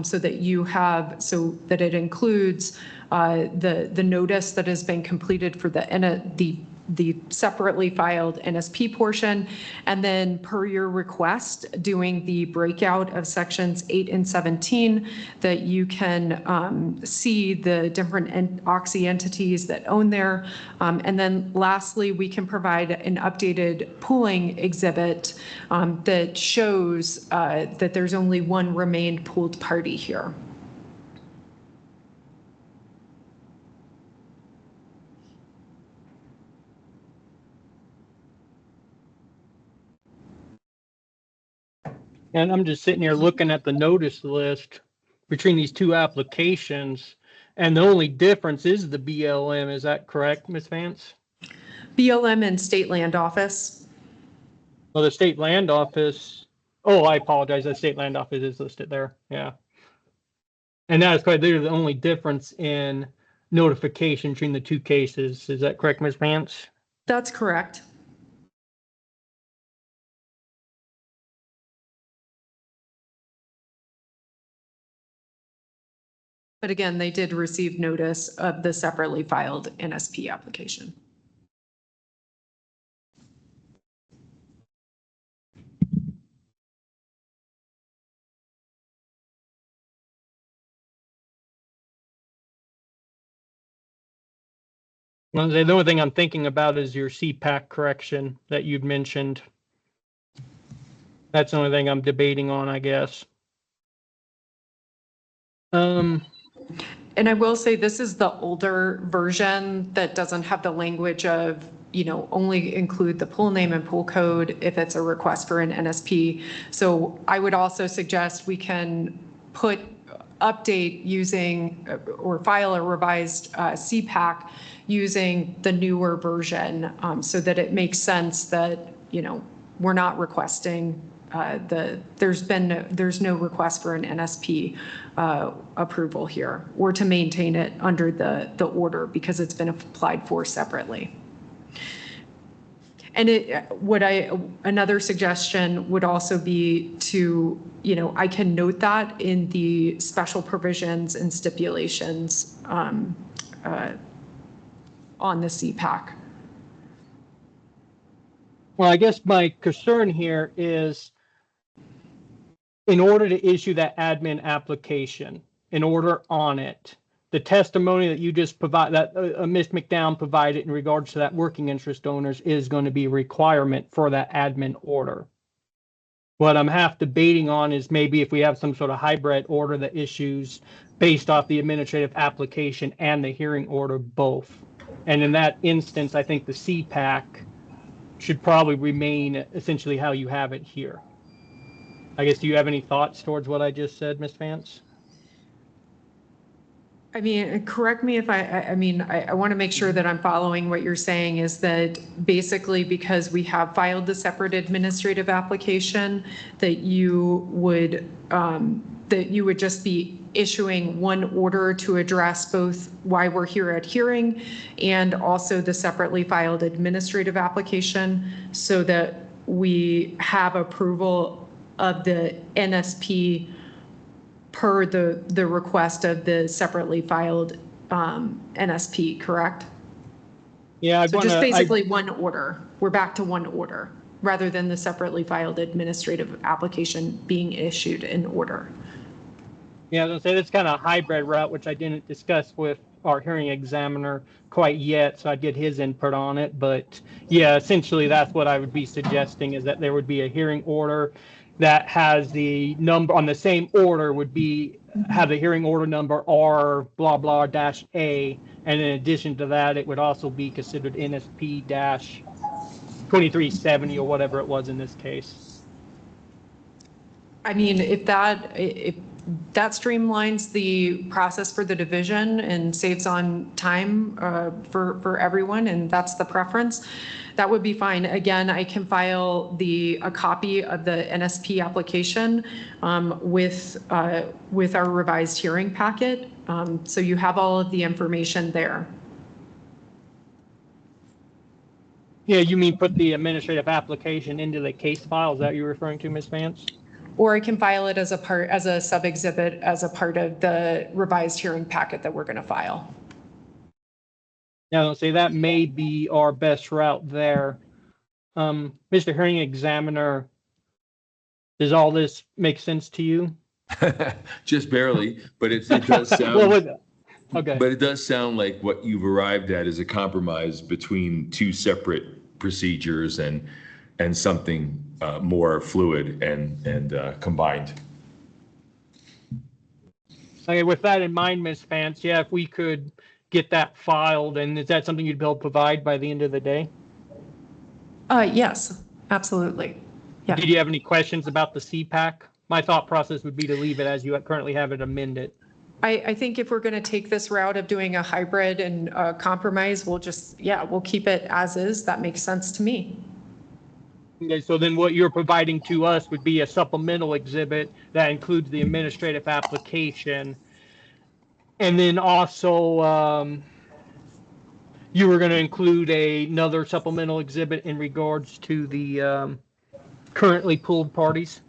so that it includes the notice that has been completed for the separately filed NSP portion, and then per your request, doing the breakout of sections 8 and 17 that you can see the different Oxy entities that own there. And then lastly, we can provide an updated pooling exhibit that shows that there's only one remained pooled party here. And I'm just sitting here looking at the notice list between these 2 applications, and the only difference is the BLM. Is that correct, Ms. Vance? BLM and State Land Office. Well, the State Land Office, oh, I apologize, the State Land Office is listed there, yeah. And that is correct, they're the only difference in notification between the 2 cases. Is that correct, Ms. Vance? That's correct. But again, they did receive notice of the separately filed NSP application. Well, the only thing I'm thinking about is your CPAC correction that you'd mentioned. That's the only thing I'm debating on, I guess. And I will say this is the older version that doesn't have the language of, only include the pool name and pool code if it's a request for an NSP. So I would also suggest we can update using or file a revised CPAC using the newer version so that it makes sense that, we're not requesting there's no request for an NSP approval here or to maintain it under the order because it's been applied for separately. And another suggestion would also be to, I can note that in the special provisions and stipulations on the CPAC. Well, I guess my concern here is in order to issue that admin application, in order on it, the testimony that you just provide, that Ms. McDowell provided in regards to that working interest owners is going to be a requirement for that admin order. What I'm half debating on is maybe if we have some sort of hybrid order that issues based off the administrative application and the hearing order both. And in that instance, I think the CPAC should probably remain essentially how you have it here. I guess, do you have any thoughts towards what I just said, Ms. Vance? I mean, correct me if I want to make sure that I'm following what you're saying is that basically because we have filed the separate administrative application that you would just be issuing one order to address both why we're here at hearing and also the separately filed administrative application so that we have approval of the NSP per the request of the separately filed NSP, correct? Yeah, so just basically one order. We're back to one order rather than the separately filed administrative application being issued in order. Yeah, I was going to say that's kind of a hybrid route, which I didn't discuss with our hearing examiner quite yet, so I'd get his input on it. But yeah, essentially that's what I would be suggesting is that there would be a hearing order that has the number on the same order would be have the hearing order number R blah blah dash A, and in addition to that, it would also be considered NSP dash 2370 or whatever it was in this case. I mean, if that streamlines the process for the division and saves on time for everyone, and that's the preference, that would be fine. Again, I can file a copy of the NSP application with our revised hearing packet, so you have all of the information there. Yeah, you mean put the administrative application into the case file? Is that what you're referring to, Ms. Vance? Or I can file it as a sub-exhibit as a part of the revised hearing packet that we're going to file. Now, say that may be our best route there. Mr. Hearing Examiner, does all this make sense to you? Just barely, but it does sound. Okay. But it does sound like what you've arrived at is a compromise between two separate procedures and something more fluid and combined. Okay, with that in mind, Ms. Vance, yeah, if we could get that filed, and is that something you'd be able to provide by the end of the day? Yes, absolutely. Yeah. Did you have any questions about the CPAC? My thought process would be to leave it as you currently have it amended. I think if we're going to take this route of doing a hybrid and compromise, we'll keep it as is. That makes sense to me. Okay, so then what you're providing to us would be a supplemental exhibit that includes the administrative application. And then also you were going to include another supplemental exhibit in regards to the currently pooled parties?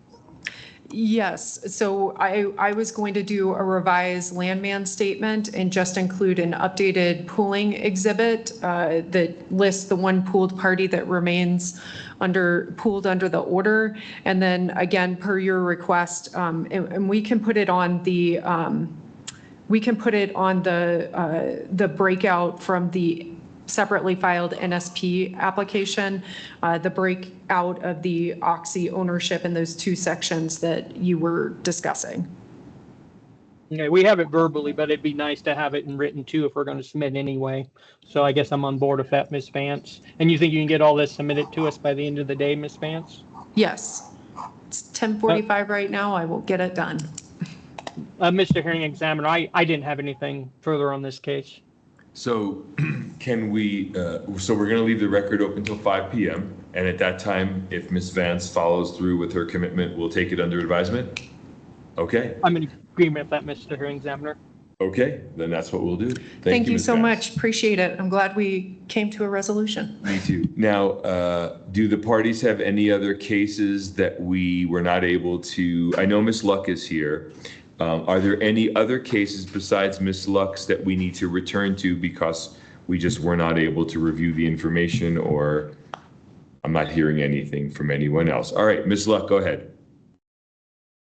Yes, so I was going to do a revised landman statement and just include an updated pooling exhibit that lists the one pooled party that remains pooled under the order. And then again, per your request, and we can put it on the breakout from the separately filed NSP application, the breakout of the Oxy ownership in those two sections that you were discussing. Okay, we have it verbally, but it'd be nice to have it in written too if we're going to submit anyway. So I guess I'm on board with that, Ms. Vance. And you think you can get all this submitted to us by the end of the day, Ms. Vance? Yes. It's 10:45 right now. I will get it done. Mr. Hearing Examiner, I didn't have anything further on this case. So can we, so we're going to leave the record open until 5 p.m. And at that time, if Ms. Vance follows through with her commitment, we'll take it under advisement? Okay. I'm in agreement with that, Mr. Hearing Examiner. Okay, then that's what we'll do. Thank you Ms. so Vance. much. Appreciate it. I'm glad we came to a resolution. Me too. Now, do the parties have any other cases that we were not able to, I know Ms. Luck is here. Are there any other cases besides Ms. Luck's that we need to return to because we just were not able to review the information, or I'm not hearing anything from anyone else? All right, Ms. Luck, go ahead.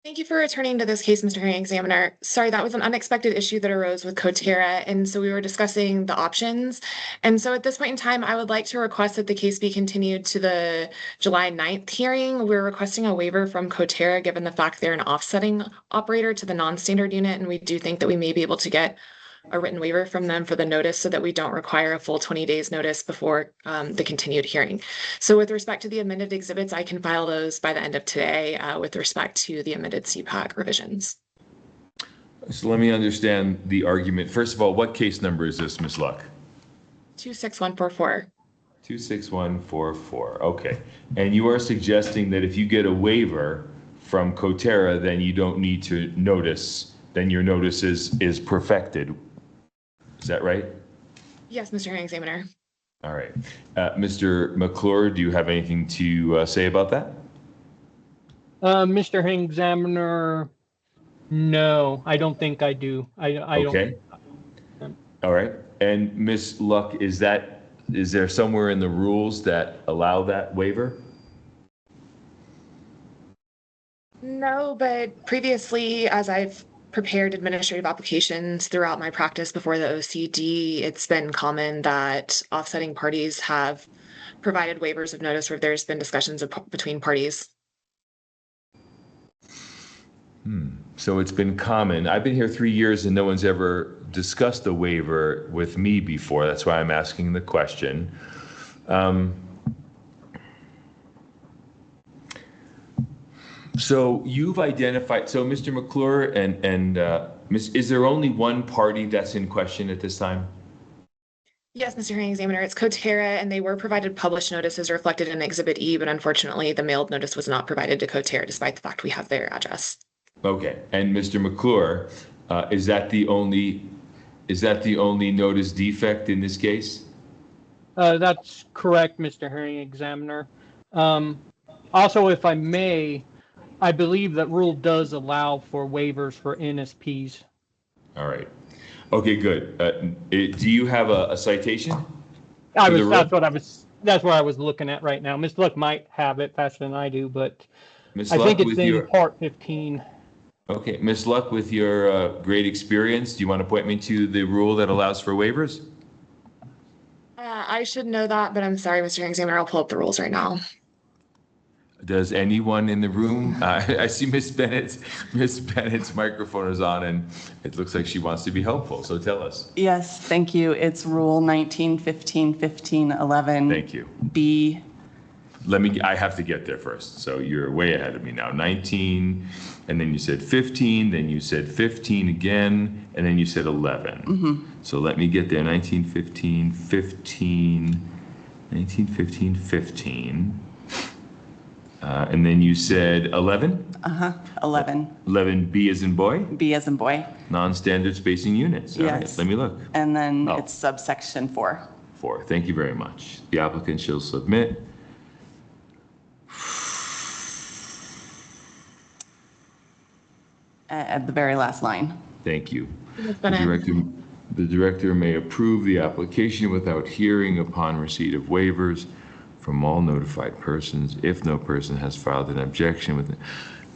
Thank you for returning to this case, Mr. Hearing Examiner. Sorry, that was an unexpected issue that arose with Coterra, and so we were discussing the options. And so at this point in time, I would like to request that the case be continued to the July 9th hearing. We're requesting a waiver from Coterra given the fact they're an offsetting operator to the non-standard unit, and we do think that we may be able to get a written waiver from them for the notice so that we don't require a full 20 days notice before the continued hearing. So with respect to the amended exhibits, I can file those by the end of today with respect to the amended CPAC revisions. So let me understand the argument. First of all, what case number is this, Ms. Luck? 26144. 26144, okay. And you are suggesting that if you get a waiver from Coterra, then you don't need to notice, then your notice is perfected. Is that right? Yes, Mr. Hearing Examiner. All right. Mr. McClure, do you have anything to say about that? Mr. Hearing Examiner, no, I don't think I do. I Okay. don't. All right. And Ms. Luck, is there somewhere in the rules that allow that waiver? No, but previously, as I've prepared administrative applications throughout my practice before the OCD, it's been common that offsetting parties have provided waivers of notice where there's been discussions between parties. So it's been common. I've been here 3 years and no one's ever discussed a waiver with me before. That's why I'm asking the question. So you've identified, so Mr. McClure and is there only one party that's in question at this time? Yes, Mr. Hearing Examiner, it's Coterra, and they were provided published notices reflected in Exhibit E, but unfortunately, the mailed notice was not provided to Coterra, despite the fact we have their address. Okay, and Mr. McClure, is that the only notice defect in this case? That's correct, Mr. Hearing Examiner. Also, if I may, I believe that rule does allow for waivers for NSPs. All right. Okay, good. Do you have a citation? That's what I was looking at right now. Ms. Luck might have it faster than I do, but I think it's in part 15. Okay, Ms. Luck, with your great experience, do you want to point me to the rule that allows for waivers? I should know that, but I'm sorry, Mr. Hearing Examiner, I'll pull up the rules right now. Does anyone in the room, I see Ms. Bennett's microphone is on and it looks like she wants to be helpful, so tell us. Yes, thank you. It's Rule 1915-15-11. Thank you. B. I have to get there first, so you're way ahead of me now. 19, and then you said 15, then you said 15 again, and then you said 11. Mm-hmm. So let me get there, 1915, 15. And then you said 11? 11. 11, B as in boy? B as in boy. Non-standard spacing units. All right, Yes. let me look. And then it's subsection 4. 4, thank you very much. The applicant shall submit. At the very last line. Thank you. Ms. Bennett. The director may approve the application without hearing upon receipt of waivers from all notified persons if no person has filed an objection with it.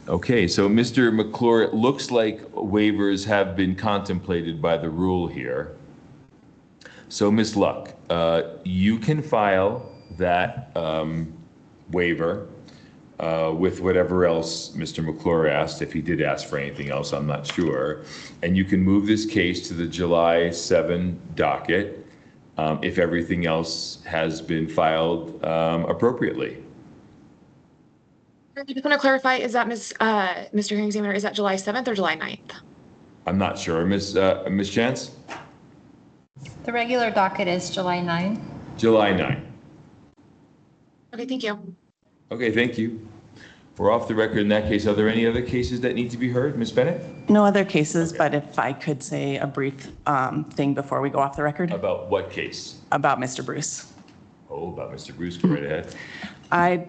Okay, so Mr. McClure, it looks like waivers have been contemplated by the rule here. So Ms. Luck, You can file that waiver with whatever else Mr. McClure asked. If he did ask for anything else, I'm not sure. And you can move this case to the July 7 docket if everything else has been filed appropriately. I just want to clarify, is that Mr. Hearing Examiner, is that July 7th or July 9th? I'm not sure. Ms. Chance? The regular docket is July 9. July 9. Okay, thank you. Okay, thank you. We're off the record in that case. Are there any other cases that need to be heard? Ms. Bennett? No other cases, but if I could say a brief thing before we go off the record. About what case? About Mr. Bruce. Oh, about Mr. Bruce. Go right ahead. I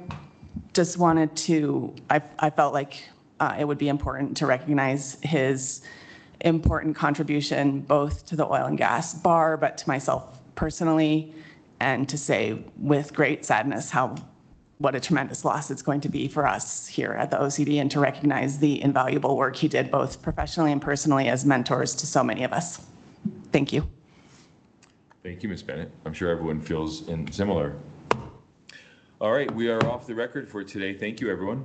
just wanted to, I felt like it would be important to recognize his important contribution both to the oil and gas bar, but to myself personally, and to say with great sadness what a tremendous loss it's going to be for us here at the OCD, and to recognize the invaluable work he did both professionally and personally as mentors to so many of us. Thank you. Thank you, Ms. Bennett. I'm sure everyone feels similar. All right, we are off the record for today. Thank you, everyone.